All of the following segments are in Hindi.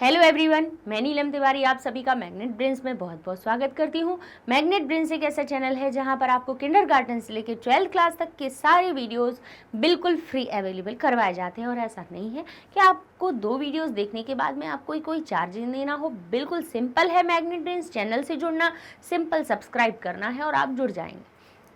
हेलो एवरीवन, मैं नीलम तिवारी आप सभी का मैग्नेट ब्रेन्स में बहुत बहुत स्वागत करती हूँ। मैग्नेट ब्रेन्स एक ऐसा चैनल है जहाँ पर आपको किंडरगार्टन से लेकर 12th क्लास तक के सारे वीडियोस बिल्कुल फ्री अवेलेबल करवाए जाते हैं। और ऐसा नहीं है कि आपको 2 वीडियोस देखने के बाद में आपको कोई चार्ज देना हो। बिल्कुल सिंपल है मैग्नेट ब्रेन्स चैनल से जुड़ना, सिंपल सब्सक्राइब करना है और आप जुड़ जाएंगे,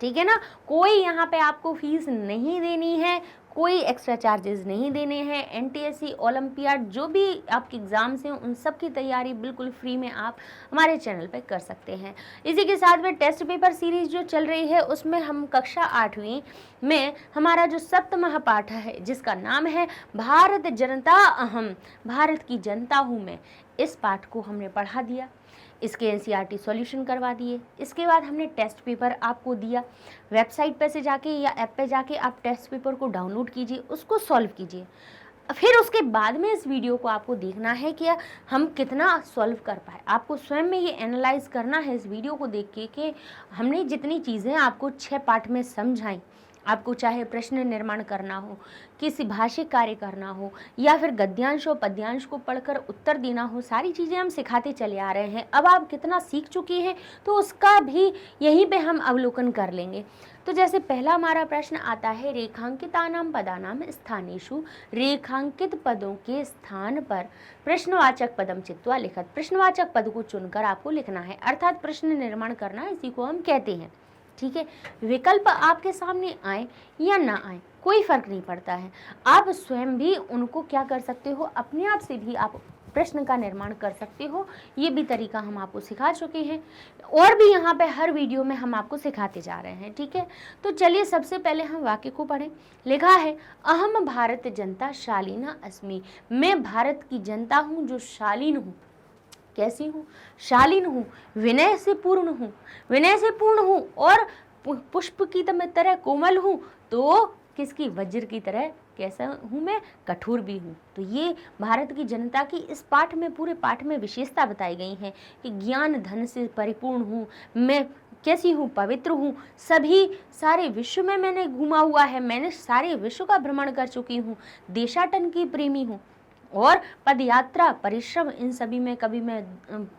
ठीक है ना। कोई यहाँ पे आपको फीस नहीं देनी है, कोई एक्स्ट्रा चार्जेस नहीं देने हैं। एनटीएससी, ओलंपियाड जो भी आपके एग्ज़ाम्स हैं उन सब की तैयारी बिल्कुल फ्री में आप हमारे चैनल पे कर सकते हैं। इसी के साथ में टेस्ट पेपर सीरीज़ जो चल रही है उसमें हम कक्षा 8वीं में हमारा जो सप्तमः पाठ है जिसका नाम है भारत जनता अहम, भारत की जनता हूँ मैं, इस पाठ को हमने पढ़ा दिया। इसके एनसीईआरटी सॉल्यूशन करवा दिए। इसके बाद हमने टेस्ट पेपर आपको दिया। वेबसाइट पे से जाके या ऐप पे जाके आप टेस्ट पेपर को डाउनलोड कीजिए, उसको सॉल्व कीजिए। फिर उसके बाद में इस वीडियो को आपको देखना है कि हम कितना सॉल्व कर पाए। आपको स्वयं में ये एनालाइज करना है इस वीडियो को देख के कि हमने जितनी चीज़ें आपको 6 पार्ट में समझाई, आपको चाहे प्रश्न निर्माण करना हो, किसी भाषिक कार्य करना हो या फिर गद्यांश और पद्यांश को पढ़कर उत्तर देना हो, सारी चीज़ें हम सिखाते चले आ रहे हैं। अब आप कितना सीख चुकी हैं तो उसका भी यहीं पे हम अवलोकन कर लेंगे। तो जैसे पहला हमारा प्रश्न आता है, रेखांकितानाम पदानाम स्थानेषु, रेखांकित पदों के स्थान पर प्रश्नवाचक पदम चित्वा लिखत। प्रश्नवाचक पद को चुनकर आपको लिखना है, अर्थात प्रश्न निर्माण करना, इसी को हम कहते हैं, ठीक है। विकल्प आपके सामने आए या ना आए कोई फर्क नहीं पड़ता है, आप स्वयं भी उनको क्या कर सकते हो, अपने आप से भी आप प्रश्न का निर्माण कर सकते हो। ये भी तरीका हम आपको सिखा चुके हैं और भी यहाँ पे हर वीडियो में हम आपको सिखाते जा रहे हैं, ठीक है। तो चलिए सबसे पहले हम वाक्य को पढ़ें। लिखा है, अहम भारत जनता शालीना अस्मि, मैं भारत की जनता हूँ जो शालीन हूँ। कैसी हूँ? शालीन हूँ, विनय से पूर्ण हूँ, विनय से पूर्ण हूँ और पुष्प की तरह कोमल हूँ। तो किसकी? वज्र की तरह कैसा हूँ मैं? कठोर भी हूँ। तो ये भारत की जनता की इस पाठ में, पूरे पाठ में विशेषता बताई गई है कि ज्ञान धन से परिपूर्ण हूँ, मैं कैसी हूँ? पवित्र हूँ, सभी सारे विश्व में मैंने घूमा हुआ है, मैंने सारे विश्व का भ्रमण कर चुकी हूँ, देशाटन की प्रेमी हूँ और पदयात्रा, परिश्रम, इन सभी में कभी मैं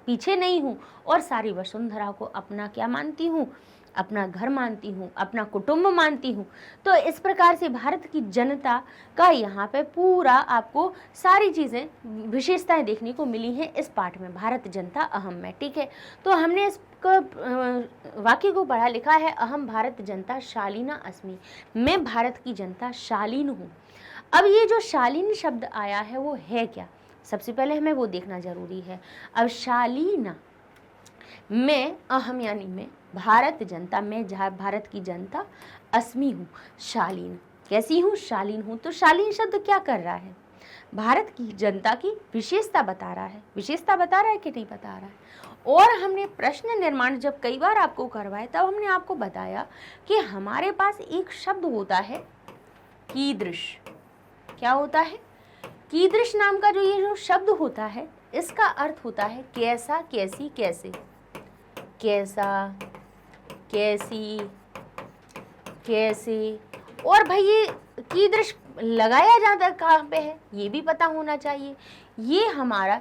पीछे नहीं हूँ और सारी वसुंधरा को अपना क्या मानती हूँ? अपना घर मानती हूँ, अपना कुटुंब मानती हूँ। तो इस प्रकार से भारत की जनता का यहाँ पे पूरा आपको सारी चीज़ें, विशेषताएं देखने को मिली हैं इस पाठ में, भारत जनता अहम में, ठीक है। तो हमने इस वाक्य को पढ़ा। लिखा है, अहम भारत जनता शालीना अस्मि, मैं भारत की जनता शालीन हूँ। अब ये जो शालीन शब्द आया है वो है क्या, सबसे पहले हमें वो देखना जरूरी है। अब शालीना, मैं, अहम यानी मैं, भारत जनता, मैं भारत की जनता, अस्मि हूँ, शालीन, कैसी हूँ? शालीन हूँ। तो शालीन शब्द क्या कर रहा है? भारत की जनता की विशेषता बता रहा है। विशेषता बता रहा है कि नहीं बता रहा है? और हमने प्रश्न निर्माण जब कई बार आपको करवाए तब हमने आपको बताया कि हमारे पास एक शब्द होता है कीदृश। क्या होता है? कीदृश नाम का जो शब्द होता है इसका अर्थ होता है कैसा, कैसी, कैसे, कैसा, कैसी, कैसे। और भाई ये कीदृश लगाया जाता कहाँ पे है ये भी पता होना चाहिए। ये हमारा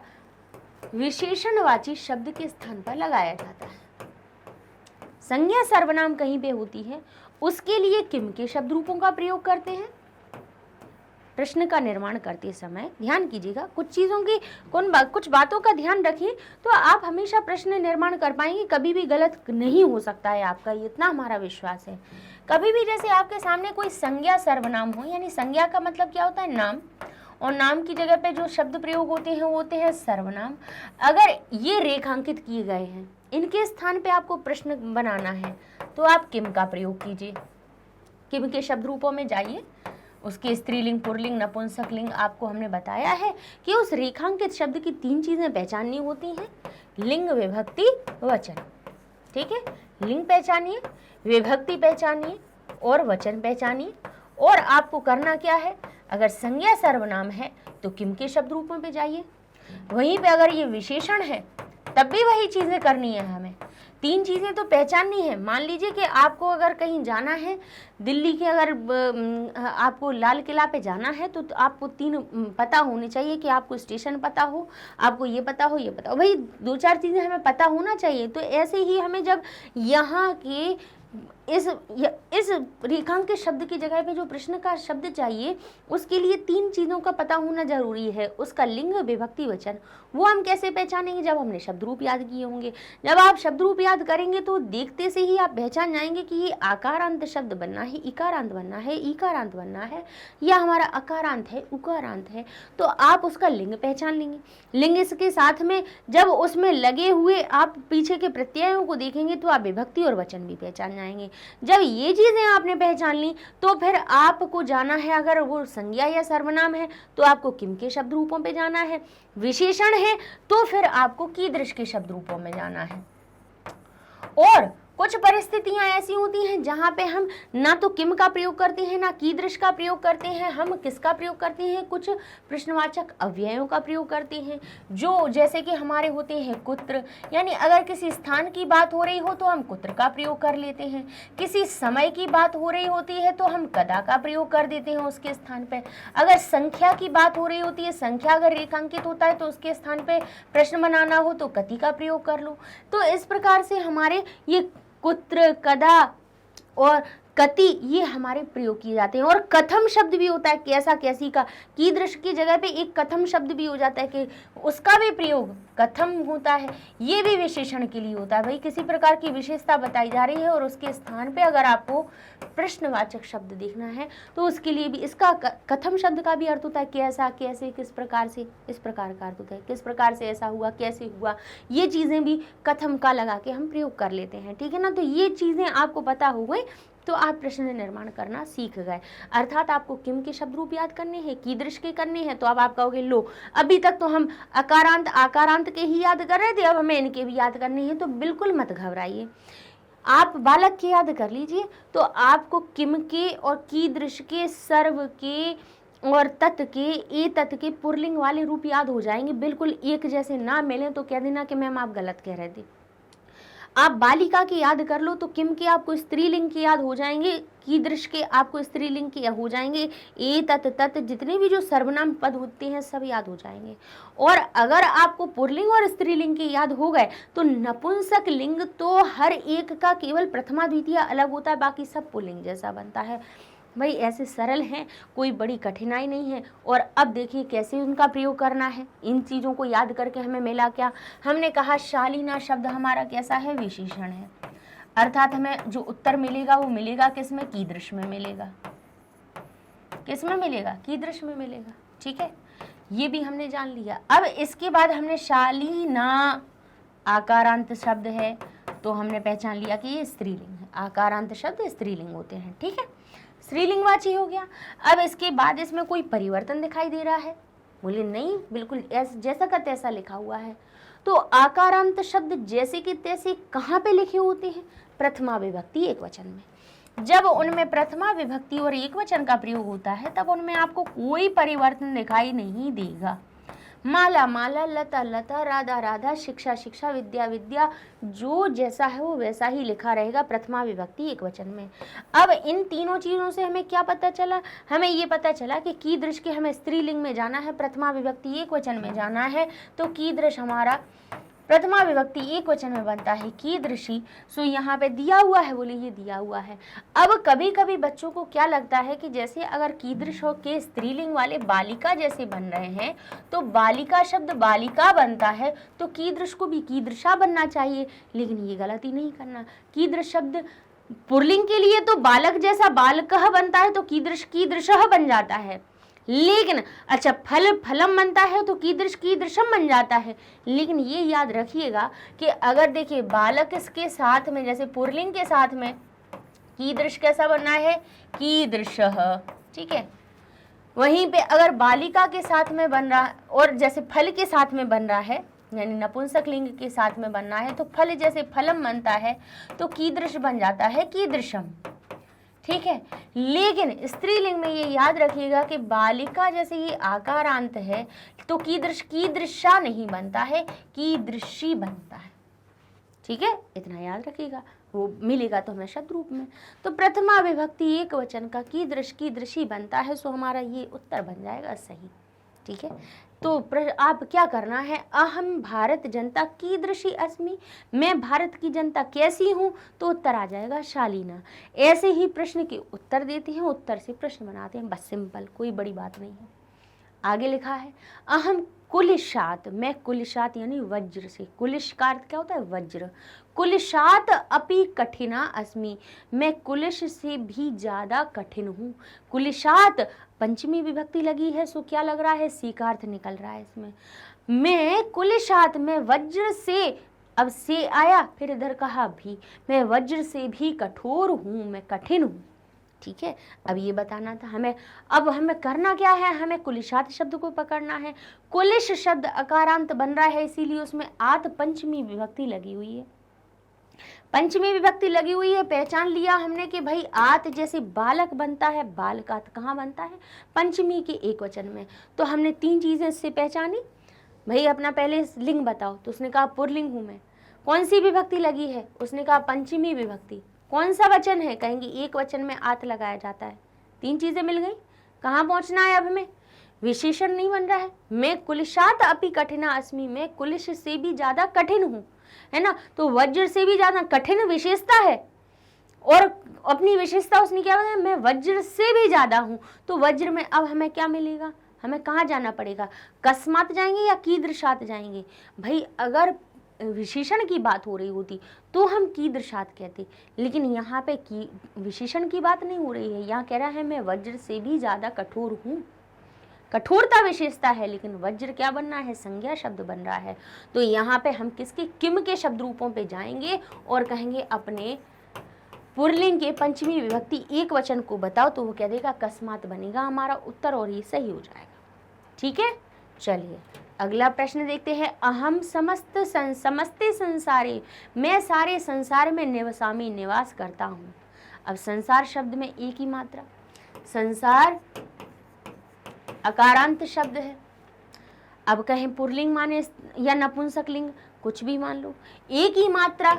विशेषणवाची शब्द के स्थान पर लगाया जाता है। संज्ञा सर्वनाम कहीं पे होती है उसके लिए किम के शब्द रूपों का प्रयोग करते हैं। प्रश्न का निर्माण करते समय ध्यान कीजिएगा, कुछ चीज़ों की कुछ बातों का ध्यान रखिए तो आप हमेशा प्रश्न निर्माण कर पाएंगे, कभी भी गलत नहीं हो सकता है आपका, इतना हमारा विश्वास है। कभी भी जैसे आपके सामने कोई संज्ञा सर्वनाम हो, यानी संज्ञा का मतलब क्या होता है? नाम, और नाम की जगह पे जो शब्द प्रयोग होते हैं वो होते हैं सर्वनाम। अगर ये रेखांकित किए गए हैं, इनके स्थान पे आपको प्रश्न बनाना है तो आप किम का प्रयोग कीजिए। किम के शब्द रूपों में जाइए, उसके स्त्रीलिंग, पुल्लिंग, नपुंसकलिंग आपको हमने बताया है कि उस रेखांकित शब्द की 3 चीज़ें पहचाननी होती हैं, लिंग, विभक्ति, वचन, ठीक है। लिंग पहचानिए, विभक्ति पहचानिए और वचन पहचानिए। और आपको करना क्या है, अगर संज्ञा सर्वनाम है तो किम के शब्द रूपों पे जाइए, वहीं पे अगर ये विशेषण है तब भी वही चीजें करनी है हमें। 3 चीजें तो पहचाननी है। मान लीजिए कि आपको अगर कहीं जाना है, दिल्ली के अगर आपको लाल किला पे जाना है, तो आपको 3 पता होने चाहिए कि आपको स्टेशन पता हो, आपको ये पता हो, ये पता हो, भाई 2-4 चीजें हमें पता होना चाहिए। तो ऐसे ही हमें जब यहाँ के इस रेखांकित शब्द की जगह पे जो प्रश्न का शब्द चाहिए, उसके लिए 3 चीजों का पता होना जरूरी है। उसका लिंग, विभक्ति, वचन। वो हम कैसे पहचानेंगे? जब हमने शब्द रूप याद किए होंगे। जब आप शब्द रूप याद करेंगे तो देखते से ही आप पहचान जाएंगे कि ये आकारांत शब्द बनना है, इकारांत बनना है, ईकारांत बनना है, या हमारा अकारांत है, उकारांत है। तो आप उसका लिंग पहचान लेंगे। लिंग इसके साथ में जब उसमें लगे हुए आप पीछे के प्रत्ययों को देखेंगे तो आप विभक्ति और वचन भी पहचान जाएंगे। जब ये चीजें आपने पहचान ली तो फिर आपको जाना है, अगर वो संज्ञा या सर्वनाम है तो आपको किम के शब्द रूपों पे जाना है, विशेषण है तो फिर आपको कीदृश के शब्द रूपों में जाना है। और कुछ परिस्थितियां ऐसी होती हैं जहां पे हम ना तो किम का प्रयोग करते हैं, ना कीदृश का प्रयोग करते हैं। हम किसका प्रयोग करते हैं? कुछ प्रश्नवाचक अव्ययों का प्रयोग करते हैं, जो जैसे कि हमारे होते हैं कुत्र, यानी अगर किसी स्थान की बात हो रही हो तो हम कुत्र का प्रयोग कर लेते हैं। किसी समय की बात हो रही होती है तो हम कदा का प्रयोग कर देते हैं उसके स्थान पे। अगर संख्या की बात हो रही होती है, संख्या अगर रेखांकित होता है तो उसके स्थान पे प्रश्न बनाना हो तो कति का प्रयोग कर लो। तो इस प्रकार से हमारे ये कुत्र, कदा और कति ये हमारे प्रयोग किए जाते हैं। और कथम शब्द भी होता है, कैसा, कैसी का। कीदृश की जगह पे एक कथम शब्द भी हो जाता है कि उसका भी प्रयोग कथम होता है। ये भी विशेषण के लिए होता है। भाई किसी प्रकार की विशेषता बताई जा रही है और उसके स्थान पे अगर आपको प्रश्नवाचक शब्द देखना है तो उसके लिए भी इसका कथम शब्द का भी अर्थ होता है कैसा, कैसे, किस प्रकार से, इस प्रकार का अर्थ होता है। किस प्रकार से ऐसा हुआ, कैसे हुआ, ये चीजें भी कथम का लगा के हम प्रयोग कर लेते हैं। ठीक है ना। तो ये चीजें आपको पता हो गई तो आप प्रश्न निर्माण करना सीख गए। अर्थात आपको किम के शब्द रूप याद करने हैं, कीदृश के करने हैं। तो अब आप कहोगे लो, अभी तक तो हम अकारांत आकारांत के ही याद कर रहे थे, अब हमें इनके भी याद करने हैं। तो बिल्कुल मत घबराइए, आप बालक के याद कर लीजिए तो आपको किम के और कीदृश के, सर्व के और तत् के, ए तत् के पुरलिंग वाले रूप याद हो जाएंगे। बिल्कुल एक जैसे ना मिले तो कह देना कि मैम आप गलत कह रहे थे। आप बालिका के याद कर लो तो किम के आपको स्त्रीलिंग के याद हो जाएंगे, कीदृश के आपको स्त्रीलिंग के हो जाएंगे, ए तत् तत् जितने भी जो सर्वनाम पद होते हैं सब याद हो जाएंगे। और अगर आपको पुरलिंग और स्त्रीलिंग के याद हो गए तो नपुंसक लिंग तो हर एक का केवल प्रथमा द्वितीय अलग होता है, बाकी सब पुल्लिंग जैसा बनता है। भाई ऐसे सरल हैं, कोई बड़ी कठिनाई नहीं है। और अब देखिए कैसे उनका प्रयोग करना है। इन चीज़ों को याद करके हमें मिला क्या? हमने कहा शालीना शब्द हमारा कैसा है? विशेषण है। अर्थात हमें जो उत्तर मिलेगा वो मिलेगा किसमें? कीदृश में मिलेगा। किस में मिलेगा? कीदृश में मिलेगा। ठीक है, ये भी हमने जान लिया। अब इसके बाद हमने शालीना आकारांत शब्द है तो हमने पहचान लिया कि ये स्त्रीलिंग है। आकारांत शब्द स्त्रीलिंग होते हैं। ठीक है, स्त्रीलिंगवाची हो गया। अब इसके बाद इसमें कोई परिवर्तन दिखाई दे रहा है? बोले नहीं, बिल्कुल जैसा का तैसा लिखा हुआ है। तो आकारांत शब्द जैसे कि तैसे कहाँ पे लिखे होते हैं? प्रथमा विभक्ति एक वचन में। जब उनमें प्रथमा विभक्ति और एक वचन का प्रयोग होता है तब उनमें आपको कोई परिवर्तन दिखाई नहीं देगा। माला माला, लता लता, राधा राधा, शिक्षा शिक्षा, विद्या विद्या, जो जैसा है वो वैसा ही लिखा रहेगा प्रथमा विभक्ति एक वचन में। अब इन तीनों चीज़ों से हमें क्या पता चला? हमें ये पता चला कि कीदृश के हमें स्त्रीलिंग में जाना है, प्रथमा विभक्ति एक वचन में जाना है। तो कीदृश हमारा प्रथमा विभक्ति एक वचन में बनता है कीदृशी। सो यहाँ पे दिया हुआ है, बोले ये दिया हुआ है। अब कभी कभी बच्चों को क्या लगता है कि जैसे अगर कीदृश हो के स्त्रीलिंग वाले बालिका जैसे बन रहे हैं तो बालिका शब्द बालिका बनता है तो कीदृश को भी कीदृशा बनना चाहिए, लेकिन ये गलती नहीं करना। कीदृश शब्द पुल्लिंग के लिए तो बालक जैसा बालकः बनता है तो कीदृश कीदृशः बन जाता है। लेकिन अच्छा फल फलम बनता है तो कीदृश कीदृशम बन जाता है। लेकिन ये याद रखिएगा कि अगर देखिए बालक इसके साथ में जैसे पुल्लिंग के साथ में कीदृश कैसा बनना है? कीदृशः। ठीक है, वहीं पे अगर बालिका के साथ में बन रहा और जैसे फल के साथ में बन रहा है यानी नपुंसक लिंग के साथ में बनना है तो फल जैसे फलम बनता है तो कीदृश बन जाता है कीदृशम। ठीक है। लेकिन स्त्रीलिंग में ये याद रखिएगा कि बालिका जैसे ये आकारांत है तो कीदृशा नहीं बनता है, कीदृशी बनता है। ठीक है, इतना याद रखिएगा, वो मिलेगा तो हमें शब्द रूप में। तो प्रथमा विभक्ति एक वचन का कीदृशी बनता है, सो हमारा ये उत्तर बन जाएगा सही। ठीक है, तो आप क्या करना है, अहम भारत जनता कीदृशी अस्मि, मैं भारत की जनता कैसी हूँ, तो उत्तर आ जाएगा शालीना। ऐसे ही प्रश्न के उत्तर देते हैं, उत्तर से प्रश्न बनाते हैं, बस सिंपल, कोई बड़ी बात नहीं है। आगे लिखा है अहम कुलिशात, मैं कुलिशात यानी वज्र से, कुलिश का अर्थ क्या होता है, वज्र। कुलिशात अपि कठिना अस्मि, मैं कुलिश से भी ज्यादा कठिन हूँ। कुलिशात पंचमी विभक्ति लगी है, सो क्या लग रहा है, सी का अर्थ निकल रहा है इसमें। मैं कुलिशात, मैं वज्र से, अब से आया फिर इधर कहा भी, मैं वज्र से भी कठोर हूँ, मैं कठिन हूँ। ठीक है, अब ये बताना था हमें। अब हमें करना क्या है, हमें कुलिशात शब्द को पकड़ना है। कुलिश शब्द अकारांत बन रहा है, इसीलिए उसमें आत पंचमी विभक्ति लगी हुई है। पंचमी विभक्ति लगी हुई है, पहचान लिया हमने कि भाई आत जैसे बालक बनता है, बालकात कहाँ बनता है, पंचमी के एक वचन में। तो हमने तीन चीजें इससे पहचानी। भाई अपना पहले लिंग बताओ, तो उसने कहा पुरलिंग हूं मैं। कौन सी विभक्ति लगी है, उसने कहा पंचमी विभक्ति। कौन सा वचन है, कहेंगे एक वचन में आत लगाया जाता है। तीन चीजें मिल गई, कहाँ पहुंचना है अब हमें, विशेषण नहीं बन रहा है। मैं कुलिशात अपि कठिना अस्मि, मैं कुलिश से भी ज्यादा कठिन हूँ, है ना। तो वज्र से भी ज्यादा कठिन विशेषता है, और अपनी विशेषता उसने क्या बताया, मैं वज्र से भी ज्यादा हूँ। तो वज्र में अब हमें क्या मिलेगा, हमें कहाँ जाना पड़ेगा, कस्मात जाएंगे या कीदृशात जाएंगे। भाई अगर विशेषण की बात हो रही होती तो हम कीदृशात कहते, लेकिन यहाँ पे की विशेषण की बात नहीं हो रही है। यहाँ कह रहा है मैं वज्र से भी ज्यादा कठोर हूँ। कठोरता विशेषता है, लेकिन वज्र क्या बनना है, संज्ञा शब्द बन रहा है। तो यहाँ पे हम किसके, किम के शब्द रूपों पे जाएंगे और कहेंगे अपने पुरलिंग के पंचमी विभक्ति एक वचन को बताओ, तो वो कह देगा कस्मात बनेगा हमारा उत्तर, और ये सही हो जाएगा। ठीक है, चलिए अगला प्रश्न देखते हैं। अहम समस्ते संसारे, मैं सारे संसार में निवसामी, निवास करता हूँ। अब संसार शब्द में एक ही मात्रा, संसार अकारांत शब्द है। अब कहें पुरलिंग माने या नपुंसक लिंग, कुछ भी मान लो, एक ही मात्रा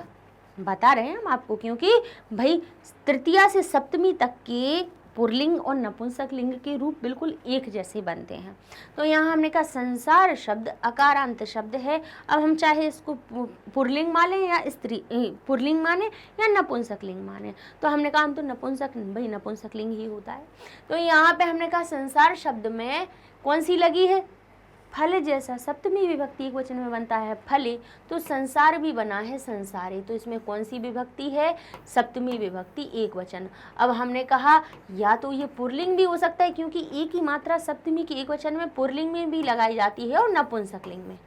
बता रहे हैं हम आपको, क्योंकि भाई तृतीया से सप्तमी तक के पुरलिंग और नपुंसक लिंग के रूप बिल्कुल एक जैसे बनते हैं। तो यहाँ हमने कहा संसार शब्द अकारांत शब्द है। अब हम चाहे इसको पुरलिंग माने या स्त्री पुरलिंग माने या नपुंसक लिंग माने, तो हमने कहा हम तो नपुंसक, भाई नपुंसक लिंग ही होता है। तो यहाँ पे हमने कहा संसार शब्द में कौन सी लगी है, फल जैसा, सप्तमी विभक्ति एक वचन में बनता है फले, तो संसार भी बना है संसारे। तो इसमें कौन सी विभक्ति है, सप्तमी विभक्ति एक वचन। अब हमने कहा या तो ये पुरलिंग भी हो सकता है, क्योंकि एक ही मात्रा सप्तमी के एक वचन में पुरलिंग में भी लगाई जाती है और नपुंसक लिंग में।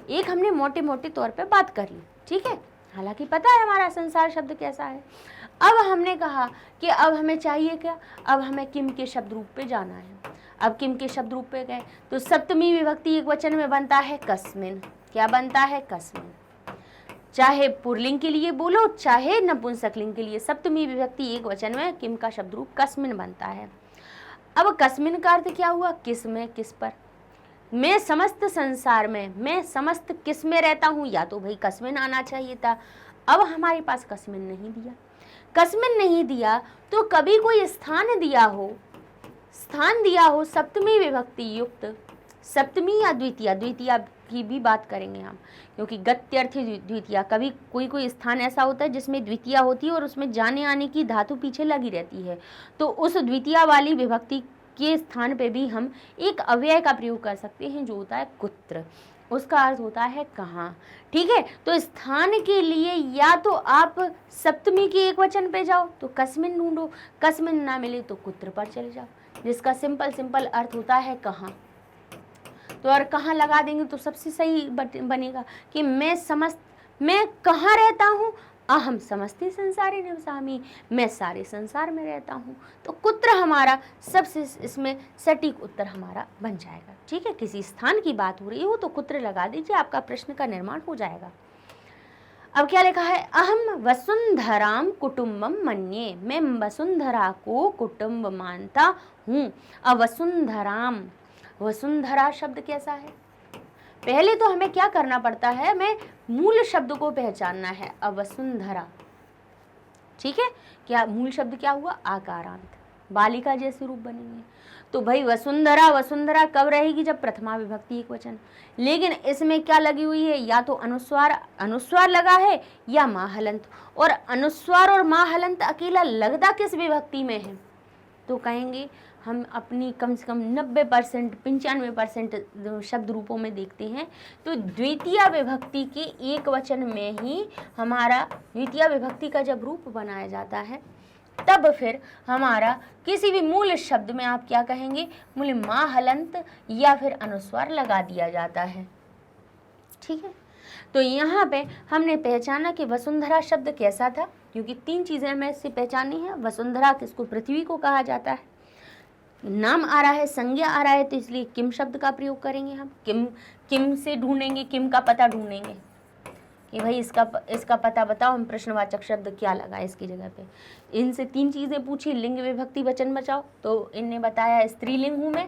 एक हमने मोटे मोटे तौर पर बात कर ली, ठीक है, हालांकि पता है हमारा संसार शब्द कैसा है। अब हमने कहा कि अब हमें चाहिए क्या, अब हमें किम के शब्द रूप पे जाना है। अब किम के शब्द रूप पे गए तो सप्तमी विभक्ति एक वचन में बनता है कस्मिन। क्या बनता है, कस्मिन। चाहे पुरलिंग के लिए बोलो चाहे नपुंसक लिंग के लिए, सप्तमी विभक्ति एक वचन में किम का शब्द रूप कस्मिन बनता है। अब कस्मिन का अर्थ क्या हुआ, किस में, किस पर। मैं समस्त संसार में, मैं समस्त किस में रहता हूँ, या तो भाई कस्मिन आना चाहिए था। अब हमारे पास कस्मिन नहीं दिया, कस्मिन नहीं दिया तो कभी कोई स्थान दिया हो, स्थान दिया हो सप्तमी विभक्ति युक्त, सप्तमी या द्वितीया, द्वितीया की भी बात करेंगे हम, क्योंकि गत्यर्थी द्वितीया, कभी कोई स्थान ऐसा होता है जिसमें द्वितीया होती है और उसमें जाने आने की धातु पीछे लगी रहती है, तो उस द्वितीया वाली विभक्ति के स्थान पे भी हम एक अव्यय का प्रयोग कर सकते हैं जो होता है कुत्र, उसका अर्थ होता है कहाँ। ठीक है, तो स्थान के लिए या तो आप सप्तमी के एक वचन पे जाओ तो कस्मिन ढूंढो, कस्मिन ना मिले तो कुत्र पर चले जाओ, जिसका सिंपल अर्थ होता है कहाँ। तो और कहाँ लगा देंगे तो सबसे सही बनेगा कि मैं कहाँ रहता हूँ, अहम समस्ते संसारे निवसामि, मैं सारे संसार में रहता हूँ। तो कुत्र हमारा सबसे इसमें सटीक उत्तर हमारा बन जाएगा। ठीक है, किसी स्थान की बात हो रही हो तो कुत्र लगा दीजिए, आपका प्रश्न का निर्माण हो जाएगा। अब क्या लिखा है, अहम वसुंधराम कुटुंबम मन्ये, मैं वसुंधरा को कुटुंब मानता हूँ। अब वसुंधराम, वसुंधरा शब्द कैसा है, पहले तो हमें क्या करना पड़ता है, हमें मूल शब्द को पहचानना है। अब वसुंधरा, ठीक है, क्या मूल शब्द क्या हुआ, आकारांत, बालिका जैसे रूप बनेंगे। तो भाई वसुंधरा, वसुंधरा कब रहेगी, जब प्रथमा विभक्ति एक वचन। लेकिन इसमें क्या लगी हुई है, या तो अनुस्वार, अनुस्वार लगा है, या माहलंत। और अनुस्वार और माहलंत अकेला लगता किस विभक्ति में है, तो कहेंगे हम अपनी कम से कम 90%, 95% शब्द रूपों में देखते हैं तो द्वितीय विभक्ति के एक वचन में ही हमारा द्वितीय विभक्ति का जब रूप बनाया जाता है, तब फिर हमारा किसी भी मूल शब्द में आप क्या कहेंगे, मूल माहलंत या फिर अनुस्वार लगा दिया जाता है। ठीक है, तो यहाँ पे हमने पहचाना कि वसुंधरा शब्द कैसा था, क्योंकि 3 चीजें हमें इससे पहचानी है। वसुंधरा किसको, पृथ्वी को कहा जाता है, नाम आ रहा है, संज्ञा आ रहा है, तो इसलिए किम शब्द का प्रयोग करेंगे हम। किम, किम से ढूंढेंगे, किम का पता ढूंढेंगे कि भाई इसका पता बताओ, हम प्रश्नवाचक शब्द क्या लगा इसकी जगह पे। इनसे 3 चीजें पूछी, लिंग विभक्ति वचन बचाओ, तो इनने बताया स्त्रीलिंग हूं मैं,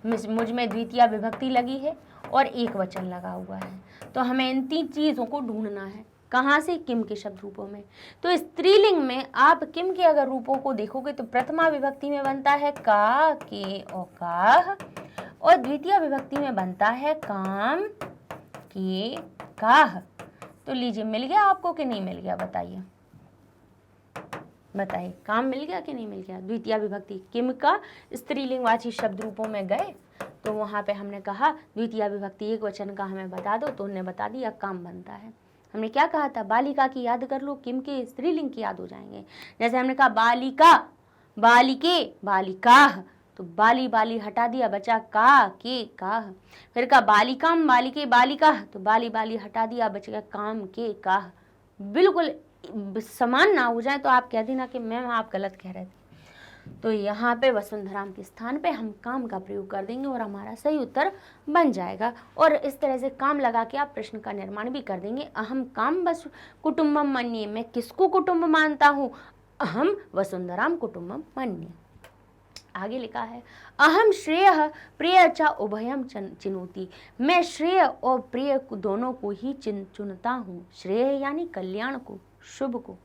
मुझ में द्वितीय विभक्ति लगी है और एक वचन लगा हुआ है। तो हमें इन 3 चीजों को ढूंढना है, कहाँ से, किम के शब्द रूपों में। तो स्त्रीलिंग में आप किम के अगर रूपों को देखोगे तो प्रथमा विभक्ति में बनता है का, के और काह, और द्वितीय विभक्ति में बनता है काम, के, काह। तो लीजिए, मिल गया आपको कि नहीं मिल गया, बताइए बताइए, काम मिल गया कि नहीं मिल गया। द्वितीय विभक्ति किम का स्त्रीलिंगवाची शब्द रूपों में गए तो वहां पे हमने कहा द्वितीय विभक्ति एक वचन का हमें बता दो, तो उन्होंने बता दिया काम बनता है। हमने क्या कहा था, बालिका की याद कर लो, किम के स्त्रीलिंग की याद हो जाएंगे। जैसे हमने कहा बालिका, बालिके, बालिकाह, तो बाली बाली हटा दिया, बचा का, के, काह। फिर कहा बालिकाम, बालिके, बालिकाह, तो बाली बाली हटा दिया, बच गया काम, के, काह। बिल्कुल समान ना हो जाए तो आप कह देना कि मैम आप गलत कह रहे थे। तो यहाँ पे वसुंधराम के स्थान पे हम काम का प्रयोग कर देंगे और हमारा सही उत्तर बन जाएगा। और इस तरह से काम लगा के आप प्रश्न का निर्माण भी कर देंगे। अहम काम बस कुटुंबम मन्ये, मैं किसको कुटुंब मानता हूँ, अहम वसुंधराम कुटुंबम मन्ये। आगे लिखा है अहम श्रेय प्रिय च उभयम चिनोती, मैं श्रेय और प्रिय दोनों को ही चुनता हूँ। श्रेय यानी कल्याण को, शुभ को,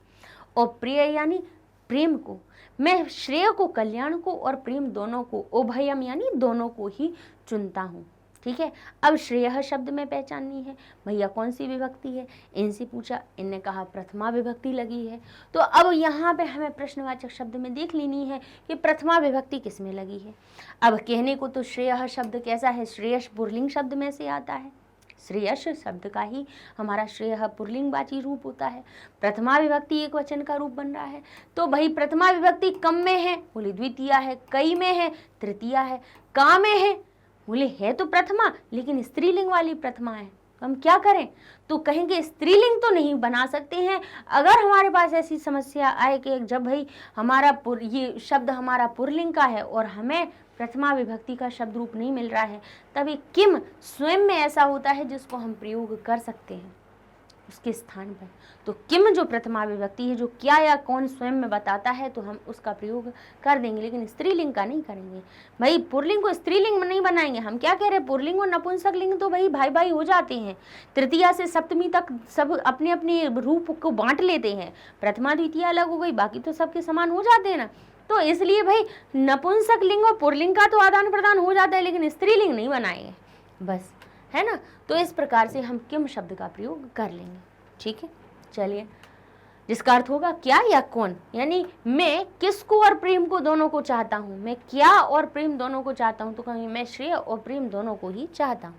और प्रिय यानी प्रेम को। मैं श्रेय को, कल्याण को और प्रेम दोनों को, उभयम यानी दोनों को ही चुनता हूँ। ठीक है, अब श्रेय शब्द में पहचाननी है, भैया कौन सी विभक्ति है, इनसे पूछा, इनने कहा प्रथमा विभक्ति लगी है। तो अब यहाँ पे हमें प्रश्नवाचक शब्द में देख लेनी है कि प्रथमा विभक्ति किस में लगी है। अब कहने को तो श्रेय शब्द कैसा है, श्रेयस पुल्लिंग शब्द में से आता है, श्रेयस शब्द का ही हमारा श्रेय पुल्लिंगवाची रूप होता है। प्रथमा विभक्ति एक वचन का रूप बन रहा है, तो भाई प्रथमा विभक्ति कम में है, बोले द्वितीय है, कई में है, तृतीया है, का में है, बोले है तो प्रथमा लेकिन स्त्रीलिंग वाली प्रथमा है, हम क्या करें। तो कहेंगे स्त्रीलिंग तो नहीं बना सकते हैं। अगर हमारे पास ऐसी समस्या आए कि जब भाई हमारा ये शब्द हमारा पुल्लिंग का है और हमें प्रथमा विभक्ति का शब्द रूप नहीं मिल रहा है, तभी किम स्वयं में ऐसा होता है जिसको हम प्रयोग कर सकते हैं उसके स्थान पर। तो किम जो प्रथमा विभक्ति है, जो क्या या कौन स्वयं में बताता है, तो हम उसका प्रयोग कर देंगे, लेकिन स्त्रीलिंग का नहीं करेंगे। भाई पुल्लिंग को स्त्रीलिंग में नहीं बनाएंगे। हम क्या कह रहे हैं, पुल्लिंग और नपुंसक लिंग तो भाई भाई भाई हो जाते हैं, तृतीया से सप्तमी तक सब अपने अपने रूप को बांट लेते हैं। प्रथमा द्वितीय अलग हो गई, बाकी तो सबके समान हो जाते हैं ना। तो इसलिए भाई नपुंसक लिंग और पुल्लिंग का तो आदान प्रदान हो जाता है, लेकिन स्त्रीलिंग नहीं बनाएंगे, बस, है ना। तो इस प्रकार से हम किम शब्द का प्रयोग कर लेंगे। ठीक है, चलिए, जिसका अर्थ होगा क्या या कौन, यानी मैं किसको और प्रेम को दोनों को चाहता हूँ, मैं क्या और प्रेम दोनों को चाहता हूँ, तो कहेंगे मैं श्रेय और प्रेम दोनों को ही चाहता हूँ।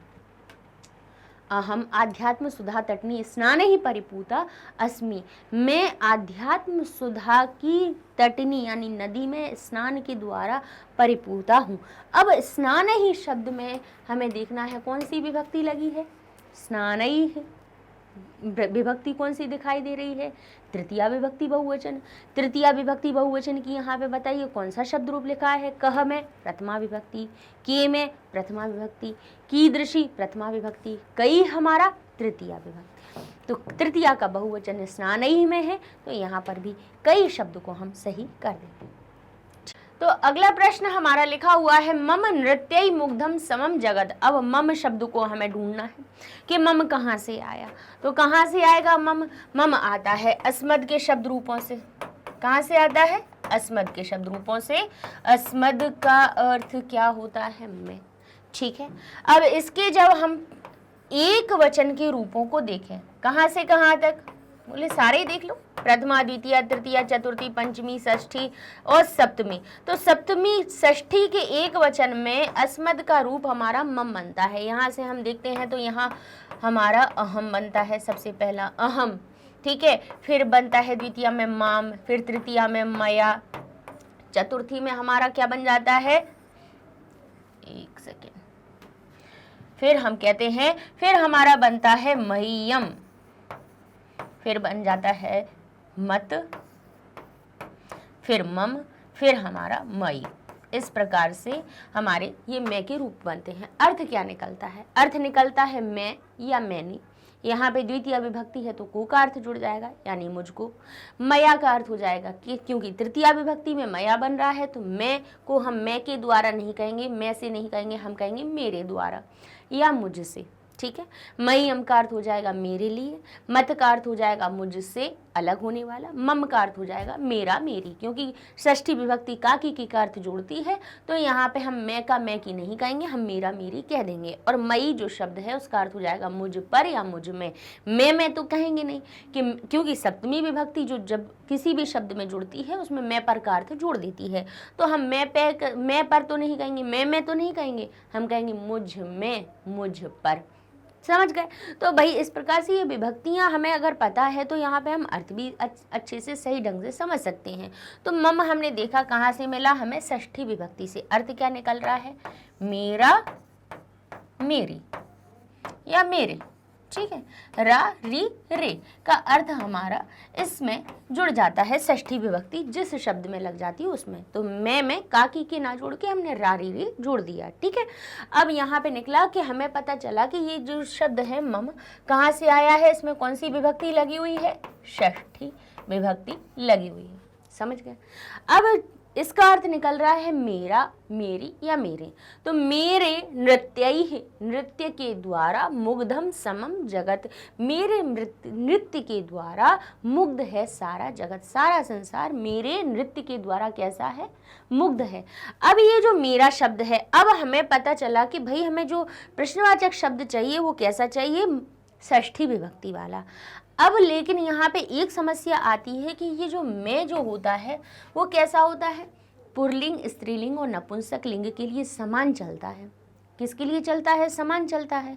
अहम आध्यात्म सुधा तटनी स्नान ही परिपूता अस्मि, मैं आध्यात्म सुधा की तटनी यानी नदी में स्नान के द्वारा परिपूता हूँ। अब स्नान ही शब्द में हमें देखना है कौन सी विभक्ति लगी है, स्नान ही है। विभक्ति कौन सी दिखाई दे रही है, तृतीया विभक्ति बहुवचन। तृतीया विभक्ति बहुवचन की यहाँ पे बताइए कौन सा शब्द रूप लिखा है, कह में प्रथमा विभक्ति, के में प्रथमा विभक्ति, कीदृशी प्रथमा विभक्ति, कई हमारा तृतीया विभक्ति। तो तृतीया का बहुवचन स्नानैः में है, तो यहाँ पर भी कई शब्द को हम सही कर देते हैं। तो अगला प्रश्न हमारा लिखा हुआ है मम नृत्यई मुग्धम समम जगत। अब मम शब्द को हमें ढूंढना है कि मम कहाँ से आया। तो कहाँ से आएगा मम? मम आता है अस्मद के शब्द रूपों से। कहाँ से आता है? अस्मद के शब्द रूपों से। अस्मद का अर्थ क्या होता है? मैं। ठीक है, अब इसके जब हम एक वचन के रूपों को देखें, कहाँ से कहाँ तक? बोले सारे ही देख लो, प्रथमा, द्वितीय, तृतीय, चतुर्थी, पंचमी, षष्ठी और सप्तमी। तो सप्तमी षष्ठी के एक वचन में अस्मद का रूप हमारा मम बनता है। यहाँ से हम देखते हैं तो यहाँ हमारा अहम बनता है, सबसे पहला अहम। ठीक है, फिर बनता है द्वितीय में माम, फिर तृतीया में मया, चतुर्थी में हमारा क्या बन जाता है? एक सेकेंड, फिर हम कहते हैं, फिर हमारा बनता है मह्यम, फिर बन जाता है मत, फिर मम, फिर हमारा मई। इस प्रकार से हमारे ये मैं के रूप बनते हैं। अर्थ क्या निकलता है? अर्थ निकलता है मैं या मैंने। यहाँ पे द्वितीय विभक्ति है तो को का अर्थ जुड़ जाएगा, यानी मुझको। मया का अर्थ हो जाएगा कि क्योंकि तृतीय विभक्ति में मया बन रहा है तो मैं को हम मैं के द्वारा नहीं कहेंगे, मैं से नहीं कहेंगे, हम कहेंगे मेरे द्वारा या मुझसे। ठीक है, मई अम का अर्थ हो जाएगा मेरे लिए, मत का अर्थ हो जाएगा मुझसे अलग होने वाला, मम का अर्थ हो जाएगा मेरा मेरी, क्योंकि षष्ठी विभक्ति का की का अर्थ जोड़ती है तो यहाँ पे हम मैं का मैं की नहीं कहेंगे, हम मेरा मेरी कह देंगे। और मई जो शब्द है उसका अर्थ हो जाएगा मुझ पर या मुझ में। मैं तो कहेंगे नहीं कि क्योंकि सप्तमी विभक्ति जो जब किसी भी शब्द में जुड़ती है उसमें मैं पर का अर्थ जोड़ देती है, तो हम मैं पर तो नहीं कहेंगे, मैं तो नहीं कहेंगे, हम कहेंगे मुझ में, मुझ पर। समझ गए? तो भाई इस प्रकार से ये विभक्तियां हमें अगर पता है तो यहाँ पे हम अर्थ भी अच्छे से सही ढंग से समझ सकते हैं। तो मम हमने देखा कहाँ से मिला हमें? षष्ठी विभक्ति से। अर्थ क्या निकल रहा है? मेरा, मेरी या मेरे। ठीक है, रा री रे का अर्थ हमारा इसमें जुड़ जाता है षष्ठी विभक्ति जिस शब्द में लग जाती है उसमें। तो मैं में काकी के ना जोड़ के हमने रा री रे जोड़ दिया। ठीक है, अब यहाँ पे निकला कि हमें पता चला कि ये जो शब्द है मम कहाँ से आया है, इसमें कौन सी विभक्ति लगी हुई है? षष्ठी विभक्ति लगी हुई है। समझ गए? अब इसका अर्थ निकल रहा है मेरा, मेरी या मेरे। तो मेरे नृत्यैः, नृत्य के द्वारा, मुग्धम समम जगत, मेरे नृत्य के द्वारा मुग्ध है सारा जगत, सारा संसार मेरे नृत्य के द्वारा कैसा है? मुग्ध है। अब ये जो मेरा शब्द है, अब हमें पता चला कि भाई हमें जो प्रश्नवाचक शब्द चाहिए वो कैसा चाहिए? षष्ठी विभक्ति वाला। अब लेकिन यहाँ पे एक समस्या आती है कि ये जो मैं जो होता है वो कैसा होता है? पुल्लिंग, स्त्रीलिंग और नपुंसक लिंग के लिए समान चलता है। किसके लिए चलता है? समान चलता है।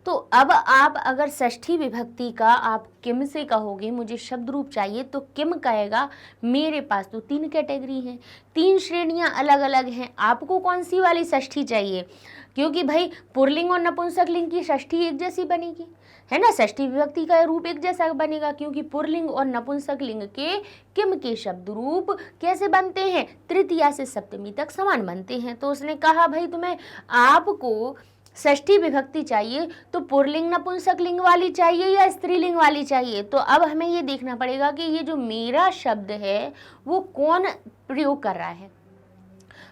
तो अब आप अगर षष्ठी विभक्ति का आप किम से कहोगे मुझे शब्द रूप चाहिए, तो किम कहेगा मेरे पास तो 3 कैटेगरी हैं, 3 श्रेणियां अलग अलग हैं, आपको कौन सी वाली षष्ठी चाहिए? क्योंकि भाई पुल्लिंग और नपुंसक लिंग की षष्ठी एक जैसी बनेगी, है ना, षष्ठी विभक्ति का रूप एक जैसा बनेगा, क्योंकि पुल्लिंग और नपुंसक लिंग के किम के शब्द रूप कैसे बनते हैं? तृतीया से सप्तमी तक समान बनते हैं। तो उसने कहा भाई तुम्हें आपको षष्ठी विभक्ति चाहिए तो पुल्लिंग नपुंसक लिंग वाली चाहिए या स्त्रीलिंग वाली चाहिए? तो अब हमें ये देखना पड़ेगा कि ये जो मेरा शब्द है वो कौन प्रयोग कर रहा है,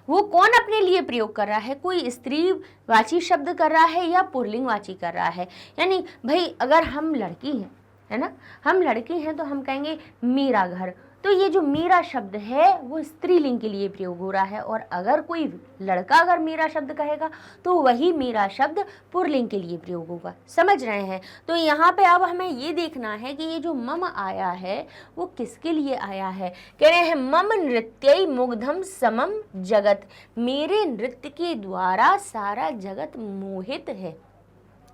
वो कौन अपने लिए प्रयोग कर रहा है? कोई स्त्रीवाची शब्द कर रहा है या पुल्लिंगवाची कर रहा है? यानी भाई अगर हम लड़की हैं, है ना, हम लड़की हैं तो हम कहेंगे मेरा घर, तो ये जो मेरा शब्द है वो स्त्रीलिंग के लिए प्रयोग हो रहा है। और अगर कोई लड़का अगर मेरा शब्द कहेगा तो वही मेरा शब्द पुल्लिंग के लिए प्रयोग होगा। समझ रहे हैं? तो यहाँ पे अब हमें ये देखना है कि ये जो मम आया है वो किसके लिए आया है। कह रहे हैं मम नृत्यई मुग्धम समम जगत, मेरे नृत्य के द्वारा सारा जगत मोहित है।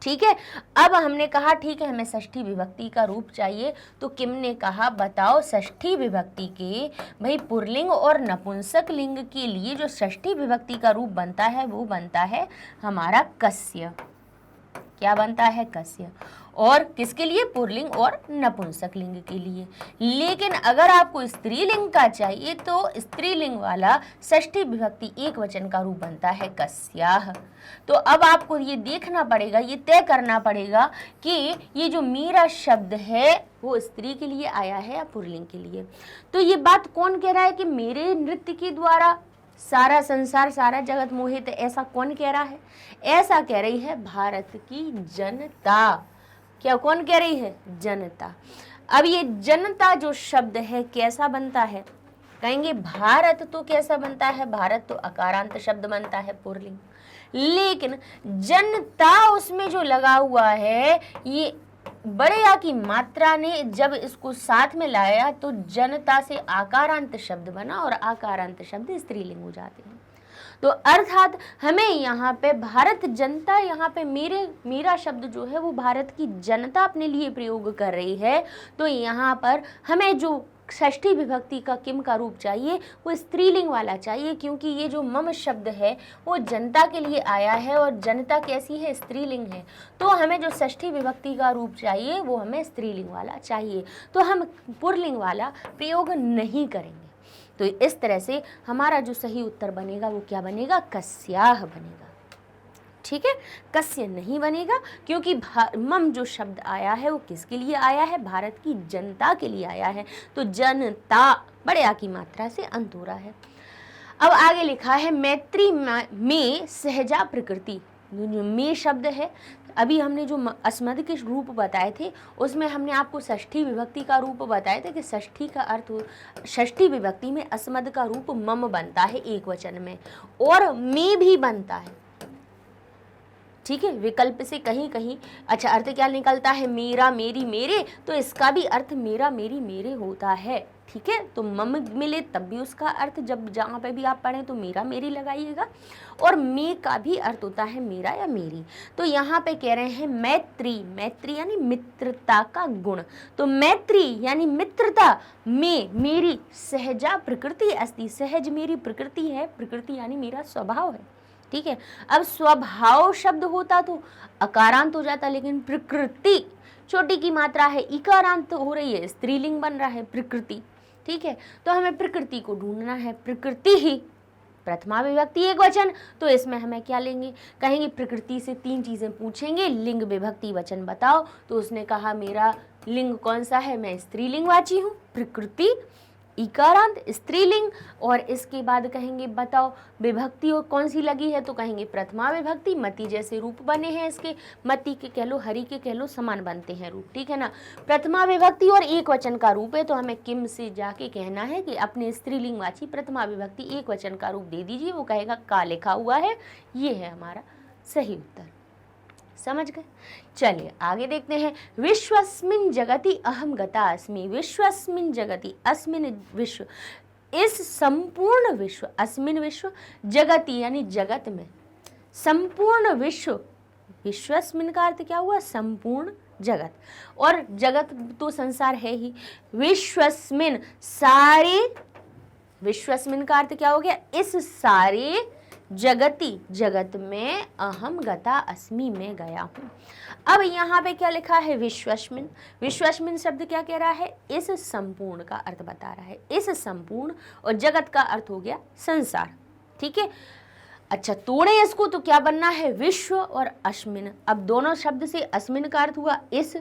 ठीक है, अब हमने कहा ठीक है हमें षष्ठी विभक्ति का रूप चाहिए, तो किम ने कहा बताओ षष्ठी विभक्ति के भाई पुल्लिंग और नपुंसक लिंग के लिए जो षष्ठी विभक्ति का रूप बनता है वो बनता है हमारा कस्य। क्या बनता है, कस्य। और किसके लिए, पुल्लिंग और नपुंसकलिंग के लिए। लेकिन अगर आपको स्त्रीलिंग का चाहिए तो स्त्रीलिंग वाला षष्ठी विभक्ति एक वचन का रूप बनता है कस्याः। तो अब आपको ये देखना पड़ेगा, ये तय करना पड़ेगा कि ये जो मेरा शब्द है वो स्त्री के लिए आया है या पुल्लिंग के लिए। तो ये बात कौन कह रहा है कि मेरे नृत्य के द्वारा सारा संसार सारा जगत मोहित है, ऐसा कौन कह रहा है? ऐसा कह रही है भारत की जनता। क्या कौन कह रही है? जनता। अब ये जनता जो शब्द है कैसा बनता है? कहेंगे भारत तो कैसा बनता है? भारत तो अकारांत शब्द बनता है, पुल्लिंग। लेकिन जनता उसमें जो लगा हुआ है, ये बड़े आ की मात्रा ने जब इसको साथ में लाया तो जनता से आकारांत शब्द बना और आकारांत शब्द स्त्रीलिंग हो जाते हैं। तो अर्थात हमें यहाँ पे भारत जनता, यहाँ पे मेरा शब्द जो है वो भारत की जनता अपने लिए प्रयोग कर रही है। तो यहाँ पर हमें जो षष्ठी विभक्ति का किम का रूप चाहिए वो स्त्रीलिंग वाला चाहिए, क्योंकि ये जो मम शब्द है वो जनता के लिए आया है और जनता कैसी है? स्त्रीलिंग है। तो हमें जो षष्ठी विभक्ति का रूप चाहिए वो हमें स्त्रीलिंग वाला चाहिए, तो हम पुल्लिंग वाला प्रयोग नहीं करेंगे। तो इस तरह से हमारा जो सही उत्तर बनेगा वो क्या बनेगा? कस्याः बनेगा। ठीक है, कस्य नहीं बनेगा, क्योंकि मम जो शब्द आया है वो किसके लिए आया है? भारत की जनता के लिए आया है। तो जनता बड़े आ की मात्रा से अंत हो रहा है। अब आगे लिखा है मैत्री में सहजा प्रकृति। जो में शब्द है, अभी हमने जो अस्मद के रूप बताए थे उसमें हमने आपको षष्ठी विभक्ति का रूप बताए थे कि षष्ठी का अर्थ, षष्ठी विभक्ति में अस्मद का रूप मम बनता है एक वचन में, और में भी बनता है। ठीक है, विकल्प से कहीं कहीं अच्छा अर्थ क्या निकलता है? मेरा, मेरी, मेरे। तो इसका भी अर्थ मेरा, मेरी, मेरे होता है। ठीक है, तो मम मिले तब भी उसका अर्थ, जब जहाँ पे भी आप पढ़ें तो मेरा, मेरी लगाइएगा। और मे का भी अर्थ होता है मेरा या मेरी। तो यहाँ पे कह रहे हैं मैत्री, मैत्री यानी मित्रता का गुण। तो मैत्री यानी मित्रता में मेरी सहजा प्रकृति अस्ति, सहज मेरी प्रकृति है। प्रकृति यानी मेरा स्वभाव है। ठीक है, अब स्वभाव शब्द होता तो अकारांत हो जाता, लेकिन प्रकृति छोटी की मात्रा है, इकारांत हो रही है, स्त्रीलिंग बन रहा है प्रकृति। ठीक है, तो हमें प्रकृति को ढूंढना है। प्रकृति ही प्रथमा विभक्ति एक वचन, तो इसमें हमें क्या लेंगे? कहेंगे प्रकृति से तीन चीजें पूछेंगे, लिंग विभक्ति वचन बताओ। तो उसने कहा मेरा लिंग कौन सा है? मैं स्त्रीलिंगवाची हूँ। प्रकृति इकारांत स्त्रीलिंग। और इसके बाद कहेंगे बताओ विभक्ति और कौन सी लगी है? तो कहेंगे प्रथमा विभक्ति। मति जैसे रूप बने हैं इसके, मति के कह लो, हरि के कह लो, समान बनते हैं रूप। ठीक है ना, प्रथमा विभक्ति और एक वचन का रूप है। तो हमें किम से जाके कहना है कि अपने स्त्रीलिंगवाची प्रथमा विभक्ति एक वचन का रूप दे दीजिए। वो कहेगा का लिखा हुआ है, ये है हमारा सही उत्तर। समझ गए? चलिए आगे देखते हैं। विश्वस्मिन् जगति अहम गता अस्मि। विश्वस्मिन् जगति, अस्मिन् विश्व, इस संपूर्ण विश्व, अस्मिन् विश्व, जगति यानी जगत में, संपूर्ण विश्व, विश्वस्मिन् का अर्थ क्या हुआ? संपूर्ण जगत, और जगत तो संसार है ही। विश्वस्मिन् सारे, विश्वस्मिन् का अर्थ क्या हो गया? इस सारे जगति, जगत में, अहम गता अस्मि में गया हूँ। अब यहाँ पे क्या लिखा है? विश्वस्मिन्। विश्वस्मिन् शब्द क्या कह रहा है? इस संपूर्ण का अर्थ बता रहा है। इस संपूर्ण, और जगत का अर्थ हो गया संसार। ठीक है, अच्छा तोड़े इसको तो क्या बनना है? विश्व और अस्मिन्। अब दोनों शब्द से अस्मिन् का अर्थ हुआ इस,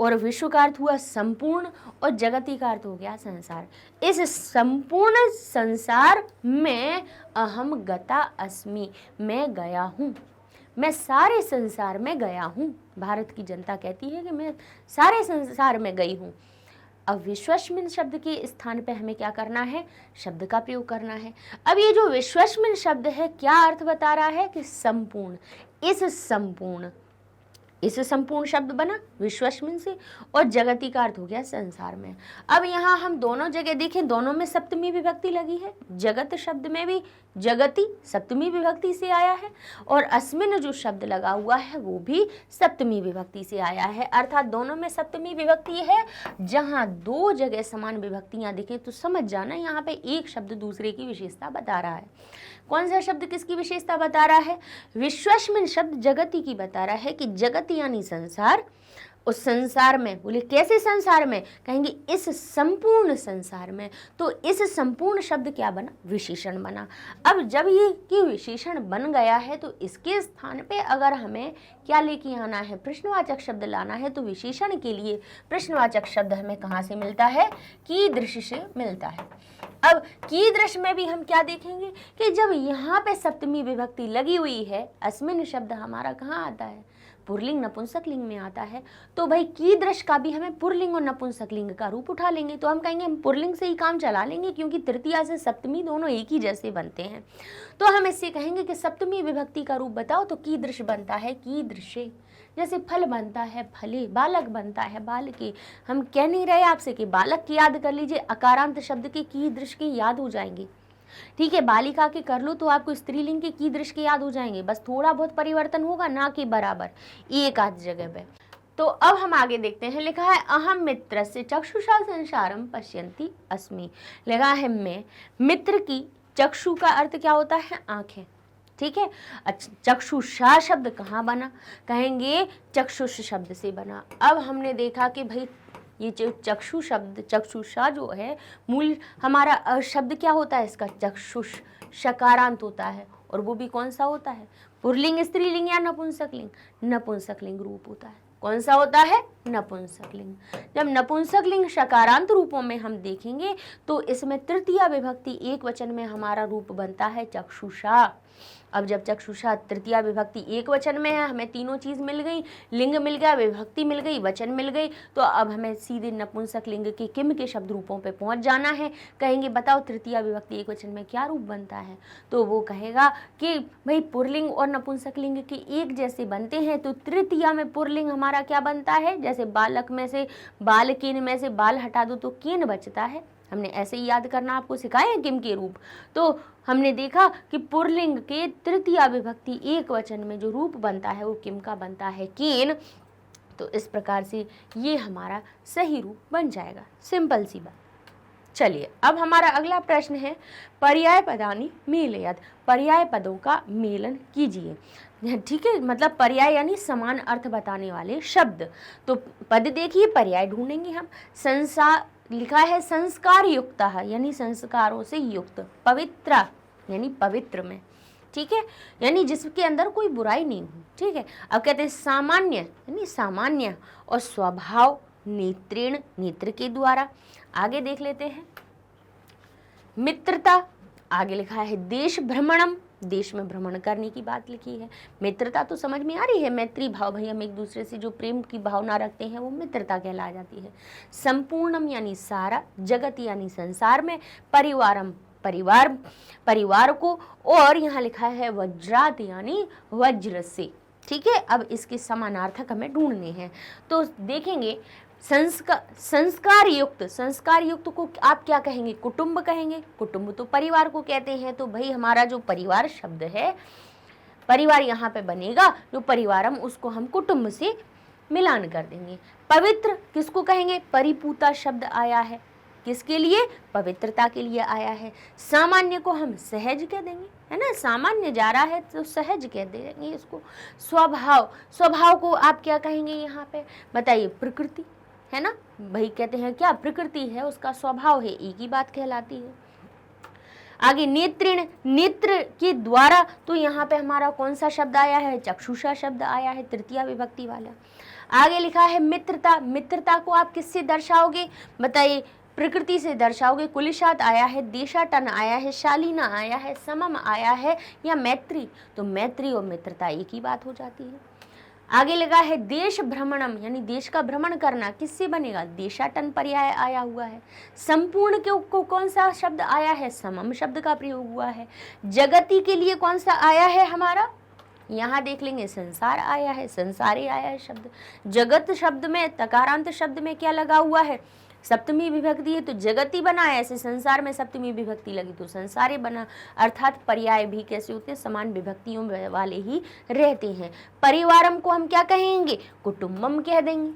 और विश्व का अर्थ हुआ संपूर्ण, और जगति का अर्थ हो गया संसार। इस संपूर्ण संसार में अहम गता अस्मि, मैं गया हूँ। मैं सारे संसार में गया हूँ। भारत की जनता कहती है कि मैं सारे संसार में गई हूँ। अब विश्वस्मिन् शब्द के स्थान पे हमें क्या करना है? शब्द का प्रयोग करना है। अब ये जो विश्वस्मिन् शब्द है क्या अर्थ बता रहा है? कि संपूर्ण, इस संपूर्ण, इस संपूर्ण शब्द बना विश्वस्मिन से, और जगति का अर्थ हो गया संसार में। अब यहाँ हम दोनों जगह देखें, दोनों में सप्तमी विभक्ति लगी है। जगत शब्द में भी जगति सप्तमी विभक्ति से आया है, और अस्मिन जो शब्द लगा हुआ है वो भी सप्तमी विभक्ति से आया है। अर्थात दोनों में सप्तमी विभक्ति है। जहाँ दो जगह समान विभक्तियां दिखें तो समझ जाना यहाँ पे एक शब्द दूसरे की विशेषता बता रहा है। कौन सा शब्द किसकी विशेषता बता रहा है? विश्वस्मिन शब्द जगति की बता रहा है कि जगत यानी संसार, उस संसार में, बोले कैसे संसार में? कहेंगे इस संपूर्ण संसार में। तो इस संपूर्ण शब्द क्या बना? विशेषण बना। अब जब ये कि विशेषण बन गया है तो इसके स्थान पे अगर हमें क्या लेके आना है? प्रश्नवाचक शब्द लाना है। तो विशेषण के लिए प्रश्नवाचक शब्द हमें कहाँ से मिलता है? कीदृश से मिलता है। अब कीदृश में भी हम क्या देखेंगे कि जब यहाँ पे सप्तमी विभक्ति लगी हुई है, अस्मिन शब्द हमारा कहाँ आता है? पुरलिंग नपुंसकलिंग में आता है। तो भाई कीदृश का भी हमें पुरलिंग और नपुंसकलिंग का रूप उठा लेंगे। तो हम कहेंगे हम पुरलिंग से ही काम चला लेंगे, क्योंकि तृतीया से सप्तमी दोनों एक ही जैसे बनते हैं। तो हम इससे कहेंगे कि सप्तमी विभक्ति का रूप बताओ, तो कीदृश बनता है कीदृशे। जैसे फल बनता है फले, बालक बनता है बालके। हम कह नहीं रहे आपसे कि बालक की याद कर लीजिए, अकारांत शब्द के कीदृश की याद हो जाएंगे। ठीक है, बालिका के कर लो तो आपको स्त्रीलिंग के कीदृश के याद हो जाएंगे। बस थोड़ा बहुत परिवर्तन होगा, ना कि बराबर एक आध जगह पे। तो अब हम आगे देखते हैं। लिखा है अहम मित्र से चक्षुषा संसारम पश्यन्ति अस्मि। लगा है मैं मित्र की, चक्षु का अर्थ क्या होता है? आंखें। ठीक है, अच्छा चक्षुषा शब्द कहाँ बना? कहेंगे चक्षुष शब्द से बना। अब हमने देखा कि भाई ये जो चक्षु शब्द, चक्षुषा जो है, मूल हमारा शब्द क्या होता है इसका? चक्षुष शकारांत होता है, और वो भी कौन सा होता है? पुरलिंग, स्त्रीलिंग या नपुंसकलिंग? नपुंसकलिंग रूप होता है। कौन सा होता है? नपुंसकलिंग। जब नपुंसकलिंग शकारांत रूपों में हम देखेंगे तो इसमें तृतीया विभक्ति एक वचन में हमारा रूप बनता है चक्षुषा। अब जब चक्षुषा तृतीया विभक्ति एक वचन में है, हमें तीनों चीज मिल गई, लिंग मिल गया, विभक्ति मिल गई, वचन मिल गई। तो अब हमें सीधे नपुंसक लिंग के किम के शब्द रूपों पे पहुंच जाना है। कहेंगे बताओ तृतीया विभक्ति एक वचन में क्या रूप बनता है? तो वो कहेगा कि भाई पुरलिंग और नपुंसक लिंग के एक जैसे बनते हैं। तो तृतीया में पुरलिंग हमारा क्या बनता है? जैसे बालक में से बालकेन में से बाल हटा दो तो केन बचता है। हमने ऐसे ही याद करना आपको सिखाया है किम के रूप। तो हमने देखा कि पुरलिंग के तृतीया विभक्ति एक वचन में जो रूप बनता है वो किम का बनता है केन। तो इस प्रकार से ये हमारा सही रूप बन जाएगा। सिंपल सी बात। चलिए अब हमारा अगला प्रश्न है पर्याय पदानी मेलयत। पर्याय पदों का मेलन कीजिए। ठीक है, मतलब पर्याय यानी समान अर्थ बताने वाले शब्द। तो पद देखिए, पर्याय ढूंढेंगे हम। संसार लिखा है संस्कार युक्त, यानी संस्कारों से युक्त। पवित्र यानी पवित्र में। ठीक है, यानी जिसके अंदर कोई बुराई नहीं हो। ठीक है, अब कहते हैं सामान्य यानी सामान्य, और स्वभाव नेत्रेण नेत्र के द्वारा। आगे देख लेते हैं मित्रता। आगे लिखा है देश भ्रमणम, देश में भ्रमण करने की बात लिखी है। मित्रता तो समझ में आ रही है, मैत्री भाव, भाई हम एक दूसरे से जो प्रेम की भावना रखते हैं वो मित्रता कहला जाती है। संपूर्णम यानी सारा, जगत यानी संसार में, परिवारम परिवार, परिवार को, और यहाँ लिखा है वज्रात यानी वज्र से। ठीक है, अब इसके समानार्थक हमें ढूंढने हैं। तो देखेंगे संस्कार युक्त, संस्कार युक्त को आप क्या कहेंगे? कुटुंब कहेंगे। कुटुंब तो परिवार को कहते हैं। तो भाई हमारा जो परिवार शब्द है, परिवार यहाँ पे बनेगा, जो परिवारम उसको हम कुटुंब से मिलान कर देंगे। पवित्र किसको कहेंगे? परिपूता शब्द आया है, किसके लिए? पवित्रता के लिए आया है। सामान्य को हम सहज कह देंगे, है ना, सामान्य जा रहा है तो सहज कह देंगे इसको। स्वभाव, स्वभाव को आप क्या कहेंगे यहाँ पे? बताइए, प्रकृति, है ना, भाई कहते हैं क्या? प्रकृति है, उसका स्वभाव है, एक ही बात कहलाती है। आगे नेत्रेण, नेत्र के द्वारा, तो यहाँ पे हमारा कौन सा शब्द आया है? चक्षुषा शब्द आया है, तृतीया विभक्ति वाला। आगे लिखा है मित्रता। मित्रता को आप किससे दर्शाओगे? बताइए, प्रकृति से दर्शाओगे। कुलिशात आया है, देशाटन आया है, शालीना आया है, समम आया है, या मैत्री। तो मैत्री और मित्रता एक ही बात हो जाती है। आगे लगा है देश भ्रमणम, यानी देश का भ्रमण करना, किससे बनेगा? देशाटन पर्याय आया हुआ है। संपूर्ण के को कौन सा शब्द आया है? समम शब्द का प्रयोग हुआ है। जगति के लिए कौन सा आया है हमारा? यहाँ देख लेंगे संसार आया है, संसारे आया है शब्द। जगत शब्द में, तकारांत शब्द में क्या लगा हुआ है? सप्तमी विभक्ति है, तो जगती बना है। ऐसे संसार में सप्तमी विभक्ति लगी तो संसारे बना। अर्थात पर्याय भी कैसे होते हैं? समान विभक्तियों वाले ही रहते हैं। परिवारम को हम क्या कहेंगे? कुटुंबम कह देंगे,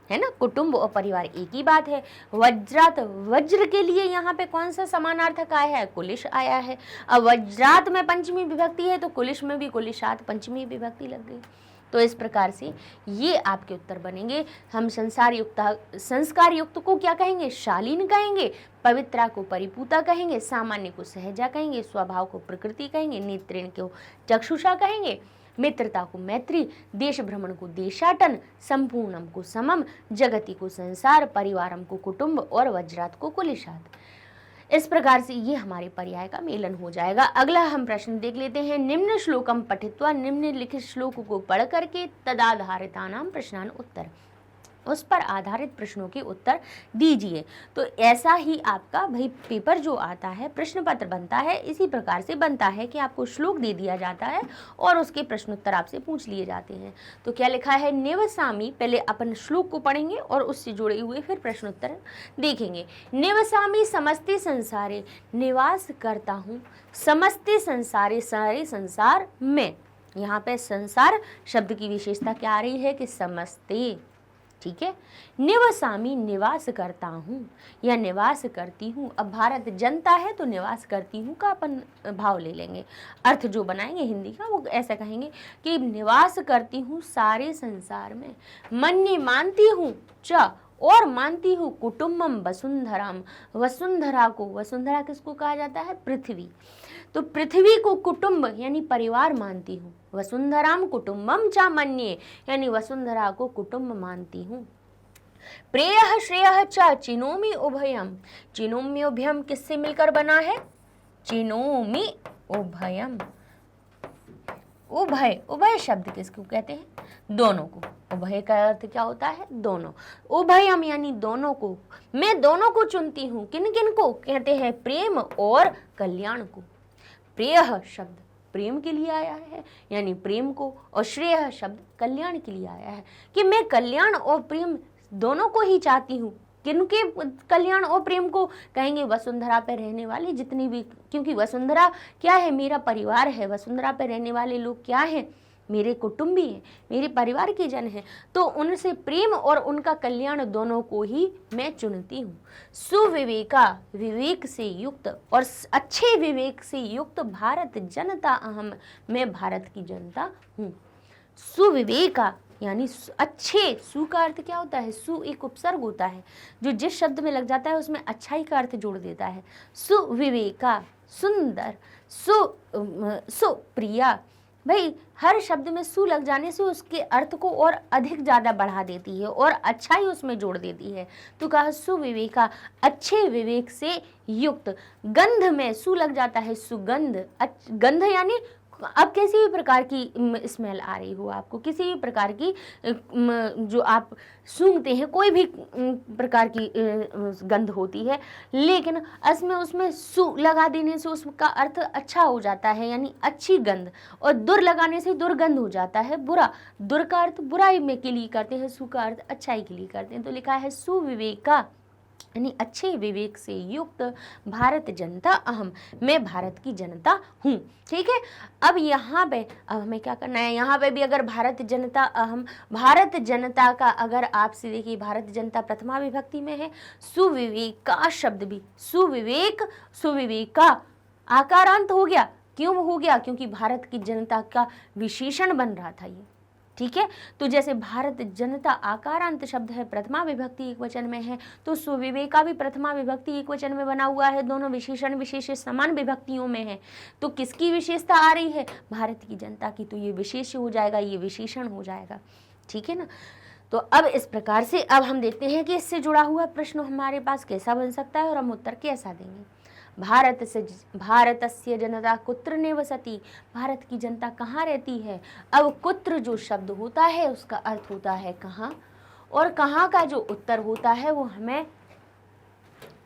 है ना। कुटुंब और परिवार एक ही बात है। वज्रात, वज्र के लिए यहाँ पे कौन सा समानार्थक आया है? कुलिश आया है। अब वज्रात में पंचमी विभक्ति है तो कुलिश में भी कुलिशात पंचमी विभक्ति लग गई। तो इस प्रकार से ये आपके उत्तर बनेंगे। हम संसार संस्कार युक्त को क्या कहेंगे? शालीन कहेंगे। पवित्रा को परिपूता कहेंगे। सामान्य को सहजा कहेंगे। स्वभाव को प्रकृति कहेंगे। नेत्रेण को चक्षुषा कहेंगे। मित्रता को मैत्री, देश भ्रमण को देशाटन, संपूर्णम को समम, जगति को संसार, परिवारम को कुटुंब और वज्रात को कुलिशात। इस प्रकार से ये हमारे पर्याय का मेलन हो जाएगा। अगला हम प्रश्न देख लेते हैं। निम्न श्लोकम पठित्वा, निम्नलिखित श्लोक को पढ़ करके तदाधारितानाम प्रश्नान उत्तर, उस पर आधारित प्रश्नों के उत्तर दीजिए। तो ऐसा ही आपका भाई पेपर जो आता है, प्रश्न पत्र बनता है, इसी प्रकार से बनता है कि आपको श्लोक दे दिया जाता है और उसके प्रश्नोत्तर आपसे पूछ लिए जाते हैं। तो क्या लिखा है? निवसामी, पहले अपन श्लोक को पढ़ेंगे और उससे जुड़े हुए फिर प्रश्नोत्तर देखेंगे। निवसामी समस्ते संसारे, निवास करता हूँ समस्ते संसारे, सारे संसार में। यहाँ पे संसार शब्द की विशेषता क्या आ रही है कि समस्ते, ठीक है। निवसामी, निवास करता हूँ या निवास करती हूँ। अब भारत जनता है तो निवास करती हूँ का अपन भाव ले लेंगे। अर्थ जो बनाएंगे हिंदी का वो ऐसा कहेंगे कि निवास करती हूँ सारे संसार में। मन्ये, मानती हूँ। च, और मानती हूँ। कुटुम्बम वसुंधराम, वसुंधरा को, वसुंधरा किसको कहा जाता है? पृथ्वी। तो पृथ्वी को कुटुंब यानी परिवार मानती हूँ। वसुंधराम कुटुंबम चा मन्ये, यानी वसुंधरा को कुटुंब मानती हूँ। प्रेयः श्रेयः च चिनोमि उभयम, चिनोमि उभयम किससे मिलकर बना है? चिनोमि उभयम। उभय, उभय शब्द किसको कहते हैं? दोनों को। उभय का अर्थ क्या होता है? दोनों। उभयम यानी दोनों को। मैं दोनों को चुनती हूँ। किन किन को? कहते हैं प्रेम और कल्याण को। प्रेयः शब्द प्रेम के लिए आया है यानी प्रेम को, और श्रेयः शब्द कल्याण के लिए आया है कि मैं कल्याण और प्रेम दोनों को ही चाहती हूँ। किनके कल्याण और प्रेम को? कहेंगे वसुंधरा पे रहने वाले जितनी भी, क्योंकि वसुंधरा क्या है? मेरा परिवार है। वसुंधरा पे रहने वाले लोग क्या हैं? मेरे कुटुंबी हैं, मेरे परिवार के जन हैं। तो उनसे प्रेम और उनका कल्याण दोनों को ही मैं चुनती हूँ। सुविवेका, विवेक से युक्त और अच्छे विवेक से युक्त भारत जनता अहम, मैं भारत की जनता हूँ। सुविवेका यानी अच्छे। सु का अर्थ क्या होता है? सु एक उपसर्ग होता है जो जिस शब्द में लग जाता है उसमें अच्छाई का अर्थ जोड़ देता है। सुविवेका, सुंदर। सुप्रिया, भाई हर शब्द में सु लग जाने से उसके अर्थ को और अधिक ज़्यादा बढ़ा देती है और अच्छाई उसमें जोड़ देती है। तो कहा सुविवेका, अच्छे विवेक से युक्त। गंध में सु लग जाता है, सुगंध। गंध यानी अब किसी भी प्रकार की स्मेल आ रही हो आपको, किसी भी प्रकार की जो आप सूंघते हैं, कोई भी प्रकार की गंध होती है, लेकिन उसमें सु लगा देने से उसका अर्थ अच्छा हो जाता है यानी अच्छी गंध, और दुर लगाने से दुर्गंध हो जाता है, बुरा। दुर का अर्थ बुराई में के लिए करते हैं, सु का अर्थ अच्छाई के लिए करते हैं। तो लिखा है सुविवेका यानी अच्छे विवेक से युक्त भारत जनता अहम, मैं भारत की जनता हूँ। ठीक है। अब यहाँ पे अब हमें क्या करना है? यहाँ पे भी अगर भारत जनता अहम, भारत जनता का अगर आपसे देखिए भारत जनता प्रथमा विभक्ति में है। सुविवेका शब्द भी सुविवेक, सुविवेका आकारांत हो गया। क्यों हो गया? क्योंकि भारत की जनता का विशेषण बन रहा था ये। ठीक है। तो जैसे भारत जनता आकारांत शब्द है, प्रथमा विभक्ति एक वचन में है, तो सुविवेका भी प्रथमा विभक्ति एक वचन में बना हुआ है। दोनों विशेषण विशेष समान विभक्तियों में है। तो किसकी विशेषता आ रही है? भारत की जनता की। तो ये विशेष हो जाएगा, ये विशेषण हो जाएगा। ठीक है ना। तो अब इस प्रकार से अब हम देखते हैं कि इससे जुड़ा हुआ प्रश्न हमारे पास कैसा बन सकता है और हम उत्तर कैसा देंगे। भारतस्य जनता कुत्र निवसति, भारत की जनता कहाँ रहती है? अब कुत्र जो शब्द होता है उसका अर्थ होता है कहाँ, और कहाँ का जो उत्तर होता है वो हमें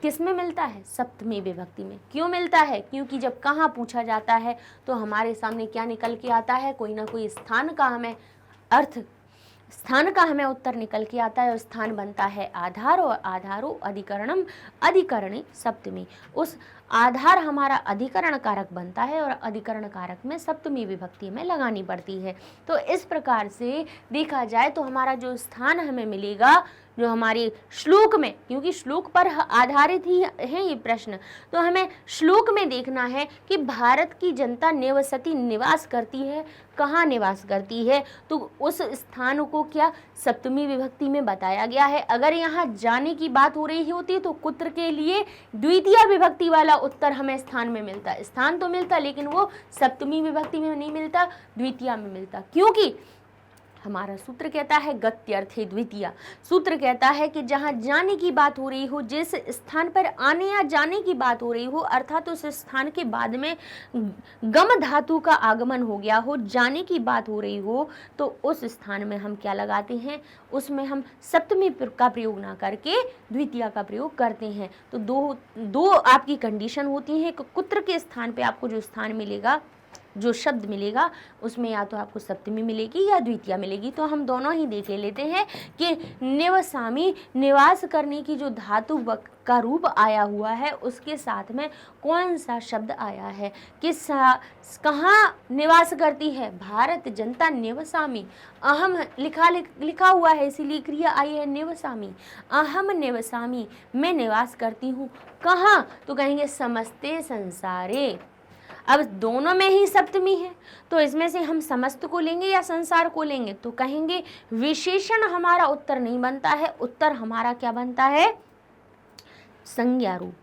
किस में मिलता है? सप्तमी विभक्ति में। क्यों मिलता है? क्योंकि जब कहाँ पूछा जाता है तो हमारे सामने क्या निकल के आता है? कोई ना कोई स्थान का हमें स्थान का हमें उत्तर निकल के आता है और स्थान बनता है आधार, और आधारो अधिकरणम अधिकरणी सप्तमी। उस आधार हमारा अधिकरण कारक बनता है और अधिकरण कारक में सप्तमी विभक्ति में लगानी पड़ती है। तो इस प्रकार से देखा जाए तो हमारा जो स्थान हमें मिलेगा, जो हमारे श्लोक में, क्योंकि श्लोक पर आधारित ही है ये प्रश्न, तो हमें श्लोक में देखना है कि भारत की जनता निवसति निवास करती है, कहाँ निवास करती है, तो उस स्थान को क्या सप्तमी विभक्ति में बताया गया है। अगर यहाँ जाने की बात हो रही होती तो कुत्र के लिए द्वितीय विभक्ति वाला उत्तर हमें स्थान में मिलता। स्थान तो मिलता लेकिन वो सप्तमी विभक्ति में नहीं मिलता, द्वितीय में मिलता। क्योंकि हमारा सूत्र कहता है गत्यर्थे द्वितीय। सूत्र कहता है कि जहाँ जाने की बात हो रही हो, जिस स्थान पर आने या जाने की बात हो रही हो, अर्थात उस स्थान के बाद में गम धातु का आगमन हो गया हो, जाने की बात हो रही हो, तो उस स्थान में हम क्या लगाते हैं? उसमें हम सप्तमी का प्रयोग ना करके द्वितीय का प्रयोग करते हैं। तो दो आपकी कंडीशन होती है कि कुत्र के स्थान पे आपको जो स्थान मिलेगा, जो शब्द मिलेगा, उसमें या तो आपको सप्तमी मिलेगी या द्वितीय मिलेगी। तो हम दोनों ही देख लेते हैं कि निवसामी, निवास करने की जो धातु का रूप आया हुआ है, उसके साथ में कौन सा शब्द आया है, कहाँ निवास करती है? भारत जनता निवसामी। अहम लिखा हुआ है, इसीलिए क्रिया आई है निवसामी। अहम निवसामी, मैं निवास करती हूँ। कहाँ? तो कहेंगे समस्ते संसारे। अब दोनों में ही सप्तमी है, तो इसमें से हम समस्त को लेंगे या संसार को लेंगे? तो कहेंगे विशेषण हमारा उत्तर नहीं बनता है, उत्तर हमारा क्या बनता है? संज्ञा रूप।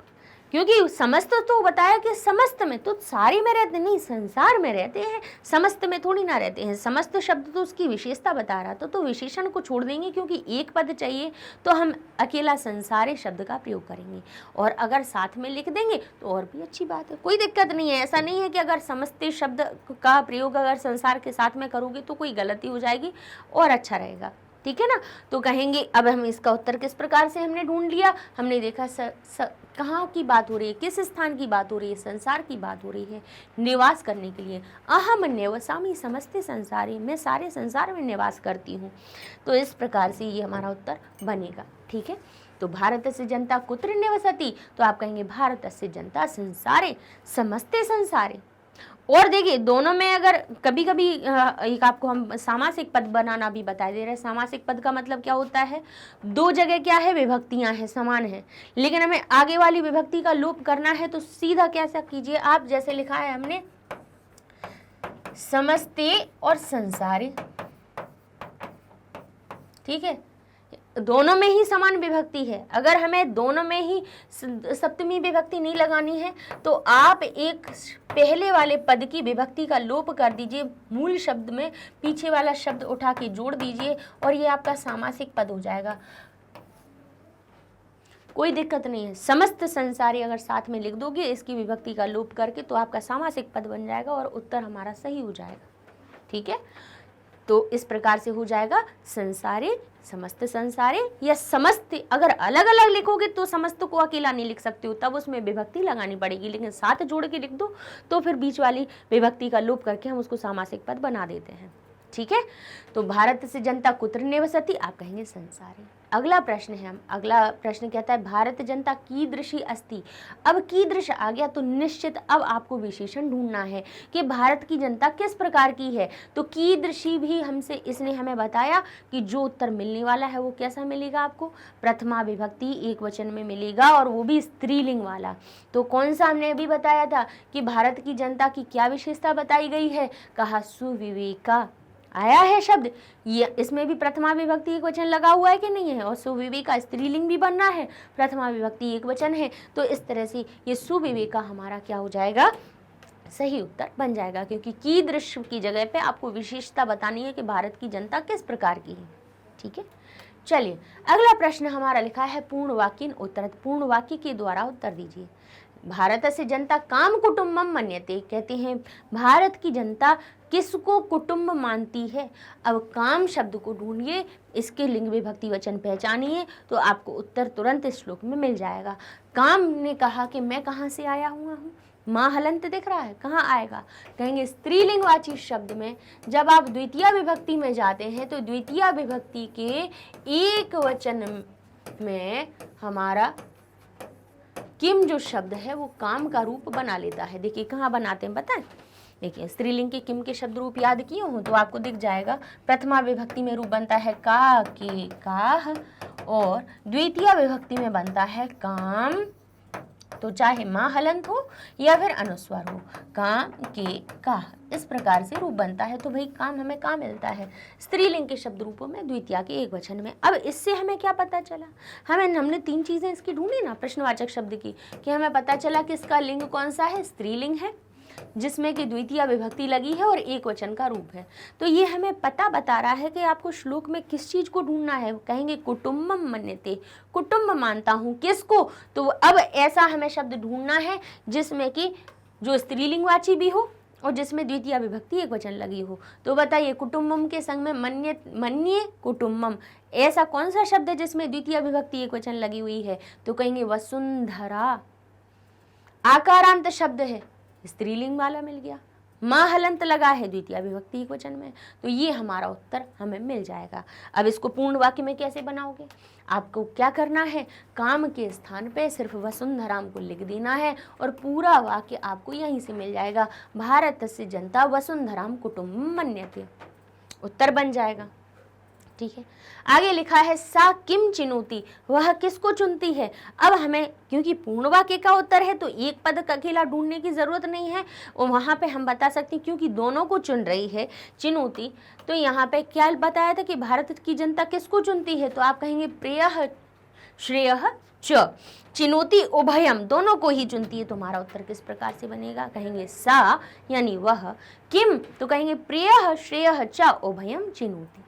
क्योंकि समस्त तो बताया कि समस्त में, तो सारी में रहते नहीं, संसार में रहते हैं, समस्त में थोड़ी ना रहते हैं। समस्त शब्द तो उसकी विशेषता बता रहा था, तो विशेषण को छोड़ देंगे, क्योंकि एक पद चाहिए, तो हम अकेला संसारे शब्द का प्रयोग करेंगे। और अगर साथ में लिख देंगे तो और भी अच्छी बात है, कोई दिक्कत नहीं है। ऐसा नहीं है कि अगर समस्त शब्द का प्रयोग अगर संसार के साथ में करोगे तो कोई गलती हो जाएगी, और अच्छा रहेगा, ठीक है ना। तो कहेंगे अब हम इसका उत्तर किस प्रकार से हमने ढूंढ लिया? हमने देखा कहाँ की बात हो रही है, किस स्थान की बात हो रही है? संसार की बात हो रही है, निवास करने के लिए। अहम निवसामि समस्ते संसारे, मैं सारे संसार में निवास करती हूँ। तो इस प्रकार से ये हमारा उत्तर बनेगा, ठीक है। तो भारतस्य जनता कुत्र निवसति, तो आप कहेंगे भारतस्य जनता संसारे, समस्ते संसारे। और देखिए दोनों में अगर कभी कभी एक आपको हम सामासिक पद बनाना भी बता दे रहे हैं। सामासिक पद का मतलब क्या होता है? दो जगह क्या है? विभक्तियां हैं, समान है, लेकिन हमें आगे वाली विभक्ति का लोप करना है। तो सीधा कैसा कीजिए आप, जैसे लिखा है हमने समस्ते और संसारे, ठीक है, दोनों में ही समान विभक्ति है। अगर हमें दोनों में ही सप्तमी विभक्ति नहीं लगानी है तो आप एक पहले वाले पद की विभक्ति का लोप कर दीजिए, मूल शब्द में पीछे वाला शब्द उठा के जोड़ दीजिए, और ये आपका सामासिक पद हो जाएगा। कोई दिक्कत नहीं है, समस्त संसारी अगर साथ में लिख दोगे इसकी विभक्ति का लोप करके, तो आपका सामासिक पद बन जाएगा और उत्तर हमारा सही हो जाएगा, ठीक है। तो इस प्रकार से हो जाएगा संसारे, समस्त संसारे, या समस्त। अगर अलग अलग लिखोगे तो समस्त को अकेला नहीं लिख सकते हो, तब उसमें विभक्ति लगानी पड़ेगी, लेकिन साथ जोड़ के लिख दो तो फिर बीच वाली विभक्ति का लोप करके हम उसको सामासिक पद बना देते हैं, ठीक है। तो भारत से जनता कुत्र निवसति, आप कहेंगे संसारे। अगला प्रश्न है, अगला प्रश्न कहता है भारत जनता कीदृशी अस्ति। अब कीदृश आ गया तो निश्चित अब आपको विशेषण ढूंढना है कि भारत की जनता किस प्रकार की है। तो कीदृशी भी हमसे इसने हमें बताया कि जो उत्तर मिलने वाला है वो कैसा मिलेगा आपको? प्रथमा विभक्ति एक वचन में मिलेगा, और वो भी स्त्रीलिंग वाला। तो कौन सा हमने अभी बताया था कि भारत की जनता की क्या विशेषता बताई गई है? कहा सुविवेका आया है शब्द, ये इसमें भी प्रथमा विभक्ति एक वचन लगा हुआ है कि नहीं है, और सुविवेका स्त्रीलिंग भी बनना है, प्रथमा विभक्ति एक वचन है। तो इस तरह से ये सुविवेका हमारा क्या हो जाएगा? सही उत्तर बन जाएगा, क्योंकि कीदृश की जगह पे आपको विशेषता बतानी है कि भारत की जनता किस प्रकार की है, ठीक है। चलिए अगला प्रश्न हमारा लिखा है पूर्ण वाक्य उत्तर। पूर्ण वाक्य के द्वारा उत्तर दीजिए। भारतस्य जनता काम कुटुम्बम मन्यते, कहते हैं भारत की जनता किसको कुटुंब मानती है। अब काम शब्द को ढूंढिए, इसके लिंग विभक्ति वचन पहचानिए तो आपको उत्तर तुरंत इस श्लोक में मिल जाएगा। काम ने कहा कि मैं कहाँ से आया हुआ हूँ, माँ हलंत दिख रहा है, कहाँ आएगा, कहेंगे स्त्रीलिंगवाची शब्द में। जब आप द्वितीय विभक्ति में जाते हैं तो द्वितीय विभक्ति के एक वचन में हमारा किम जो शब्द है वो काम का रूप बना लेता है। देखिए कहाँ बनाते हैं बताएं, देखिए स्त्रीलिंग के किम के शब्द रूप याद किए हो तो आपको दिख जाएगा। प्रथमा विभक्ति में रूप बनता है का के काह, और द्वितीय विभक्ति में बनता है काम, तो चाहे माँ हलंत हो या फिर अनुस्वार हो, काम के काह, इस प्रकार से रूप बनता है। तो भाई काम हमें कहाँ मिलता है, स्त्रीलिंग के शब्द रूपों में द्वितीय के एक वचन में। अब इससे हमें क्या पता चला, हमने तीन चीजें इसकी ढूंढी ना प्रश्नवाचक शब्द की, कि हमें पता चला कि इसका लिंग कौन सा है, स्त्रीलिंग है जिसमें कि द्वितीय विभक्ति लगी है और एक वचन का रूप है। तो ये हमें पता बता रहा है कि आपको श्लोक में किस चीज को ढूंढना है। कहेंगे कुटुम्बम मन्यते, कुटुंब मानता हूं किसको, तो अब ऐसा हमें शब्द ढूंढना है जिसमें कि जो स्त्रीलिंगवाची भी हो और जिसमें द्वितीय विभक्ति एक वचन लगी हो। तो बताइए कुटुम्बम के संग में मन्ये कुटुम्बम, ऐसा कौन सा शब्द है जिसमें द्वितीय विभक्ति एक वचन लगी हुई है, तो कहेंगे वसुंधरा। आकारांत शब्द है, स्त्रीलिंग वाला मिल गया, माँ हलंत लगा है द्वितीय विभक्ति एक वचन में, तो ये हमारा उत्तर हमें मिल जाएगा। अब इसको पूर्ण वाक्य में कैसे बनाओगे, आपको क्या करना है, काम के स्थान पे सिर्फ वसुंधराम को लिख देना है और पूरा वाक्य आपको यहीं से मिल जाएगा। भारतस्य जनता वसुंधराम कुटुंबम मन्यते, उत्तर बन जाएगा। ठीक है, आगे लिखा है सा किम चिनोती, वह किसको चुनती है। अब हमें क्योंकि पूर्ण वाक्य का उत्तर है तो एक पद का अकेला ढूंढने की जरूरत नहीं है, और वहां पे हम बता सकते हैं क्योंकि दोनों को चुन रही है चिनोती। तो यहाँ पे क्या बताया था कि भारत की जनता किसको चुनती है, तो आप कहेंगे प्रियः श्रेयः च, चिनोती उभयम, दोनों को ही चुनती है। तुम्हारा उत्तर किस प्रकार से बनेगा, कहेंगे सा यानी वह, किम तो कहेंगे प्रियः श्रेयः च उभयम चिनोती।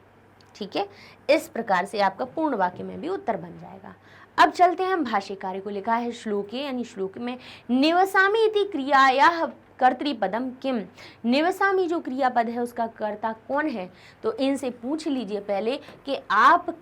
ठीक है, इस प्रकार से आपका पूर्ण वाक्य में भी उत्तर बन जाएगा। अब चलते हैं हम भाष्यकार को। लिखा है श्लोके यानी श्लोक में निवसामी इति क्रियायाः कर्तृपदम किम, निवसामी जो क्रियापद है उसका कर्ता कौन है। तो इनसे पूछ लीजिए पहले कि आप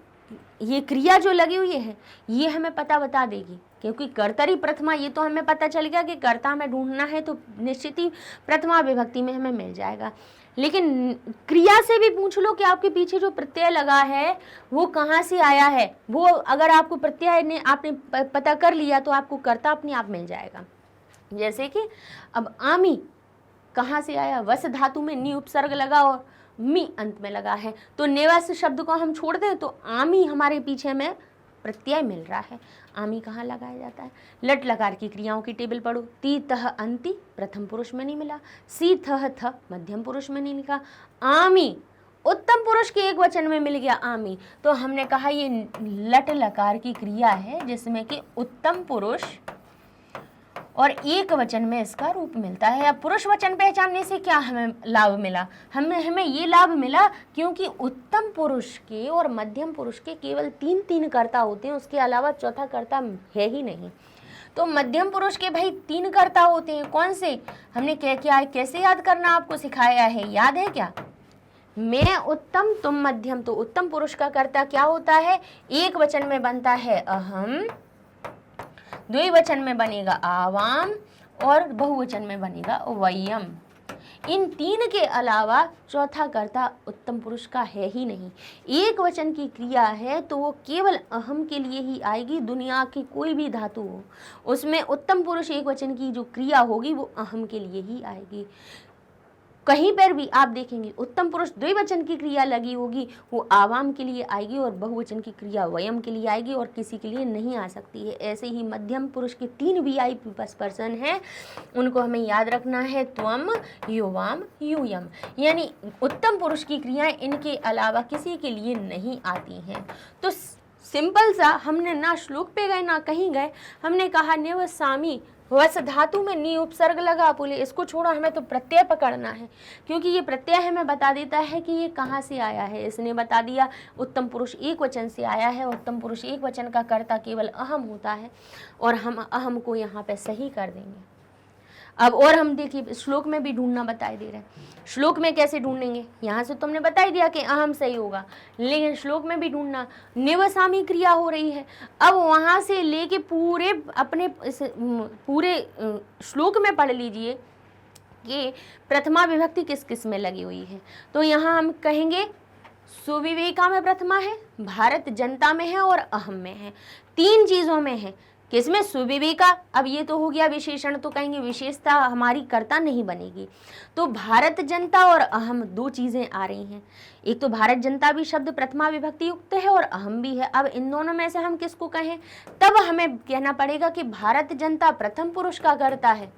ये क्रिया जो लगी हुई है ये हमें पता बता देगी, क्योंकि कर्तरी प्रथमा ये तो हमें पता चल गया कि कर्ता हमें ढूंढना है तो निश्चित ही प्रथमा विभक्ति में हमें मिल जाएगा। लेकिन क्रिया से भी पूछ लो कि आपके पीछे जो प्रत्यय लगा है वो कहाँ से आया है, वो अगर आपको प्रत्यय ने आपने पता कर लिया तो आपको कर्ता अपने आप मिल जाएगा। जैसे कि अब आमी कहाँ से आया, वस धातु में नी उपसर्ग लगा और मी अंत में लगा है, तो नेवस शब्द को हम छोड़ दें तो आमी हमारे पीछे में प्रत्यय मिल रहा है। आमी कहाँ लगाया जाता है, लट लकार की क्रियाओं की टेबल पढ़ो। ती तह अंति प्रथम पुरुष में नहीं मिला, सी थह थ मध्यम पुरुष में नहीं लिखा, आमी उत्तम पुरुष के एक वचन में मिल गया आमी। तो हमने कहा ये लट लकार की क्रिया है जिसमें कि उत्तम पुरुष और एक वचन में इसका रूप मिलता है। अब पुरुष वचन पहचानने से क्या हमें लाभ मिला, हमें ये लाभ मिला क्योंकि उत्तम पुरुष के और मध्यम पुरुष के केवल तीन कर्ता होते हैं, उसके अलावा चौथा कर्ता है ही नहीं। तो मध्यम पुरुष के भाई 3 कर्ता होते हैं, कौन से, हमने क्या कैसे याद करना आपको सिखाया है, याद है क्या, मैं उत्तम तुम मध्यम। तो उत्तम पुरुष का कर्ता क्या होता है, एक वचन में बनता है अहम, द्विवचन में बनेगा आवाम और बहुवचन में बनेगा वयम। इन 3 के अलावा चौथा कर्ता उत्तम पुरुष का है ही नहीं। एक वचन की क्रिया है तो वो केवल अहम के लिए ही आएगी, दुनिया की कोई भी धातु हो उसमें उत्तम पुरुष एक वचन की जो क्रिया होगी वो अहम के लिए ही आएगी। कहीं पर भी आप देखेंगे उत्तम पुरुष द्विवचन की क्रिया लगी होगी वो आवाम के लिए आएगी और बहुवचन की क्रिया वयम के लिए आएगी और किसी के लिए नहीं आ सकती है। ऐसे ही मध्यम पुरुष के 3 वीआईपी पर्सन हैं, उनको हमें याद रखना है, त्वम युवाम यूयम, यानी उत्तम पुरुष की क्रियाएं इनके अलावा किसी के लिए नहीं आती हैं। तो सिंपल सा हमने ना श्लोक पे गए ना कहीं गए, हमने कहा निवसामी वस धातु में नी उपसर्ग लगा, बोले इसको छोड़ो, हमें तो प्रत्यय पकड़ना है, क्योंकि ये प्रत्यय हमें बता देता है कि ये कहाँ से आया है। इसने बता दिया उत्तम पुरुष एक वचन से आया है, उत्तम पुरुष एक वचन का कर्ता केवल अहम होता है, और हम अहम को यहाँ पे सही कर देंगे। अब और हम देखिए श्लोक में भी ढूंढना बताई दे रहा है। श्लोक में कैसे ढूंढेंगे, यहाँ से तुमने बता ही दिया कि अहम सही होगा, लेकिन श्लोक में भी ढूंढना, निवसामी क्रिया हो रही है। अब वहाँ से लेके पूरे अपने पूरे श्लोक में पढ़ लीजिए कि प्रथमा विभक्ति किस किस में लगी हुई है। तो यहाँ हम कहेंगे सुविवेका में प्रथमा है, भारत जनता में है और अहम में है, तीन चीज़ों में है। किसमें? सुविवेका। अब ये तो हो गया विशेषण, तो कहेंगे विशेषता हमारी कर्ता नहीं बनेगी। तो भारत जनता और अहम दो चीजें आ रही हैं। एक तो भारत जनता भी शब्द प्रथमा विभक्ति युक्त है और अहम भी है। अब इन दोनों में से हम किसको कहें? तब हमें कहना पड़ेगा कि भारत जनता प्रथम पुरुष का कर्ता है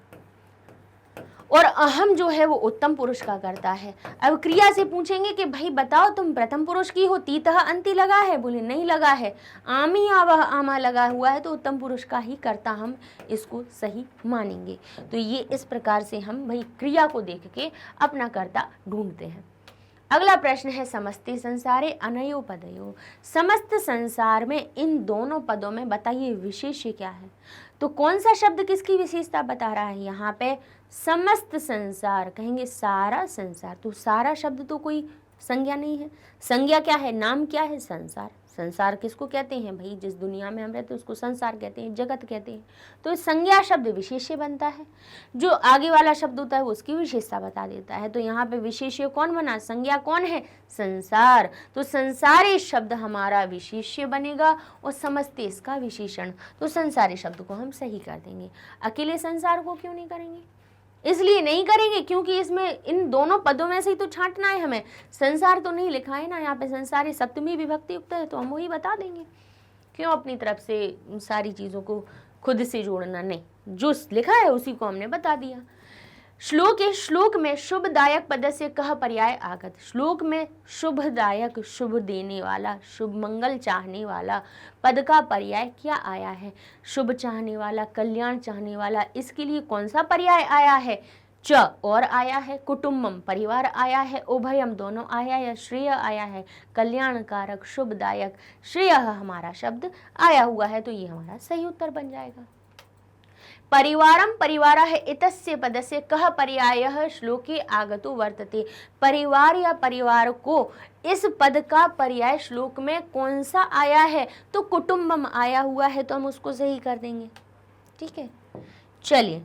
और अहम जो है वो उत्तम पुरुष का कर्ता है। अब क्रिया से पूछेंगे कि भाई बताओ तुम प्रथम पुरुष की हो, तीतः अंति लगा है, बोले नहीं लगा है, आमी आवह आमा लगा हुआ है, तो उत्तम पुरुष का ही कर्ता हम इसको सही मानेंगे। तो ये इस प्रकार से हम भाई क्रिया को देख के अपना कर्ता ढूंढते हैं। अगला प्रश्न है समस्ते संसारे अनयो पदयो, समस्त संसार में इन दोनों पदों में बताइए विशेष्य क्या है। तो कौन सा शब्द किसकी विशेषता बता रहा है? यहाँ पे समस्त संसार, कहेंगे सारा संसार। तो सारा शब्द तो कोई संज्ञा नहीं है, संज्ञा क्या है, नाम क्या है? संसार। संसार किसको कहते हैं भाई? जिस दुनिया में हम रहते हैं उसको संसार कहते हैं, जगत कहते हैं। तो संज्ञा शब्द विशेष्य बनता है, जो आगे वाला शब्द होता है वो उसकी विशेषता बता देता है। तो यहाँ पे विशेष्य कौन बना? संज्ञा कौन है? संसार। तो संसारी शब्द हमारा विशेष्य बनेगा और समस्ते इसका विशेषण। तो संसारी शब्द को हम सही कर देंगे। अकेले संसार को क्यों नहीं करेंगे? इसलिए नहीं करेंगे क्योंकि इसमें इन दोनों पदों में से ही तो छांटना है हमें। संसार तो नहीं लिखा है ना यहाँ पे, संसारी सप्तमी विभक्ति युक्त है, तो हम वही बता देंगे। क्यों अपनी तरफ से सारी चीज़ों को खुद से जोड़ना? नहीं, जो लिखा है उसी को हमने बता दिया। श्लोक में शुभदायक पद से कह पर्याय आगत। श्लोक में शुभदायक, शुभ देने वाला, शुभ मंगल चाहने वाला पद का पर्याय क्या आया है? शुभ चाहने वाला, कल्याण चाहने वाला, इसके लिए कौन सा पर्याय आया है? च और आया है, कुटुम्बम परिवार आया है, उभयम दोनों आया है, श्रेय आया है, कल्याणकारक, शुभदायक, श्रेय हमारा शब्द आया हुआ है। तो ये हमारा सही उत्तर बन जाएगा। परिवारम परिवारा है इतस्य पदस्य कह पर्यायः श्लोके आगतो वर्तते। परिवार या परिवार को इस पद का पर्याय श्लोक में कौन सा आया है? तो कुटुंबम आया हुआ है, तो हम उसको सही कर देंगे। ठीक है, चलिए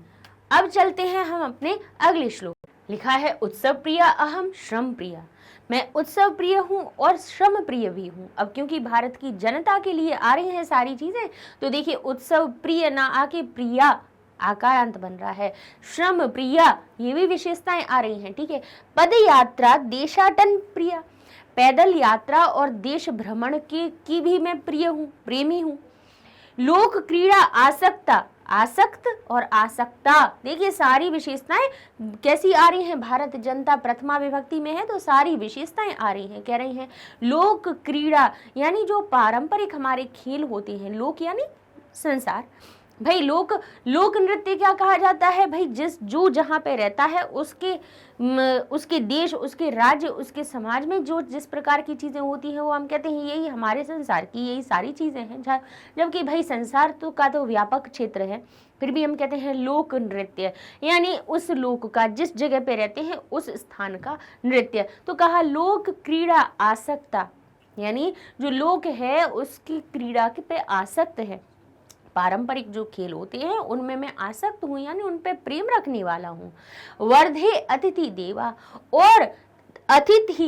अब चलते हैं हम अपने अगले श्लोक। लिखा है उत्सव प्रिया अहम श्रम प्रिया। मैं उत्सव प्रिय हूँ और श्रम प्रिय भी हूँ। अब क्योंकि भारत की जनता के लिए आ रही हैं सारी चीजें, तो देखिए उत्सव प्रिय ना आके प्रिया आकारांत बन रहा है, श्रम प्रिया ये भी विशेषताएं आ रही हैं। ठीक है, पद यात्रा देशाटन प्रिया, पैदल यात्रा और देश भ्रमण की भी मैं प्रिय हूँ, प्रेमी हूँ। लोक क्रीड़ा आसक्ता, आसक्त और आसक्ता, देखिए सारी विशेषताएं कैसी आ रही हैं? भारत जनता प्रथमा विभक्ति में है तो सारी विशेषताएं आ रही हैं। कह रही हैं लोक क्रीड़ा यानी जो पारंपरिक हमारे खेल होते हैं, लोक यानी संसार, भाई लोक नृत्य क्या कहा जाता है? भाई जो जहाँ पे रहता है उसके देश, उसके राज्य, उसके समाज में जो जिस प्रकार की चीज़ें होती हैं वो हम कहते हैं यही हमारे संसार की यही सारी चीज़ें हैं। जबकि भाई संसार का तो व्यापक क्षेत्र है, फिर भी हम कहते हैं लोक नृत्य, यानी उस लोक का, जिस जगह पे रहते हैं उस स्थान का नृत्य। तो कहा लोक क्रीड़ा आसक्ता, यानी जो लोक है उसकी क्रीड़ा पे आसक्त है, पारंपरिक जो खेल होते हैं उनमें मैं आसक्त हूँ, यानी उन पे प्रेम रखने वाला हूँ। वर्धे अतिथि देवा, और अतिथि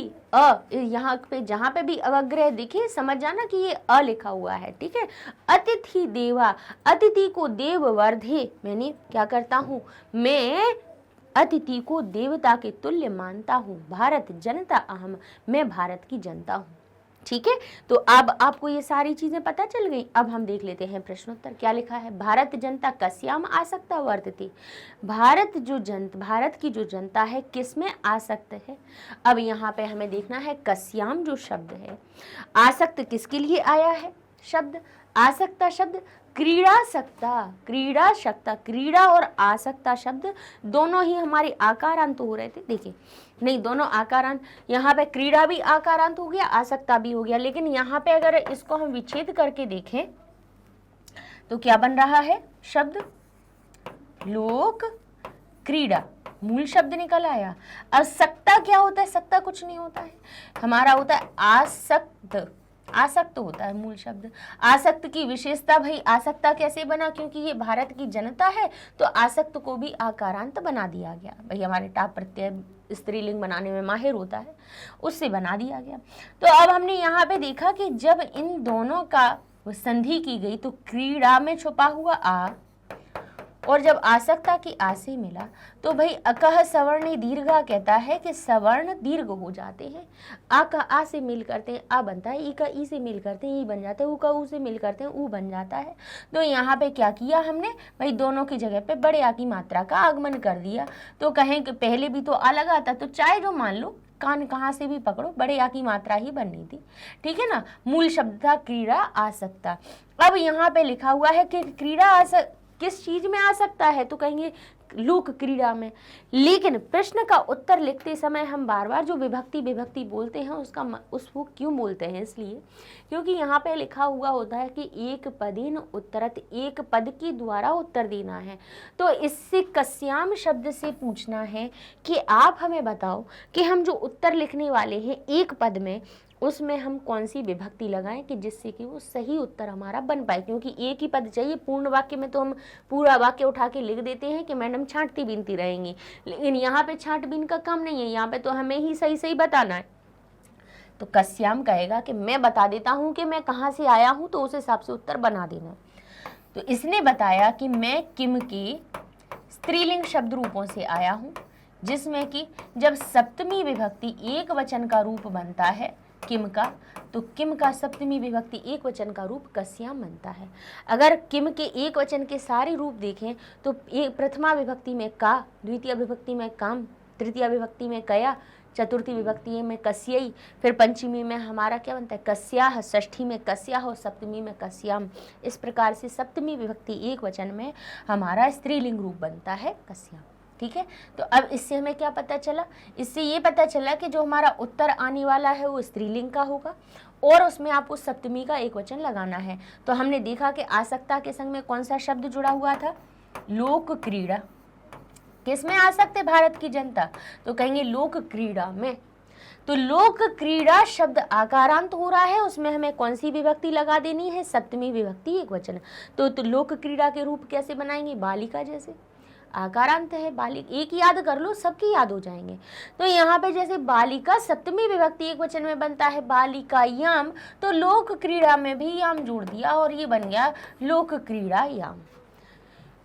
यहाँ पे जहाँ पे भी अवग्रह दिखे समझ जाना कि ये अ लिखा हुआ है। ठीक है, अतिथि देवा, अतिथि को देव वर्धे, मैंने क्या करता हूँ? मैं अतिथि को देवता के तुल्य मानता हूँ। भारत जनता अहम, मैं भारत की जनता हूँ। ठीक है, तो अब आपको ये सारी चीजें पता चल गई। अब हम देख लेते हैं प्रश्नोत्तर। क्या लिखा है? भारत जनता कस्याम आसक्ता वर्तते। भारत की जो जनता है किस में आसक्त है? अब यहाँ पे हमें देखना है कस्याम जो शब्द है आसक्त किसके लिए आया है? शब्द, आसक्ता शब्द, क्रीड़ासक्ता, क्रीड़ासक्ता, क्रीड़ा और आसक्ता शब्द दोनों ही हमारे आकारांत हो रहे थे। देखिए नहीं, दोनों आकारांत, यहाँ पे क्रीड़ा भी आकारांत हो गया, आसक्ता भी हो गया, लेकिन यहाँ पे अगर इसको हम विच्छेद करके देखें तो क्या बन रहा है शब्द? लोक क्रीड़ा, मूल शब्द निकल आया। अब सक्ता क्या होता है? सक्ता कुछ नहीं होता है, हमारा होता है आसक्त, आसक्त होता है मूल शब्द। आसक्त की विशेषता, भाई आसक्ता कैसे बना? क्योंकि ये भारत की जनता है तो आसक्त को भी आकारांत बना दिया गया। भाई हमारे टाप प्रत्यय स्त्रीलिंग बनाने में माहिर होता है, उससे बना दिया गया। तो अब हमने यहाँ पे देखा कि जब इन दोनों का संधि की गई तो क्रीड़ा में छुपा हुआ आ, और जब आसक्ता की आ से मिला तो भाई अकह सवर्ण दीर्घा कहता है कि सवर्ण दीर्घ हो जाते हैं। आ का आ से मिल करते हैं आ बनता है, ई का ई से मिल करते हैं ई बन जाता है, ऊ का ऊ से मिल करते हैं ऊ बन जाता है। तो यहाँ पे क्या किया हमने? भाई दोनों की जगह पे बड़े आ की मात्रा का आगमन कर दिया। तो कहें कि पहले भी तो आ लगा था, तो चाहे जो मान लो कान कहाँ से भी पकड़ो, बड़े आ की मात्रा ही बननी थी, ठीक है ना। मूल शब्द था क्रीड़ा आसक्ता। अब यहाँ पे लिखा हुआ है कि क्रीड़ा किस चीज में आ सकता है? तो कहेंगे लोक क्रीड़ा में। लेकिन प्रश्न का उत्तर लिखते समय हम बार बार जो विभक्ति विभक्ति बोलते हैं उसको क्यों बोलते हैं? इसलिए क्योंकि यहाँ पे लिखा हुआ होता है कि एक पदेन उत्तरत, एक पद के द्वारा उत्तर देना है। तो इससे कस्याम शब्द से पूछना है कि आप हमें बताओ कि हम जो उत्तर लिखने वाले हैं एक पद में, उसमें हम कौन सी विभक्ति लगाएं कि जिससे कि वो सही उत्तर हमारा बन पाए। क्योंकि एक ही पद चाहिए, पूर्ण वाक्य में तो हम पूरा वाक्य उठा के लिख देते हैं कि मैडम छांटती बीनती रहेंगी, लेकिन यहाँ पे छांट बीन का काम नहीं है, यहाँ पे तो हमें ही सही सही बताना है। तो कस्याम कहेगा कि मैं बता देता हूँ कि मैं कहाँ से आया हूँ, तो उस हिसाब से उत्तर बना देना। तो इसने बताया कि मैं किम के स्त्रीलिंग शब्द रूपों से आया हूँ, जिसमें कि जब सप्तमी विभक्ति एक वचन का रूप बनता है किम का, तो किम का सप्तमी विभक्ति एक वचन का रूप कस्याम बनता है। अगर किम के एक वचन के सारे रूप देखें तो एक प्रथमा विभक्ति में का, द्वितीय विभक्ति में काम, तृतीय विभक्ति में कया, चतुर्थी विभक्ति में कस्यई, फिर पंचमी में हमारा क्या बनता है? कस्याह, षष्ठी में कस्याह और सप्तमी में कस्याम। इस प्रकार से सप्तमी विभक्ति एक वचन में हमारा स्त्रीलिंग रूप बनता है कस्याम, ठीक है। तो अब इससे हमें क्या पता चला? इससे ये पता चला कि जो हमारा उत्तर आने वाला है वो स्त्रीलिंग का होगा और उसमें आपको सप्तमी का एक वचन लगाना है। तो हमने देखा कि आसक्ता के संग में कौन सा शब्द जुड़ा हुआ था? लोक क्रीड़ा। किसमें आसक्त है भारत की जनता? तो कहेंगे लोक क्रीड़ा में। तो लोक क्रीड़ा शब्द आकारांत हो रहा है, उसमें हमें कौन सी विभक्ति लगा देनी है? सप्तमी विभक्ति एक वचन। तो लोक क्रीड़ा के रूप कैसे बनाएंगे? बालिका जैसे, आकारांत है बालिक, एक याद कर लो सबकी याद हो जाएंगे। तो यहाँ पे जैसे बालिका सप्तमी विभक्ति एक वचन में बनता है बालिका याम, तो लोक क्रीड़ा में भी याम जोड़ दिया और ये बन गया लोक क्रीड़ा याम।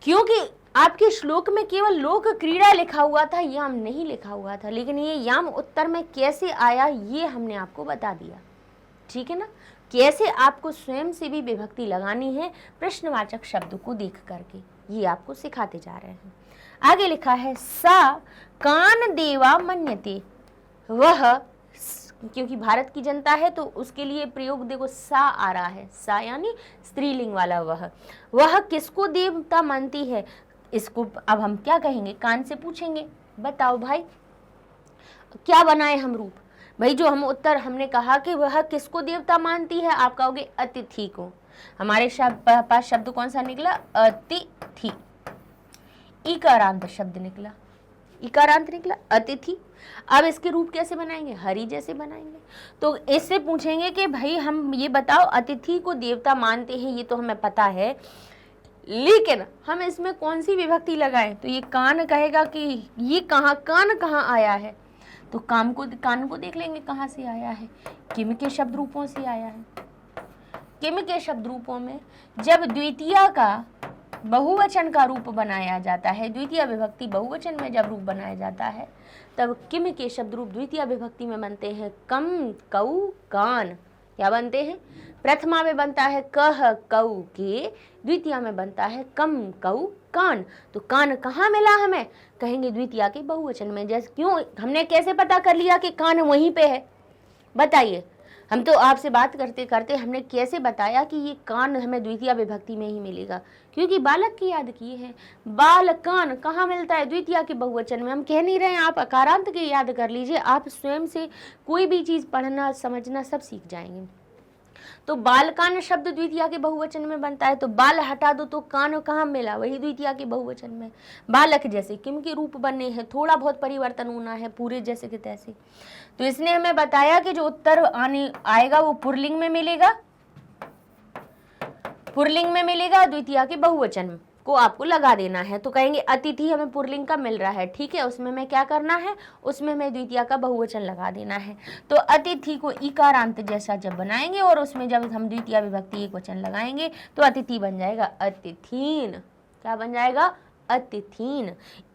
क्योंकि आपके श्लोक में केवल लोक क्रीड़ा लिखा हुआ था, याम नहीं लिखा हुआ था, लेकिन ये याम उत्तर में कैसे आया ये हमने आपको बता दिया, ठीक है ना। कैसे आपको स्वयं से भी विभक्ति लगानी है प्रश्नवाचक शब्द को देख करके, ये आपको सिखाते जा रहे हैं। आगे लिखा है सा कान देवा मन्यते, वह, क्योंकि भारत की जनता है तो उसके लिए प्रयोग देखो सा आ रहा है, सा यानी स्त्रीलिंग वाला वह किसको देवता मानती है? इसको अब हम क्या कहेंगे? कान से पूछेंगे, बताओ भाई क्या बनाए हम रूप? भाई जो हम उत्तर हमने कहा कि वह किसको देवता मानती है, आप कहोगे अतिथि को। हमारे पास शब्द कौन सा निकला? अतिथि। इकारांत शब्द निकला, इकारांत निकला अतिथि। अब इसके रूप कैसे बनाएंगे? हरि जैसे बनाएंगे। तो इससे पूछेंगे कि भाई हम ये बताओ अतिथि को देवता मानते हैं, ये तो हमें पता है, लेकिन हम इसमें कौन सी विभक्ति लगाएं? तो ये कान कहेगा कि ये कान कहाँ आया है, तो कान को देख लेंगे कहाँ से आया है। किम के शब्द रूपों से आया है। किम के शब्द रूपों में जब द्वितीय का बहुवचन का रूप बनाया जाता है, द्वितीय विभक्ति बहुवचन में जब रूप बनाया जाता है, तब किम के शब्द रूप द्वितीय विभक्ति में बनते हैं कम कऊ कान। क्या बनते हैं? प्रथमा में बनता है कह कऊ के, द्वितीय में बनता है कम कऊ कान। तो कान कहाँ मिला हमें? कहेंगे द्वितीय के बहुवचन में। जैसे क्यों, हमने कैसे पता कर लिया कि कान वहीं पे है? बताइए, हम तो आपसे बात करते करते हमने कैसे बताया कि ये कान हमें द्वितीय विभक्ति में ही मिलेगा, क्योंकि बालक की याद किए हैं। बालकान कहाँ मिलता है? द्वितीय के बहुवचन में। हम कह नहीं रहे हैं आप अकारांत के याद कर लीजिए, आप स्वयं से कोई भी चीज पढ़ना समझना सब सीख जाएंगे। तो बालकान शब्द द्वितीय के बहुवचन में बनता है, तो बाल हटा दो तो कान कहाँ मिला? वही द्वितीय के बहुवचन में। बालक जैसे किम के रूप बने हैं, थोड़ा बहुत परिवर्तन होना है, पूरे जैसे के तैसे। तो इसने हमें बताया कि जो उत्तर आने आएगा वो पुल्लिंग में मिलेगा, पुल्लिंग में मिलेगा, द्वितीय के बहुवचन को आपको लगा देना है। तो कहेंगे अतिथि हमें पुल्लिंग का मिल रहा है, ठीक है, उसमें मैं क्या करना है, उसमें मैं द्वितीय का बहुवचन लगा देना है। तो अतिथि को इकारांत जैसा जब बनाएंगे और उसमें जब हम द्वितीय विभक्ति एकवचन लगाएंगे तो अतिथि बन जाएगा अतिथीन। क्या बन जाएगा? अतिथीन।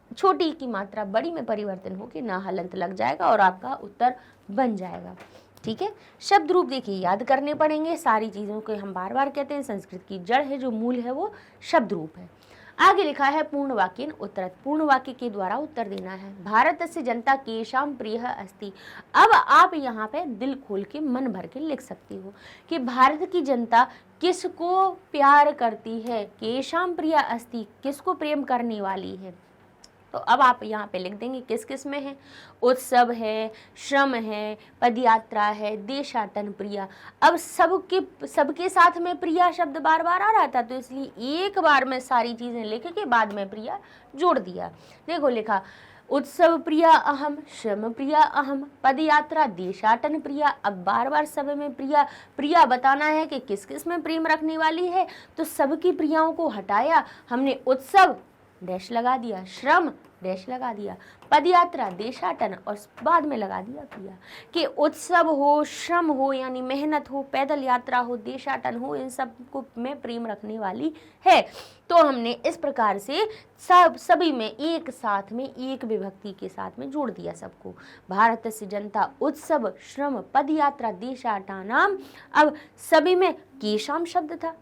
छोटी की मात्रा बड़ी में परिवर्तन होकर ना हलंत लग जाएगा और आपका उत्तर बन जाएगा। ठीक है, शब्द रूप देखिए याद करने पड़ेंगे, सारी चीजों को हम बार बार कहते हैं, संस्कृत की जड़ है, जो मूल है वो शब्द रूप है। आगे लिखा है पूर्ण वाक्येन उत्तरत्, पूर्ण वाक्य के द्वारा उत्तर देना है। भारतस्य जनता केषां प्रियः अस्ति। अब आप यहाँ पे दिल खोल के मन भर के लिख सकती हो कि भारत की जनता किसको प्यार करती है, केषां प्रियः अस्ति, किसको प्रेम करने वाली है। तो अब आप यहाँ पे लिख देंगे किस किस में है, उत्सव है, श्रम है, पदयात्रा है, देशाटन प्रिया। अब सबके साथ में प्रिया शब्द बार बार आ रहा था, तो इसलिए एक बार में सारी चीजें लिख के बाद में प्रिया जोड़ दिया। देखो लिखा उत्सव प्रिया अहम, श्रम प्रिया अहम, पदयात्रा देशाटन प्रिया। अब बार बार सब में प्रिया प्रिया बताना है कि किस किस में प्रेम रखने वाली है, तो सबकी प्रियाओं को हटाया हमने, उत्सव डैश लगा दिया, श्रम डैश लगा दिया, पदयात्रा देशाटन और बाद में लगा दिया प्रिया। कि उत्सव हो, श्रम हो यानी मेहनत हो, पैदल यात्रा हो, देशाटन हो, इन सब को में प्रेम रखने वाली है। तो हमने इस प्रकार से सभी में एक साथ में एक विभक्ति के साथ में जोड़ दिया सबको। भारत से जनता उत्सव श्रम पदयात्रा देशाटनाम। अब सभी में केशाम शब्द था,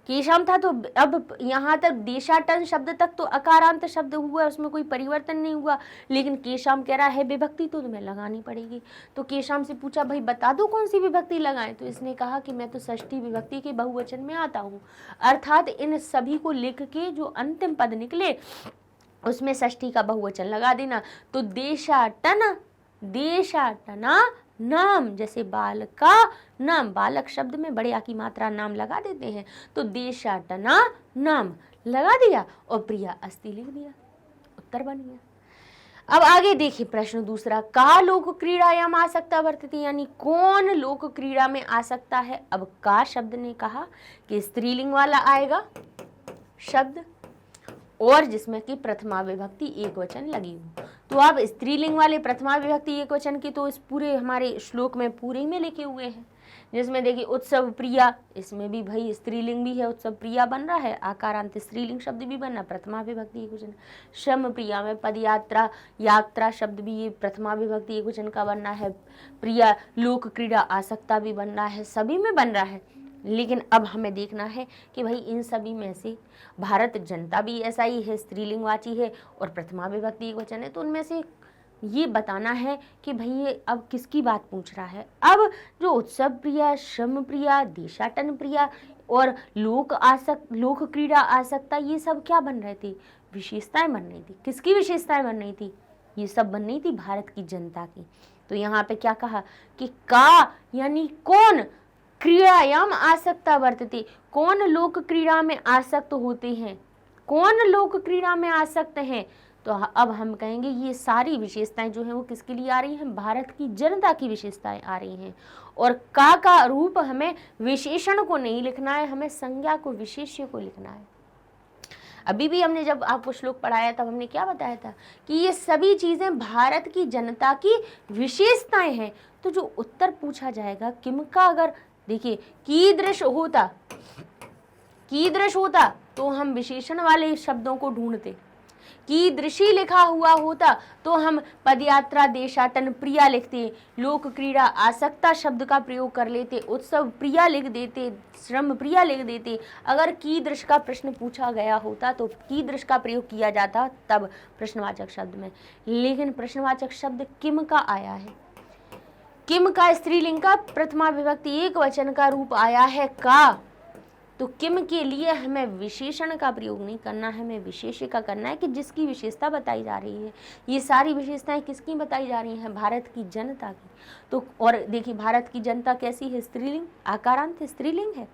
केशाम था, तो अब यहाँ तक देशाटन शब्द तक तो अकारांत शब्द हुआ, उसमें कोई परिवर्तन नहीं हुआ, लेकिन केशाम कह रहा है विभक्ति तो तुम्हें लगानी पड़ेगी। तो केशाम से पूछा भाई बता दो कौन सी विभक्ति लगाएं, तो इसने कहा कि मैं तो षष्ठी विभक्ति के बहुवचन में आता हूँ, अर्थात इन सभी को लिख के जो अंतिम पद निकले उसमें षष्ठी का बहुवचन लगा देना। तो देशाटन, देशाटना नाम, जैसे बाल का नाम, बालक शब्द में बड़े आ की मात्रा नाम लगा देते हैं, तो देशाटना नाम लगा दिया और प्रिया अस्ति लिख दिया, उत्तर बन गया। अब आगे देखिए प्रश्न दूसरा, का लोक क्रीड़ायाम आसक्ता वर्तते, यानी कौन लोक क्रीड़ा में आ सकता है। अब का शब्द ने कहा कि स्त्रीलिंग वाला आएगा शब्द और जिसमें कि प्रथमा विभक्ति एक वचन लगी हो। तो आप स्त्रीलिंग वाले प्रथमा विभक्ति एक वचन की तो इस पूरे हमारे श्लोक में पूरे में लिखे हुए हैं, जिसमें देखिए उत्सव प्रिया, इसमें भी भाई स्त्रीलिंग भी है, उत्सव प्रिया बन रहा है, आकारांत स्त्रीलिंग शब्द भी बन रहा है, प्रथमा विभक्ति एक वचन। श्रम प्रिया में पदयात्रा यात्रा शब्द भी ये प्रथमा विभक्ति एक वचन का बनना है, प्रिया लोक क्रीड़ा आसक्ता भी बन रहा है, सभी में बन रहा है। लेकिन अब हमें देखना है कि भाई इन सभी में से भारत जनता भी ऐसा ही है, स्त्रीलिंगवाची है और प्रथमा विभक्ति एक वचन है, तो उनमें से ये बताना है कि भाई ये अब किसकी बात पूछ रहा है। अब जो उत्सव प्रिया, श्रम प्रिया, देशाटन प्रिया और लोक क्रीड़ा आसक्ता, ये सब क्या बन रहे थे, विशेषताएं बन रही थी। किसकी विशेषताएं बन रही थी, ये सब बन रही थी भारत की जनता की। तो यहाँ पे क्या कहा कि का यानी कौन, क्रीड़ायाम आसक्ता वर्तते, कौन लोक क्रीड़ा में आसक्त होते हैं, कौन लोक क्रीड़ा में आसक्त हैं। तो अब हम कहेंगे ये सारी विशेषताएं जो हैं वो किसके लिए आ रही हैं, भारत की जनता की विशेषताएं आ रही हैं। और का रूप हमें विशेषण को नहीं लिखना है, हमें संज्ञा को विशेष्य को लिखना है। अभी भी हमने जब आपको श्लोक पढ़ाया तब हमने क्या बताया था कि ये सभी चीजें भारत की जनता की विशेषताएं हैं। तो जो उत्तर पूछा जाएगा किम का, अगर देखिए कीदृश होता तो हम विशेषण वाले शब्दों को ढूंढते, कीदृशी लिखा हुआ होता तो हम पदयात्रा देशाटन प्रिया लिखते, लोक क्रीड़ा आसक्ता शब्द का प्रयोग कर लेते, उत्सव प्रिया लिख देते, श्रम प्रिया लिख देते। अगर कीदृश का प्रश्न पूछा गया होता तो कीदृश का प्रयोग किया जाता तब प्रश्नवाचक शब्द में, लेकिन प्रश्नवाचक शब्द किम का आया है। किम का स्त्रीलिंग का प्रथमा विभक्ति एक वचन का रूप आया है का, तो किम के लिए हमें विशेषण का प्रयोग नहीं करना है, हमें विशेषिका करना है कि जिसकी विशेषता बताई जा रही है। ये सारी विशेषताएं किसकी बताई जा रही हैं? भारत की जनता की। तो और देखिए भारत की जनता कैसी है? स्त्रीलिंग, आकारांत स्त्रीलिंग है,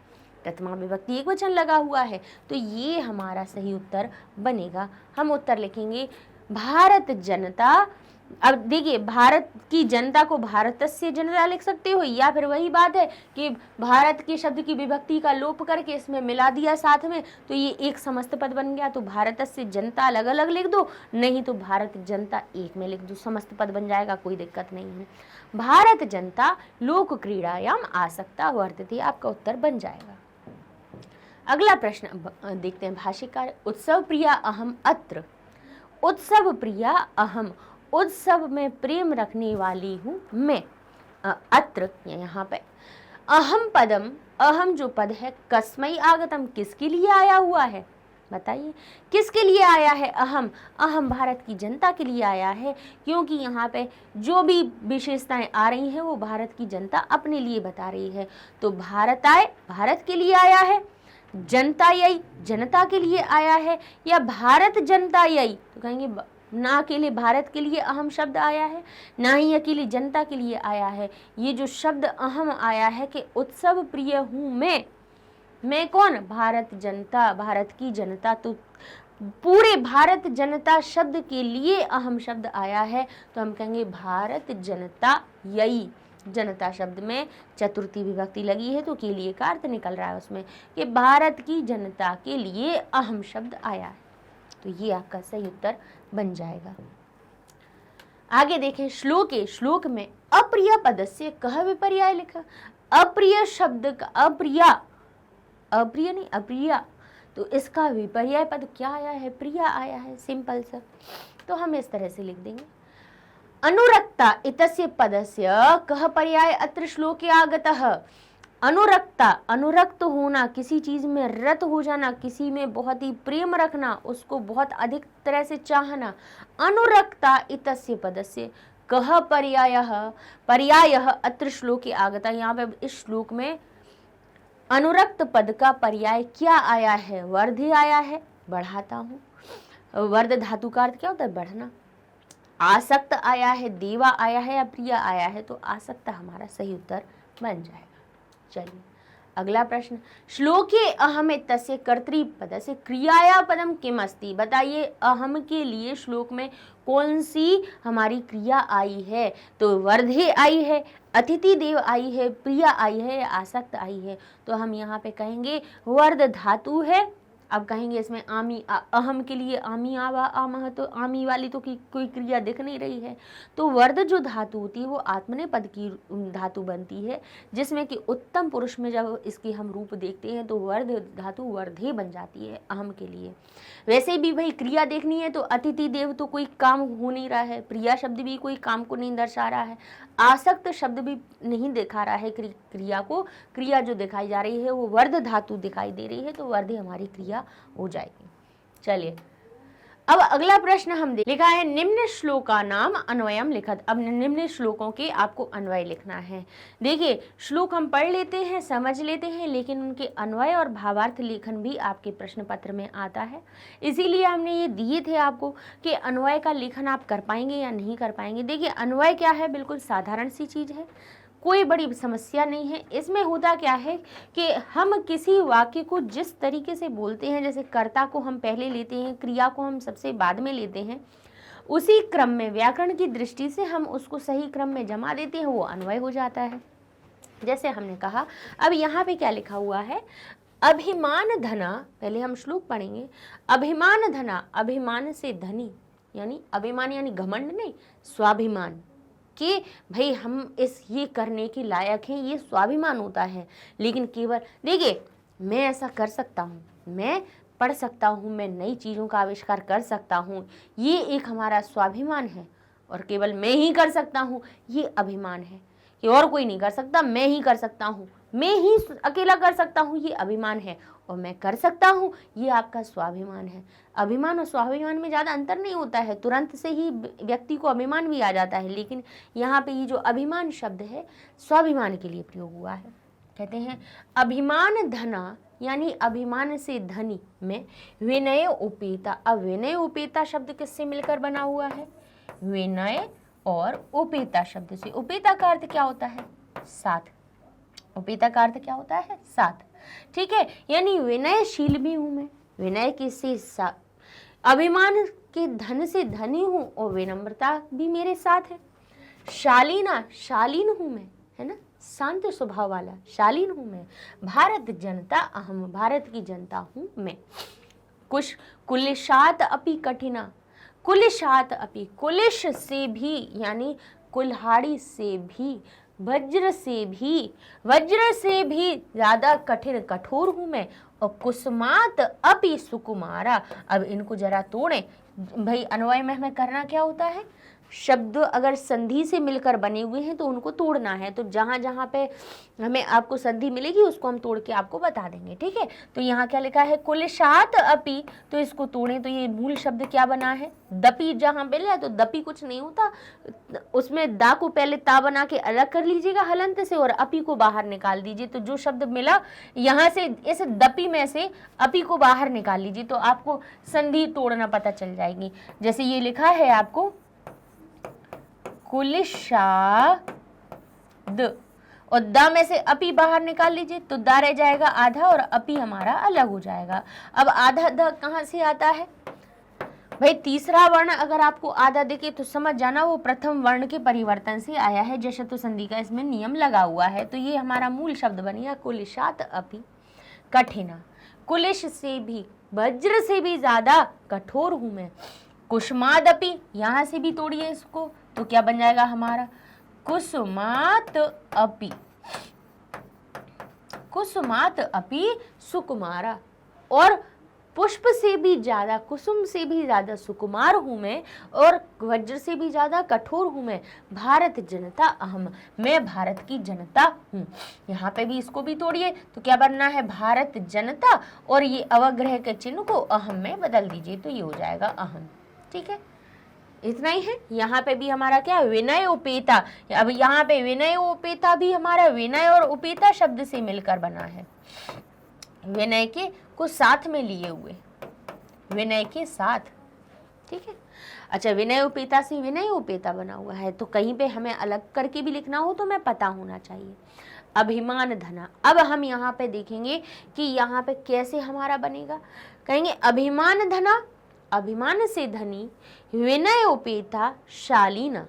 प्रथमा विभक्ति एक वचन लगा हुआ है, तो ये हमारा सही उत्तर बनेगा। हम उत्तर लिखेंगे भारत जनता। अब देखिए भारत की जनता को भारतस्य जनता लिख सकते हो, या फिर वही बात है कि भारत के शब्द की विभक्ति का लोप करके इसमें मिला दिया साथ में, तो ये एक समस्त पद बन गया। तो भारतस्य जनता अलग अलग लिख दो, नहीं तो भारत जनता एक में लिख दो, समस्त पद बन जाएगा, कोई दिक्कत नहीं है। भारत जनता लोक क्रीड़ायाम आसक्ता वर्तते, आपका उत्तर बन जाएगा। अगला प्रश्न देखते हैं भाष्यकार। उत्सव प्रिया अहम अत्र, उत्सव प्रिया अहम, उत्सव में प्रेम रखने वाली हूँ मैं। अत्र यहाँ पे अहम पदम, अहम जो पद है, कस्मै आगतम, किसके लिए आया हुआ है? बताइए किसके लिए आया है? अहम, अहम भारत की जनता के लिए आया है, क्योंकि यहाँ पे जो भी विशेषताएं आ रही हैं वो भारत की जनता अपने लिए बता रही है। तो भारत आए, भारत के लिए आया है, जनता यही जनता के लिए आया है, या भारत जनता यही, तो कहेंगे ना अकेले भारत के लिए अहम शब्द आया है, ना ही अकेली जनता के लिए आया है। ये जो शब्द अहम आया है कि उत्सव प्रिय हूँ मैं कौन? भारत जनता, भारत की जनता, तो पूरे भारत जनता शब्द के लिए अहम शब्द आया है, तो हम कहेंगे भारत जनता यही। जनता शब्द में चतुर्थी विभक्ति लगी है, तो के लिए का अर्थ निकल रहा है उसमें कि भारत की जनता के लिए अहम शब्द आया है, तो ये आपका सही उत्तर बन जाएगा। आगे देखें श्लोक में अप्रिय पदस्य कह विपर्याय लिखा। अप्रिय शब्द का अप्रिय नहीं अप्रिया, तो इसका विपर्याय पद क्या आया है? प्रिया आया है, सिंपल सा। तो हम इस तरह से लिख देंगे अनुरक्ता इतस्य पदस्य कह पर्याय अत्र श्लोके आगतः। अनुरक्ता, अनुरक्त होना, किसी चीज में रत हो जाना, किसी में बहुत ही प्रेम रखना, उसको बहुत अधिक तरह से चाहना। अनुरक्ता इतस्य पदस्य कह पर्यायः अत्र श्लोके आगता। यहाँ पे इस श्लोक में अनुरक्त पद का पर्याय क्या आया है? वर्धि आया है, बढ़ाता हूँ। वर्ध धातु का अर्थ क्या होता है? बढ़ना। आसक्त आया है, देवा आया है या प्रिया आया है, तो आसक्त हमारा सही उत्तर बन जाएगा। चलिए अगला प्रश्न। श्लोके अहम तस्य कर्तृपदस्य क्रियाया पदम किम अस्ति। बताइए अहम के लिए श्लोक में कौन सी हमारी क्रिया आई है? तो वर्धे आई है, अतिथि देव आई है, प्रिया आई है या आसक्त आई है? तो हम यहाँ पे कहेंगे वर्ध धातु है। अब कहेंगे इसमें आमी, अहम के लिए आमी आवा आमह, तो आमी वाली तो कोई क्रिया दिख नहीं रही है। तो वर्ध जो धातु होती है वो आत्मनेपद की धातु बनती है, जिसमें कि उत्तम पुरुष में जब इसकी हम रूप देखते हैं तो वर्ध धातु वर्धे बन जाती है अहम के लिए। वैसे भी भाई क्रिया देखनी है तो अतिथि देव तो कोई काम हो नहीं रहा है, प्रिया शब्द भी कोई काम को नहीं दर्शा रहा है, आसक्त शब्द भी नहीं दिखा रहा है क्रिया को। क्रिया जो दिखाई जा रही है वो वर्ध धातु दिखाई दे रही है, तो वर्धे हमारी क्रिया हो जाएगी। चलिए अब अगला प्रश्न हम लिखा है निम्न श्लोका नाम अन्वयम लिखत। अब निम्न श्लोकों के आपको अन्वय लिखना है। देखिए श्लोक हम पढ़ लेते हैं, समझ लेते हैं, लेकिन उनके अन्वय और भावार्थ लेखन भी आपके प्रश्न पत्र में आता है। इसीलिए हमने ये दिए थे आपको कि अन्वय का लेखन आप कर पाएंगे या नहीं कर पाएंगे। देखिए अन्वय क्या है, बिल्कुल साधारण सी चीज़ है, कोई बड़ी समस्या नहीं है। इसमें होता क्या है कि हम किसी वाक्य को जिस तरीके से बोलते हैं, जैसे कर्ता को हम पहले लेते हैं, क्रिया को हम सबसे बाद में लेते हैं, उसी क्रम में व्याकरण की दृष्टि से हम उसको सही क्रम में जमा देते हैं, वो अन्वय हो जाता है। जैसे हमने कहा, अब यहाँ पे क्या लिखा हुआ है, अभिमान धना, पहले हम श्लोक पढ़ेंगे। अभिमान धना, अभिमान से धनी, यानी अभिमान यानी घमंड नहीं, स्वाभिमान, कि भाई हम ये करने के लायक हैं, ये स्वाभिमान होता है। लेकिन केवल देखिए मैं ऐसा कर सकता हूँ, मैं पढ़ सकता हूँ, मैं नई चीज़ों का आविष्कार कर सकता हूँ, ये एक हमारा स्वाभिमान है। और केवल मैं ही कर सकता हूँ, ये अभिमान है कि और कोई नहीं कर सकता, मैं ही कर सकता हूँ, मैं ही अकेला कर सकता हूँ, ये अभिमान है, और मैं कर सकता हूँ, ये आपका स्वाभिमान है। अभिमान और स्वाभिमान में ज़्यादा अंतर नहीं होता है, तुरंत से ही व्यक्ति को अभिमान भी आ जाता है, लेकिन यहाँ पे ये जो अभिमान शब्द है स्वाभिमान के लिए प्रयोग हुआ है। कहते हैं अभिमान धना, यानी अभिमान से धनी में विनय उपेता। अब विनय उपेता शब्द किससे मिलकर बना हुआ है? विनय और उपेता शब्द से। उपेता का अर्थ क्या होता है? साथ। उपेता का अर्थ क्या होता है? साथ। ठीक है, यानी विनयशील भी हूं मैं, विनय के से अभिमान के धन से धनी हूं और विनम्रता भी मेरे साथ है। शालीना, शालीन हूं मैं, है ना, शांत स्वभाव वाला, शालीन हूं मैं। भारत जनता अहम, भारत की जनता हूं मैं। कुलिशात अपि कठिना, कुलिशात अपि, कुलिश से भी यानी कुल्हाड़ी से भी, वज्र से भी ज्यादा कठिन, कठोर हूं मैं। और कुसुमात अपि सुकुमारा। अब इनको जरा तोड़ें भाई, अन्वय में हमें करना क्या होता है? शब्द अगर संधि से मिलकर बने हुए हैं तो उनको तोड़ना है। तो जहाँ जहाँ पे हमें आपको संधि मिलेगी उसको हम तोड़ के आपको बता देंगे, ठीक है। तो यहाँ क्या लिखा है? कुलिशात अपि, तो इसको तोड़ें तो ये मूल शब्द क्या बना है? दपी। जहाँ पहले है तो दपी कुछ नहीं होता, उसमें दा को पहले ता बना के अलग कर लीजिएगा हलंत से और अपी को बाहर निकाल दीजिए। तो जो शब्द मिला यहाँ से इस दपी में से अपी को बाहर निकाल लीजिए तो आपको संधि तोड़ना पता चल जाएगी। जैसे ये लिखा है आपको कुलिशाद, और दा में से अपी बाहर निकाल लीजिए तो दा रह जाएगा आधा और अपी हमारा अलग हो जाएगा। अब आधा द कहाँ से आता है भाई? तीसरा वर्ण अगर आपको आधा दिखे तो समझ जाना वो प्रथम वर्ण के परिवर्तन से आया है। जशतु संधि का इसमें नियम लगा हुआ है। तो ये हमारा मूल शब्द बन गया कुलिशात अपि कठिना। कुलिश से भी, वज्र से भी ज्यादा कठोर हूं मैं। कुसुमाद अपि, यहां से भी तोड़िए इसको तो क्या बन जाएगा हमारा? कुसुमात अपि, कुसुमात अपि सुकुमारा। और पुष्प से भी ज्यादा, कुसुम से भी ज्यादा सुकुमार हूं मैं और वज्र से भी ज्यादा कठोर हूं मैं। भारत जनता अहम, मैं भारत की जनता हूं। यहाँ पे भी इसको भी तोड़िए तो क्या बनना है? भारत जनता, और ये अवग्रह के चिन्ह को अहम में बदल दीजिए तो ये हो जाएगा अहम। ठीक है, इतना ही है। यहाँ पे भी हमारा क्या? विनय उपेता। अब यहाँ पे विनय उपेता भी हमारा विनय और उपेता शब्द से मिलकर बना है, विनय के को साथ में लिए हुए, विनय के साथ। ठीक है, अच्छा, विनय उपेता से विनय उपेता बना हुआ है तो कहीं पे हमें अलग करके भी लिखना हो तो हमें पता होना चाहिए। अभिमान धना, अब हम यहाँ पे देखेंगे कि यहाँ पे कैसे हमारा बनेगा। कहेंगे अभिमान धना, अभिमान से धनी, विनय उपेता शालीना,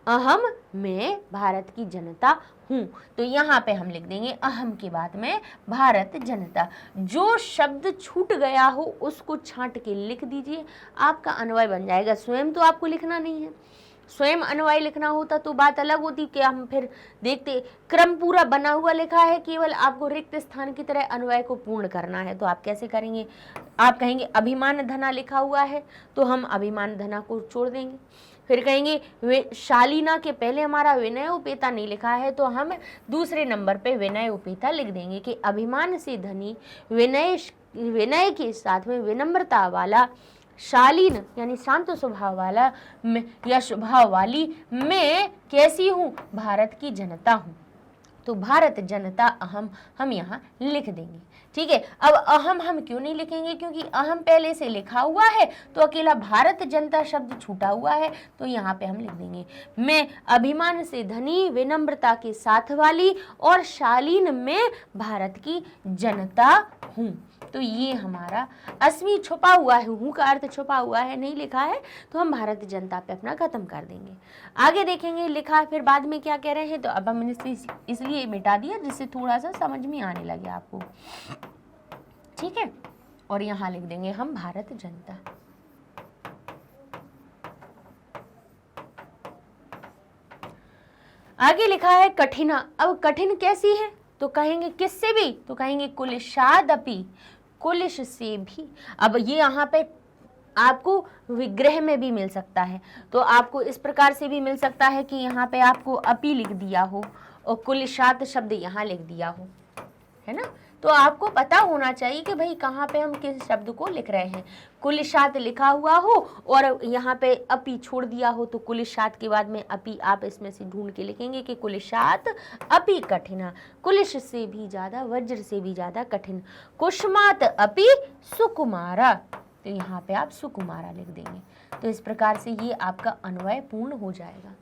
अहम, मैं भारत की जनता हूं। तो यहाँ पे हम लिख देंगे अहम के बाद में भारत जनता। जो शब्द छूट गया हो उसको छांट के लिख दीजिए, आपका अन्वय बन जाएगा। स्वयं तो आपको लिखना नहीं है, स्वयं अन्वय लिखना होता तो बात अलग होती कि हम फिर देखते। क्रम पूरा बना हुआ लिखा है, केवल आपको रिक्त स्थान की तरह अन्वय को पूर्ण करना है। तो आप कैसे करेंगे? आप कहेंगे अभिमान धना लिखा हुआ है तो हम अभिमान धना को छोड़ देंगे। फिर कहेंगे शालीना के पहले हमारा विनय उपेता नहीं लिखा है तो हम दूसरे नंबर पे विनय उपेता लिख देंगे कि अभिमान से धनी, विनय के साथ में विनम्रता वाला, शालीन यानी शांत स्वभाव वाला या स्वभाव वाली, मैं कैसी हूँ? भारत की जनता हूँ। तो भारत जनता अहम हम यहाँ लिख देंगे। ठीक है, अब अहम हम क्यों नहीं लिखेंगे? क्योंकि अहम पहले से लिखा हुआ है तो अकेला भारत जनता शब्द छूटा हुआ है तो यहाँ पे हम लिख देंगे मैं अभिमान से धनी, विनम्रता के साथ वाली और शालीन में भारत की जनता हूँ। तो ये हमारा अस्मी छुपा हुआ है, हूँ का अर्थ छुपा हुआ है, नहीं लिखा है तो हम भारत जनता पे अपना खत्म कर देंगे। आगे देखेंगे लिखा फिर बाद में क्या कह रहे हैं। तो अब हमने इसलिए मिटा दिया जिससे थोड़ा सा समझ में आने लगे आपको। ठीक है, और यहाँ लिख देंगे हम भारत जनता। आगे लिखा है कठिना। अब कठिन कैसी है? तो कहेंगे किससे भी? तो कहेंगे कुलिशादपि, कुलिश से भी। अब ये यहाँ पे आपको विग्रह में भी मिल सकता है तो आपको इस प्रकार से भी मिल सकता है कि यहाँ पे आपको अपि लिख दिया हो और कुलिशात शब्द यहाँ लिख दिया हो। है ना। तो आपको पता होना चाहिए कि भाई कहाँ पे हम किस शब्द को लिख रहे हैं। कुलिशात लिखा हुआ हो और यहाँ पे अपी छोड़ दिया हो तो कुलिशात के बाद में अपी आप इसमें से ढूंढ के लिखेंगे कि कुलिशात अपी कठिना, कुलिश से भी ज्यादा, वज्र से भी ज्यादा कठिन, कुष्मात अपि सुकुमारा, तो यहाँ पे आप सुकुमारा लिख देंगे। तो इस प्रकार से ये आपका अन्वय पूर्ण हो जाएगा।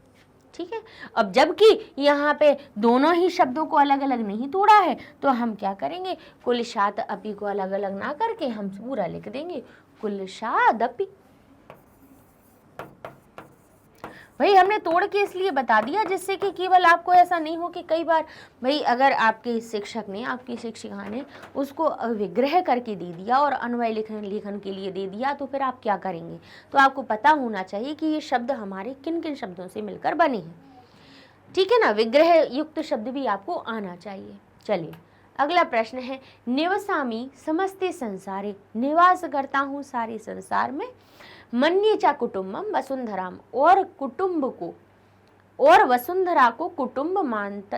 ठीक है। अब जबकि यहाँ पे दोनों ही शब्दों को अलग अलग नहीं तोड़ा है तो हम क्या करेंगे, कुलिशात अपि को अलग अलग ना करके हम पूरा लिख देंगे कुलिशाद अपि। भाई हमने तोड़ के इसलिए बता दिया जिससे कि केवल आपको ऐसा नहीं हो कि कई बार भाई अगर आपके शिक्षक ने, आपकी शिक्षिका ने उसको विग्रह करके दे दिया और अन्वय लेखन के लिए दे दिया तो फिर आप क्या करेंगे। तो आपको पता होना चाहिए कि ये शब्द हमारे किन किन शब्दों से मिलकर बने हैं। ठीक है ना, विग्रह युक्त शब्द भी आपको आना चाहिए। चलिए अगला प्रश्न है, निवसामी समस्ते संसारे, निवास करता हूँ सारे संसार में, मन्ये चा कुटुम्बम वसुंधराम, और कुटुंब को और वसुंधरा को कुटुंब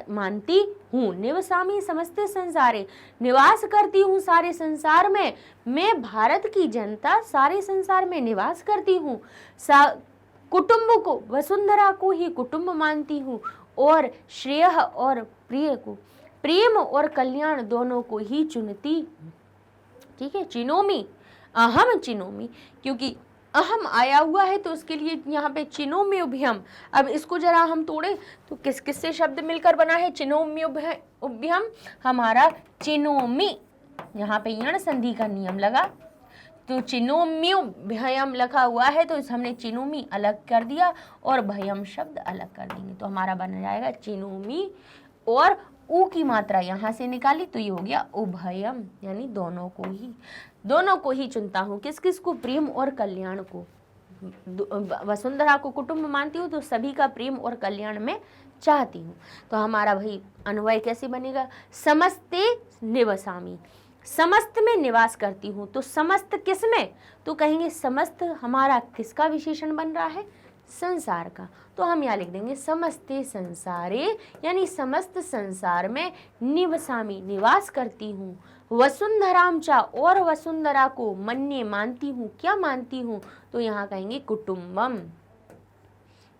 मानती हूँ। निवसामी समस्ते संसारे, निवास करती हूँ सारे संसार में, मैं भारत की जनता सारे संसार में निवास करती हूँ। कुटुंब को, वसुंधरा को ही कुटुंब मानती हूँ और श्रेय और प्रिय को, प्रेम और कल्याण दोनों को ही चुनती हूँ। ठीक है, चिनोमी, अहम चिनोमी, क्योंकि अहम आया हुआ है तो उसके लिए यहाँ पे चिनोम्युभ्यम। अब इसको जरा हम तोड़े तो किस किस से शब्द मिलकर बना है, चिनोम्युभ्यम, हमारा चिनोमी, यहाँ पे यण संधि का नियम लगा तो चिनोम्युभ्यम लिखा हुआ है तो हमने चिनोमी अलग कर दिया और भयम शब्द अलग कर देंगे तो हमारा बन जाएगा चिनोमी, और ऊ की मात्रा यहाँ से निकाली तो ये हो गया उभयम, यानी दोनों को ही चुनता हूँ। किस किस को, प्रेम और कल्याण को। वसुंधरा को कुटुंब मानती हूँ तो सभी का प्रेम और कल्याण में चाहती हूँ। तो हमारा भाई अन्वय कैसे बनेगा, समस्ते निवसामी, समस्त में निवास करती हूँ। तो समस्त किस में, तो कहेंगे समस्त हमारा किसका विशेषण बन रहा है, संसार का। तो हम यहाँ लिख देंगे समस्ते संसारे, यानी समस्त संसार में निवसामी निवास करती हूँ। वसुंधराम चा, और वसुंधरा को मन्ये मानती हूँ, क्या मानती हूँ, तो यहाँ कहेंगे कुटुंबम।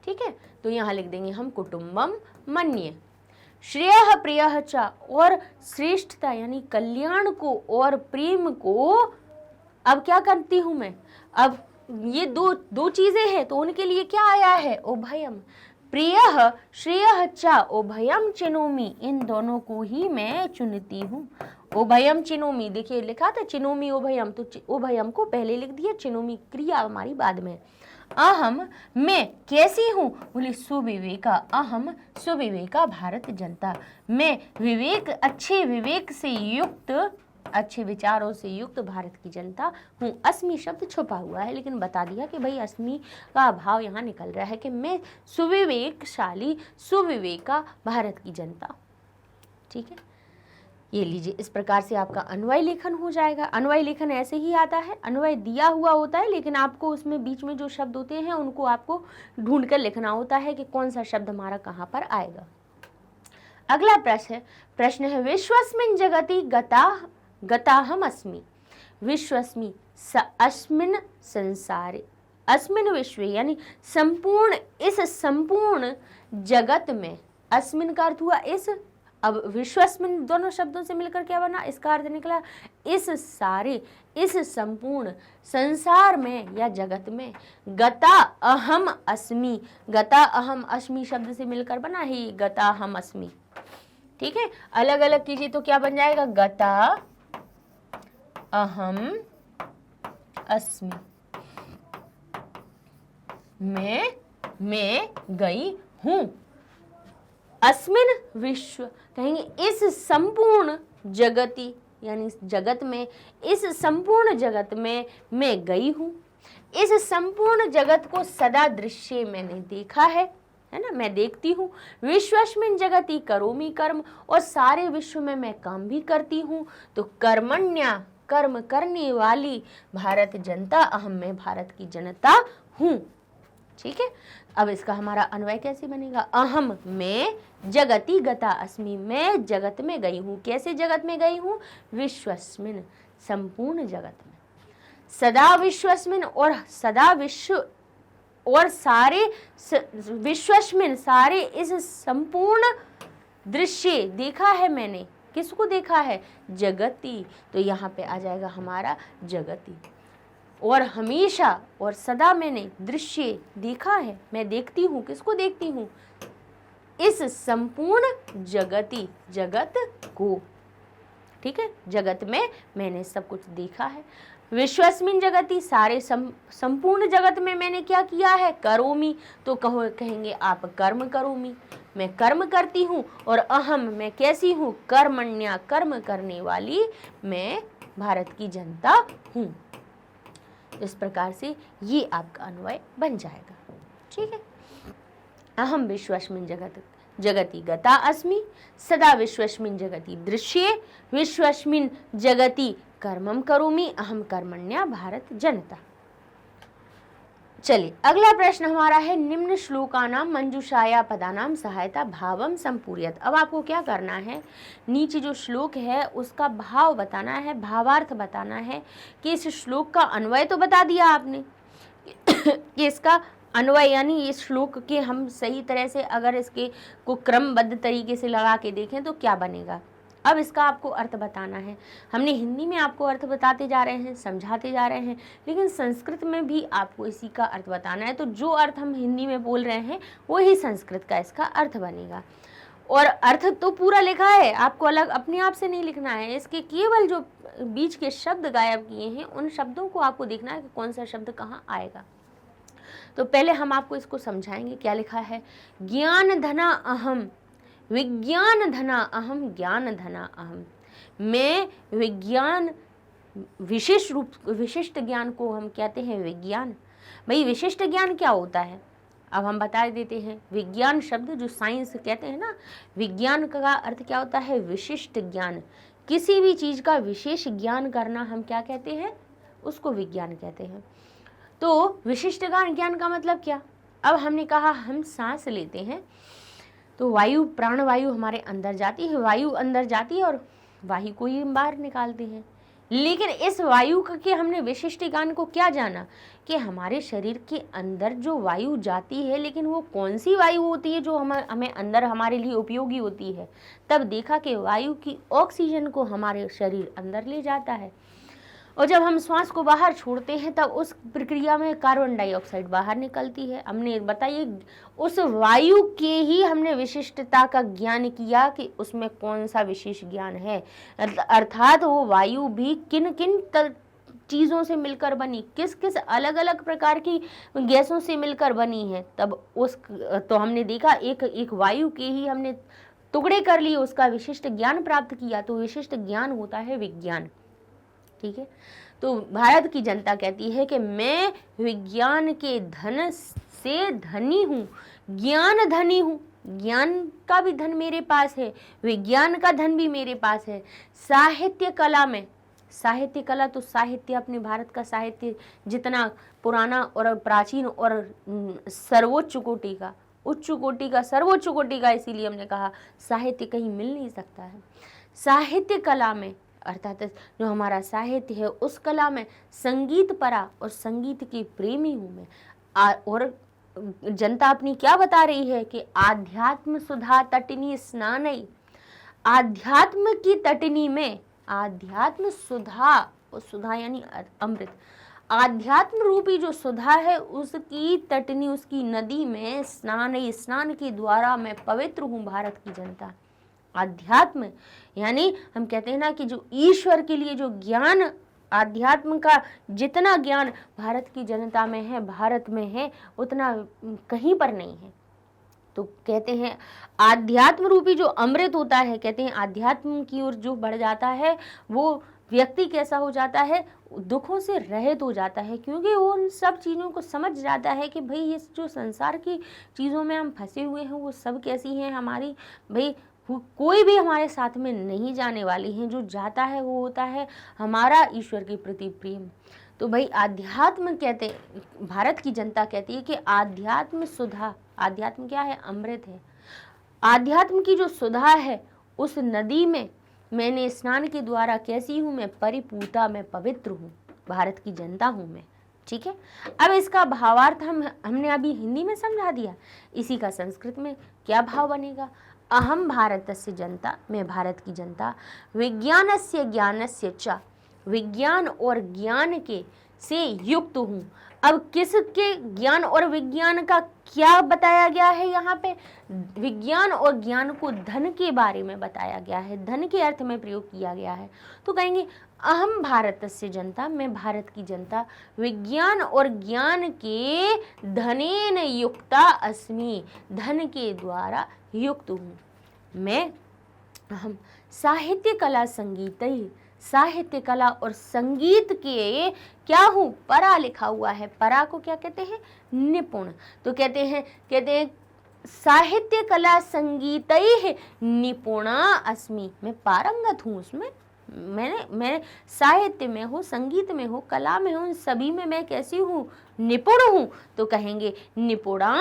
ठीक है, तो यहाँ लिख देंगे हम कुटुंबम मन्ये। श्रेय प्रिय चा, और श्रेष्ठता यानी कल्याण को और प्रेम को अब क्या करती हूँ मैं, अब ये दो चीजें हैं तो उनके लिए क्या आया है, उभयम। प्रिय श्रेय चा उभयम चिनोमी, इन दोनों को ही मैं चुनती हूँ। उभयम चिनोमी, देखिए लिखा था चिनोमी उभयम, तो उभयम को पहले लिख दिया, चिनोमी क्रिया हमारी बाद में। अहम, मैं कैसी हूँ, बोले सुविवेका, अहम सुविवेका भारत जनता, मैं विवेक, अच्छे विवेक से युक्त, अच्छे विचारों से युक्त भारत की जनता हूँ। अस्मि शब्द छुपा हुआ है लेकिन बता दिया कि भाई अस्मि का भाव यहाँ निकल रहा है कि मैं सुविवेकशाली, सुविवेका भारत की जनता। ठीक है, ये लीजिए, इस प्रकार से आपका अन्वय लेखन हो जाएगा। अन्वय लेखन ऐसे ही आता है, अन्वय दिया हुआ होता है लेकिन आपको उसमें बीच में जो शब्द होते हैं उनको आपको ढूंढ कर लिखना होता है कि कौन सा शब्द हमारा कहाँ पर आएगा। अगला प्रश्न है विश्वस्मिन् जगति गताहम अस्मि, विश्वस्मि अस्मिन् संसारे, अस्मिन् विश्वे यानी संपूर्ण, इस संपूर्ण जगत में, अस्मिन् का अर्थ हुआ इस, अब विश्वस्मिन् दोनों शब्दों से मिलकर क्या बना, इसका अर्थ निकला इस सारे, इस संपूर्ण संसार में या जगत में। गता अहम अस्मि, गता अहम अस्मि शब्द से मिलकर बना ही गता अहम अस्मि। ठीक है, अलग अलग कीजिए तो क्या बन जाएगा, गता अहम अस्मि, मैं गई हूं। अस्मिन विश्व कहेंगे इस संपूर्ण जगति, यानी जगत में, इस संपूर्ण जगत में मैं गई हूं। इस संपूर्ण जगत को सदा दृश्य मैंने देखा है ना, मैं देखती हूँ। विश्वस्मिन् जगति करोमि कर्म, और सारे विश्व में मैं काम भी करती हूँ। तो कर्मण्या, कर्म करने वाली भारत जनता, अहम, मैं भारत की जनता हूँ। ठीक है। अब इसका हमारा अन्वय कैसे बनेगा? अहम मैं जगति गता अस्मि, मैं जगत में गई हूँ। कैसे जगत में गई हूँ? विश्वस्मिन, संपूर्ण जगत में। सदा विश्वस्मिन, और सदा विश्व और सारे विश्वस्मिन, सारे इस संपूर्ण दृश्य देखा है मैंने। किसको देखा है? जगति। तो यहाँ पे आ जाएगा हमारा जगति। और हमेशा और सदा मैंने दृश्य देखा है, मैं देखती हूँ। किसको देखती हूँ? इस संपूर्ण जगति, जगत को। ठीक है, जगत में मैंने सब कुछ देखा है। विश्वस्मिन जगति, सारे संपूर्ण जगत में मैंने क्या किया है? करोमि, तो कहेंगे आप कर्म करोमि, मैं कर्म करती हूँ। और अहम, मैं कैसी हूँ? कर्मण्या, कर्म करने वाली मैं भारत की जनता हूँ। इस प्रकार से ये आपका अन्वय बन जाएगा। ठीक है, अहम विश्वस्मिन जगति गता अस्मि, सदा विश्वस्मिन जगति दृश्ये, विश्वस्मिन जगति कर्मम करोमि, अहम कर्मण्या भारत जनता। चलिए अगला प्रश्न हमारा है, निम्न श्लोकानाम मंजूषाया पदानाम सहायता भावम संपूर्यत। अब आपको क्या करना है? नीचे जो श्लोक है उसका भाव बताना है, भावार्थ बताना है। कि इस श्लोक का अन्वय तो बता दिया आपने कि इसका अन्वय यानी इस श्लोक के हम सही तरह से अगर इसके को क्रमबद्ध तरीके से लगा के देखें तो क्या बनेगा। अब इसका आपको अर्थ बताना है। हमने हिंदी में आपको अर्थ बताते जा रहे हैं, समझाते जा रहे हैं, लेकिन संस्कृत में भी आपको इसी का अर्थ बताना है। तो जो अर्थ हम हिंदी में बोल रहे हैं वही संस्कृत का इसका अर्थ बनेगा। और अर्थ तो पूरा लिखा है, आपको अलग अपने आप से नहीं लिखना है। इसके केवल जो बीच के शब्द गायब किए हैं उन शब्दों को आपको देखना है कि कौन सा शब्द कहाँ आएगा। तो पहले हम आपको इसको समझाएंगे। क्या लिखा है? ज्ञान धना अहम, विज्ञान धना अहम, ज्ञान धना अहम। मैं विज्ञान, विशिष्ट ज्ञान को हम कहते हैं विज्ञान। भाई विशिष्ट ज्ञान क्या होता है? अब हम बता देते हैं। विज्ञान शब्द जो साइंस कहते हैं ना, विज्ञान का अर्थ क्या होता है? विशिष्ट ज्ञान। किसी भी चीज का विशेष ज्ञान करना हम क्या कहते हैं? उसको विज्ञान कहते हैं। तो विशिष्ट ज्ञान का मतलब क्या? अब हमने कहा हम सांस लेते हैं तो वायु, प्राणवायु हमारे अंदर जाती है, वायु अंदर जाती है और वायु को ही बाहर निकालते हैं। लेकिन इस वायु के हमने विशिष्ट ज्ञान को क्या जाना? कि हमारे शरीर के अंदर जो वायु जाती है, लेकिन वो कौन सी वायु होती है जो हमें अंदर हमारे लिए उपयोगी होती है। तब देखा कि वायु की ऑक्सीजन को हमारे शरीर अंदर ले जाता है, और जब हम श्वास को बाहर छोड़ते हैं तब उस प्रक्रिया में कार्बन डाइऑक्साइड बाहर निकलती है। हमने बताइए उस वायु के ही हमने विशिष्टता का ज्ञान किया कि उसमें कौन सा विशेष ज्ञान है। अर्थात वो वायु भी किन किन चीज़ों से मिलकर बनी, किस किस अलग अलग प्रकार की गैसों से मिलकर बनी है। तब तो हमने देखा एक वायु के ही हमने टुकड़े कर लिए, उसका विशिष्ट ज्ञान प्राप्त किया। तो विशिष्ट ज्ञान होता है विज्ञान। ठीक है, तो भारत की जनता कहती है कि मैं विज्ञान के धन से धनी हूँ, ज्ञान धनी हूँ। ज्ञान का भी धन मेरे पास है, विज्ञान का धन भी मेरे पास है। साहित्य कला में, साहित्य कला तो साहित्य, अपने भारत का साहित्य जितना पुराना और प्राचीन और सर्वोच्च कोटि का, उच्च कोटि का, सर्वोच्च कोटि का, इसीलिए हमने कहा साहित्य कहीं मिल नहीं सकता है। साहित्य कला में अर्थात जो हमारा साहित्य है उस कला में संगीत परा और संगीत की प्रेमी हूँ मैं। और जनता अपनी क्या बता रही है कि आध्यात्म सुधा तटिनी स्नानई, आध्यात्म की तटिनी में, आध्यात्म सुधा, और सुधा यानी अमृत, आध्यात्म रूपी जो सुधा है उसकी तटनी, उसकी नदी में स्नान के द्वारा मैं पवित्र हूँ भारत की जनता। आध्यात्म यानी हम कहते हैं ना कि जो ईश्वर के लिए जो ज्ञान, आध्यात्म का जितना ज्ञान भारत की जनता में है, भारत में है, उतना कहीं पर नहीं है। तो कहते हैं आध्यात्म रूपी जो अमृत होता है, कहते हैं आध्यात्म की ओर जो बढ़ जाता है वो व्यक्ति कैसा हो जाता है? दुखों से रहित हो जाता है, क्योंकि वो उन सब चीज़ों को समझ जाता है कि भाई ये जो संसार की चीज़ों में हम फंसे हुए हैं वो सब कैसी हैं हमारी, भाई कोई भी हमारे साथ में नहीं जाने वाली है। जो जाता है वो होता है हमारा ईश्वर के प्रति प्रेम। तो भाई आध्यात्म कहते, भारत की जनता कहती है कि आध्यात्म सुधा, आध्यात्म क्या है? अमृत है। आध्यात्म की जो सुधा है उस नदी में मैंने स्नान के द्वारा कैसी हूँ? मैं परिपूता, मैं पवित्र हूँ, भारत की जनता हूँ मैं। ठीक है, अब इसका भावार्थ हमने अभी हिंदी में समझा दिया, इसी का संस्कृत में क्या भाव बनेगा? अहम भारतस्य जनता, मैं भारत की जनता, विज्ञानस्य ज्ञानस्य च, विज्ञान और ज्ञान के से युक्त हूँ। अब किसके ज्ञान और विज्ञान का क्या बताया गया है? यहाँ पे विज्ञान और ज्ञान को धन के बारे में बताया गया है, धन के अर्थ में प्रयोग किया गया है। तो कहेंगे अहम भारतस्य जनता, मैं भारत की जनता, विज्ञान और ज्ञान के धनेन युक्ता अस्मि, धन के द्वारा युक्त हूँ मैं। हम साहित्य कला संगीत, साहित्य कला और संगीत के क्या हूँ? परा लिखा हुआ है। परा को क्या कहते हैं? निपुण। तो कहते हैं साहित्य कला संगीत निपुणा अस्मि, मैं पारंगत हूँ उसमें। मैं साहित्य में हो, संगीत में हो, कला में हो, सभी में मैं कैसी हूँ? निपुण हूँ। तो कहेंगे निपुणा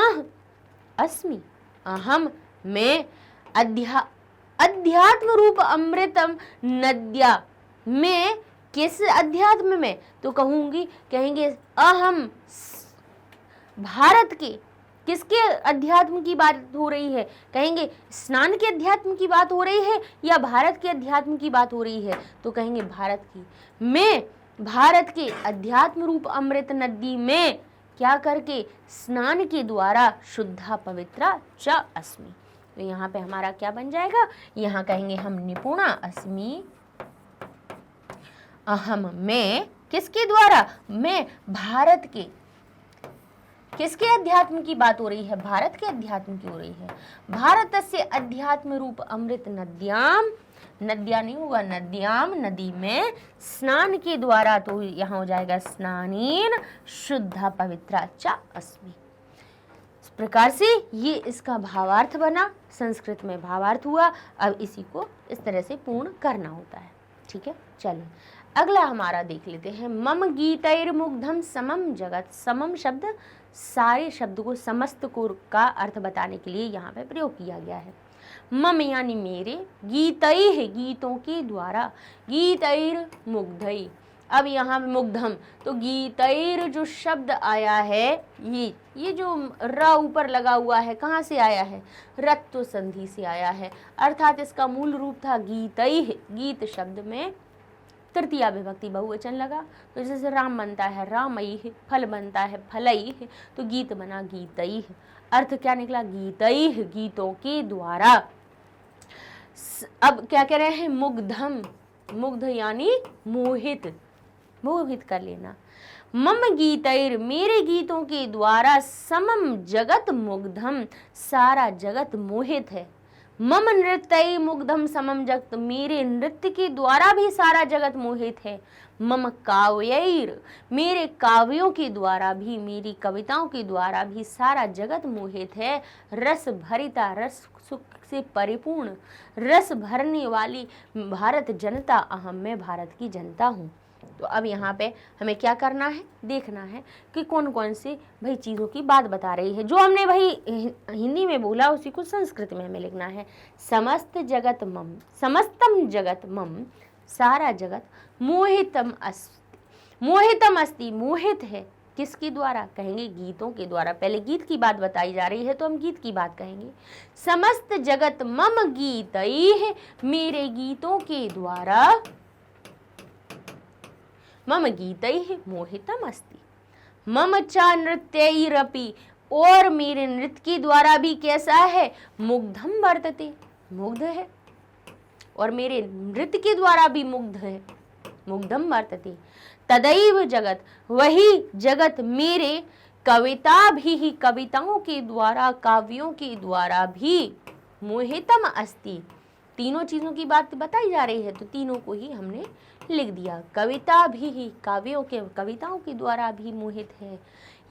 अस्मि, अहम मैं अध्यात्म रूप अमृतम नद्या, मैं किस अध्यात्म में? तो कहेंगे अहम भारत के, किसके अध्यात्म की बात हो रही है? कहेंगे स्नान के अध्यात्म की बात हो रही है या भारत के अध्यात्म की बात हो रही है? तो कहेंगे भारत की। मैं भारत के अध्यात्म रूप अमृत नदी में क्या करके? स्नान के द्वारा शुद्धा पवित्रा च अस्मि। तो यहाँ पे हमारा क्या बन जाएगा? यहाँ कहेंगे हम निपुणा अस्मि, अहम मैं किसके द्वारा? मैं भारत के, किसके अध्यात्म की बात हो रही है? भारत के अध्यात्म की हो रही है। भारत से अध्यात्म रूप अमृत नद्याम, नद्या नहीं होगा, नद्याम, नदी में स्नान के द्वारा, तो यहाँ हो जाएगा स्नानेन शुद्धा पवित्रा च अस्मि। इस प्रकार से ये इसका भावार्थ बना, संस्कृत में भावार्थ हुआ। अब इसी को इस तरह से पूर्ण करना होता है। ठीक है, चलिए अगला हमारा देख लेते हैं। मम गीतैर्मुग्धम समम जगत। समम शब्द सारे शब्द को, समस्त को का अर्थ बताने के लिए यहाँ पे प्रयोग किया गया है। मम यानी मेरे, गीतैः गीतों के द्वारा, गीतैर मुग्धै। अब यहाँ मुग्धम, तो गीतैर जो शब्द आया है, ये जो र ऊपर लगा हुआ है, कहाँ से आया है? रत्व संधि से आया है, अर्थात इसका मूल रूप था गीतैः। गीत शब्द में तृतीया विभक्ति बहुवचन लगा, तो जैसे राम बनता है रामैः, फल बनता है फलैः, तो गीत बना गीतैः। अर्थ क्या निकला? गीतैः गीतों के द्वारा। अब क्या कह रहे हैं? मुग्धम, मुग्ध यानी मोहित, मोहित कर लेना। मम गीतैर मेरे गीतों के द्वारा, समम जगत मुग्धम सारा जगत मोहित है। मम नृत्य मुग्धम समम जगत, मेरे नृत्य के द्वारा भी सारा जगत मोहित है। मम काव्यैर मेरे काव्यों के द्वारा भी, मेरी कविताओं के द्वारा भी सारा जगत मोहित है। रस भरिता, रस सुख से परिपूर्ण, रस भरने वाली भारत जनता अहम, मैं भारत की जनता हूँ। तो अब यहाँ पे हमें क्या करना है? देखना है कि कौन कौन से भाई चीज़ों की बात बता रही है। जो हमने भाई हिंदी में बोला उसी को संस्कृत में हमें लिखना है। समस्त जगत मम, समस्तम जगत मम, सारा जगत मोहितम अस्ति, मोहितम अस्ति मोहित है। किसके द्वारा? कहेंगे गीतों के द्वारा। पहले गीत की बात बताई जा रही है तो हम गीत की बात कहेंगे। समस्त जगत मम गीतैः, मेरे गीतों के द्वारा, मम गीतैः मोहितम अस्ति। मम च नृत्यैरपि, और मेरे नृत्य के द्वारा भी कैसा है? मुग्धम वर्तते, मुग्ध है, और मेरे नृत्य के द्वारा भी मुग्ध है, मुग्धम वर्तते। तदैव जगत, वही जगत मेरे कविता भी, कविताओं के द्वारा, काव्यों के द्वारा भी मोहितम अस्ति। तीनों चीजों की बात बताई जा रही है तो तीनों को ही हमने लिख दिया। कविता भी, काव्यों के, कविताओं के द्वारा भी मोहित है।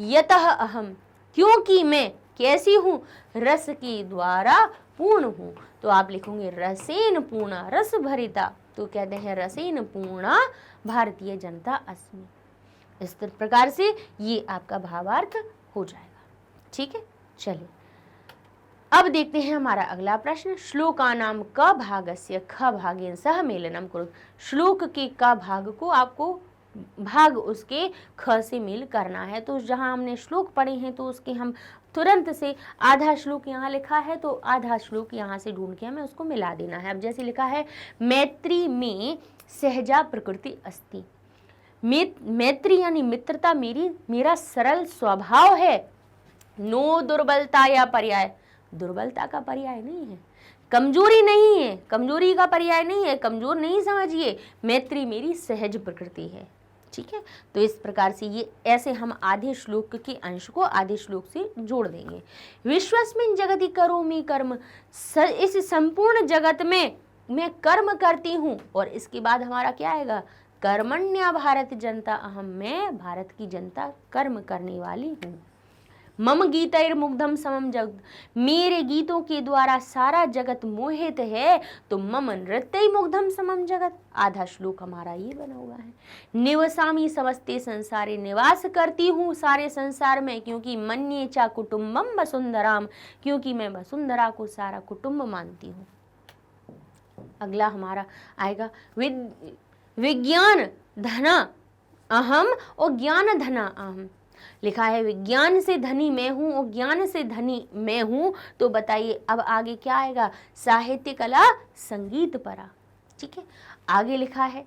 यतः अहम, क्योंकि मैं कैसी हूँ, रस के द्वारा पूर्ण हूँ। तो आप लिखोगे रसेन पूर्णा रस भरिता, तो कहते हैं रसेन पूर्णा भारतीय जनता अस्मि। इस प्रकार से ये आपका भावार्थ हो जाएगा। ठीक है, चलिए अब देखते हैं हमारा अगला प्रश्न। श्लोकानाम क भागस्य ख भागेन सह मेलनम करो। श्लोक के क भाग को आपको भाग उसके ख से मेल करना है। तो जहां हमने श्लोक पढ़े हैं तो उसके हम तुरंत से आधा श्लोक यहाँ लिखा है तो आधा श्लोक यहाँ से ढूंढ के हमें उसको मिला देना है। अब जैसे लिखा है मैत्री में सहजा प्रकृति अस्ति। मैत्री यानी मित्रता मेरा सरल स्वभाव है। नो दुर्बलता या पर्याय, दुर्बलता का पर्याय नहीं है, कमजोरी नहीं है, कमजोरी का पर्याय नहीं है, कमजोर नहीं समझिए, मैत्री मेरी सहज प्रकृति है। ठीक है, तो इस प्रकार से ये ऐसे हम आधे श्लोक के अंश को आधे श्लोक से जोड़ देंगे। विश्वस्मिन जगति करोमि कर्म, इस संपूर्ण जगत में मैं कर्म करती हूँ। और इसके बाद हमारा क्या आएगा, कर्मण्या भारत जनता अहम, मैं भारत की जनता कर्म करने वाली हूँ। मम गीतैर मुग्धम समम जगत, मेरे गीतों के द्वारा सारा जगत मोहित है। तो मम नृत्य मुग्धम समम जगत, आधा श्लोक हमारा ये बना हुआ है। निवसामी समस्ते संसारे, निवास करती हूँ सारे संसार में, क्योंकि मन्ये चा कुटुम्बम वसुंधराम, क्योंकि मैं वसुंधरा को सारा कुटुंब मानती हूँ। अगला हमारा आएगा विज्ञान धना अहम और ज्ञान धना अहम। लिखा है विज्ञान से धनी मैं हूँ और ज्ञान से धनी मैं हूँ। तो बताइए अब आगे क्या आएगा, साहित्य कला संगीत परा। ठीक है, आगे लिखा है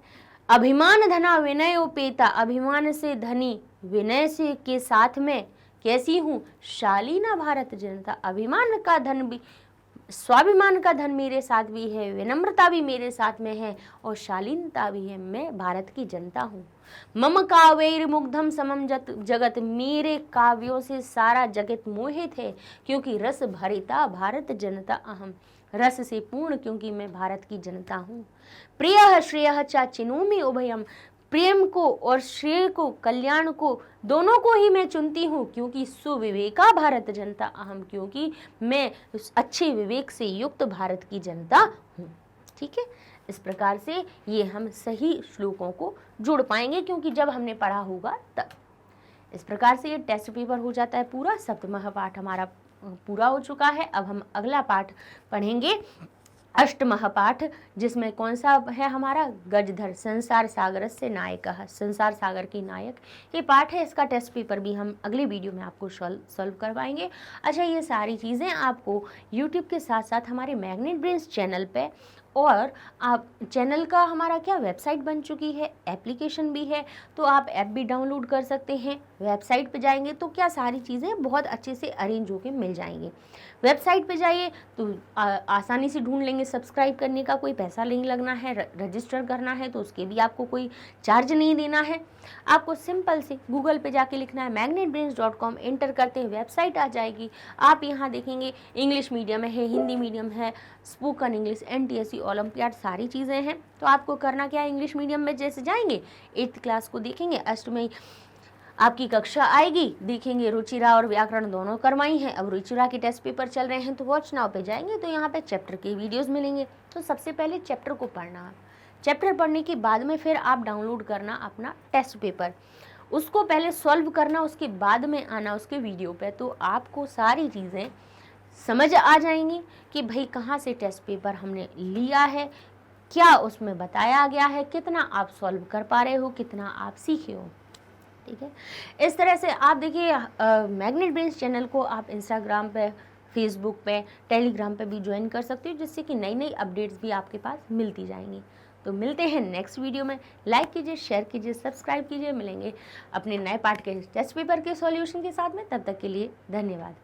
अभिमान धना विनय उपेता, अभिमान से धनी विनय से के साथ में कैसी हूँ, शालीना भारत जनता। अभिमान का धन भी, स्वाभिमान का धन मेरे साथ भी है, विनम्रता भी मेरे साथ में है और शालीनता भी है, मैं भारत की जनता हूँ। मम काव्यैर मुग्धम समम जगत, मेरे काव्यों से सारा जगत मोहित है, क्योंकि रस भरिता भारत जनता अहम, रस से पूर्ण क्योंकि मैं भारत की जनता हूँ। प्रिय श्रेय चा चिनोमि उभयम, प्रेम को और श्रेय को, कल्याण को, दोनों को ही मैं चुनती हूँ, क्योंकि सुविवेका भारत जनता अहम, क्योंकि मैं अच्छे विवेक से युक्त भारत की जनता हूँ। ठीक है, इस प्रकार से ये हम सही श्लोकों को जोड़ पाएंगे, क्योंकि जब हमने पढ़ा होगा तब। इस प्रकार से ये टेस्ट पेपर हो जाता है पूरा। सप्तमः पाठ हमारा पूरा हो चुका है। अब हम अगला पाठ पढ़ेंगे, अष्टमः पाठ, जिसमें कौन सा है हमारा, गजधर संसार सागर से नायक, संसार सागर की नायक ये पाठ है। इसका टेस्ट पेपर भी हम अगले वीडियो में आपको सॉल्व करवाएंगे। अच्छा, ये सारी चीज़ें आपको यूट्यूब के साथ साथ हमारे मैग्नेट ब्रेन्स चैनल पे, और आप चैनल का हमारा क्या वेबसाइट बन चुकी है, एप्लीकेशन भी है, तो आप ऐप भी डाउनलोड कर सकते हैं। वेबसाइट पे जाएंगे तो क्या सारी चीज़ें बहुत अच्छे से अरेंज होके मिल जाएंगी। वेबसाइट पे जाइए तो आसानी से ढूंढ लेंगे। सब्सक्राइब करने का कोई पैसा नहीं लगना है, रजिस्टर करना है तो उसके भी आपको कोई चार्ज नहीं देना है। आपको सिंपल से गूगल पे जाके लिखना है magnetbrains.com, एंटर करते हैं वेबसाइट आ जाएगी। आप यहाँ देखेंगे इंग्लिश मीडियम है, हिंदी मीडियम है, स्पोकन इंग्लिश, NTSC, ओलंपियाड, सारी चीज़ें हैं। तो आपको करना क्या है, इंग्लिश मीडियम में जैसे जाएंगे 8th क्लास को देखेंगे, अष्टमी आपकी कक्षा आएगी, देखेंगे रुचिरा और व्याकरण दोनों करवाई हैं। अब रुचिरा के टेस्ट पेपर चल रहे हैं तो वॉच नाउ पे जाएंगे तो यहाँ पे चैप्टर के वीडियोस मिलेंगे। तो सबसे पहले चैप्टर को पढ़ना, चैप्टर पढ़ने के बाद में फिर आप डाउनलोड करना अपना टेस्ट पेपर, उसको पहले सॉल्व करना, उसके बाद में आना उसके वीडियो पे। तो आपको सारी चीज़ें समझ आ जाएंगी कि भाई कहाँ से टेस्ट पेपर हमने लिया है, क्या उसमें बताया गया है, कितना आप सॉल्व कर पा रहे हो, कितना आप सीखे हो। ठीक है, इस तरह से आप देखिए मैग्नेट ब्रेन्स चैनल को आप इंस्टाग्राम पे, फेसबुक पे, टेलीग्राम पे भी ज्वाइन कर सकते हो, जिससे कि नई नई अपडेट्स भी आपके पास मिलती जाएंगी। तो मिलते हैं नेक्स्ट वीडियो में। लाइक कीजिए, शेयर कीजिए, सब्सक्राइब कीजिए। मिलेंगे अपने नए पार्ट के टेस्ट पेपर के सॉल्यूशन के साथ में। तब तक के लिए धन्यवाद।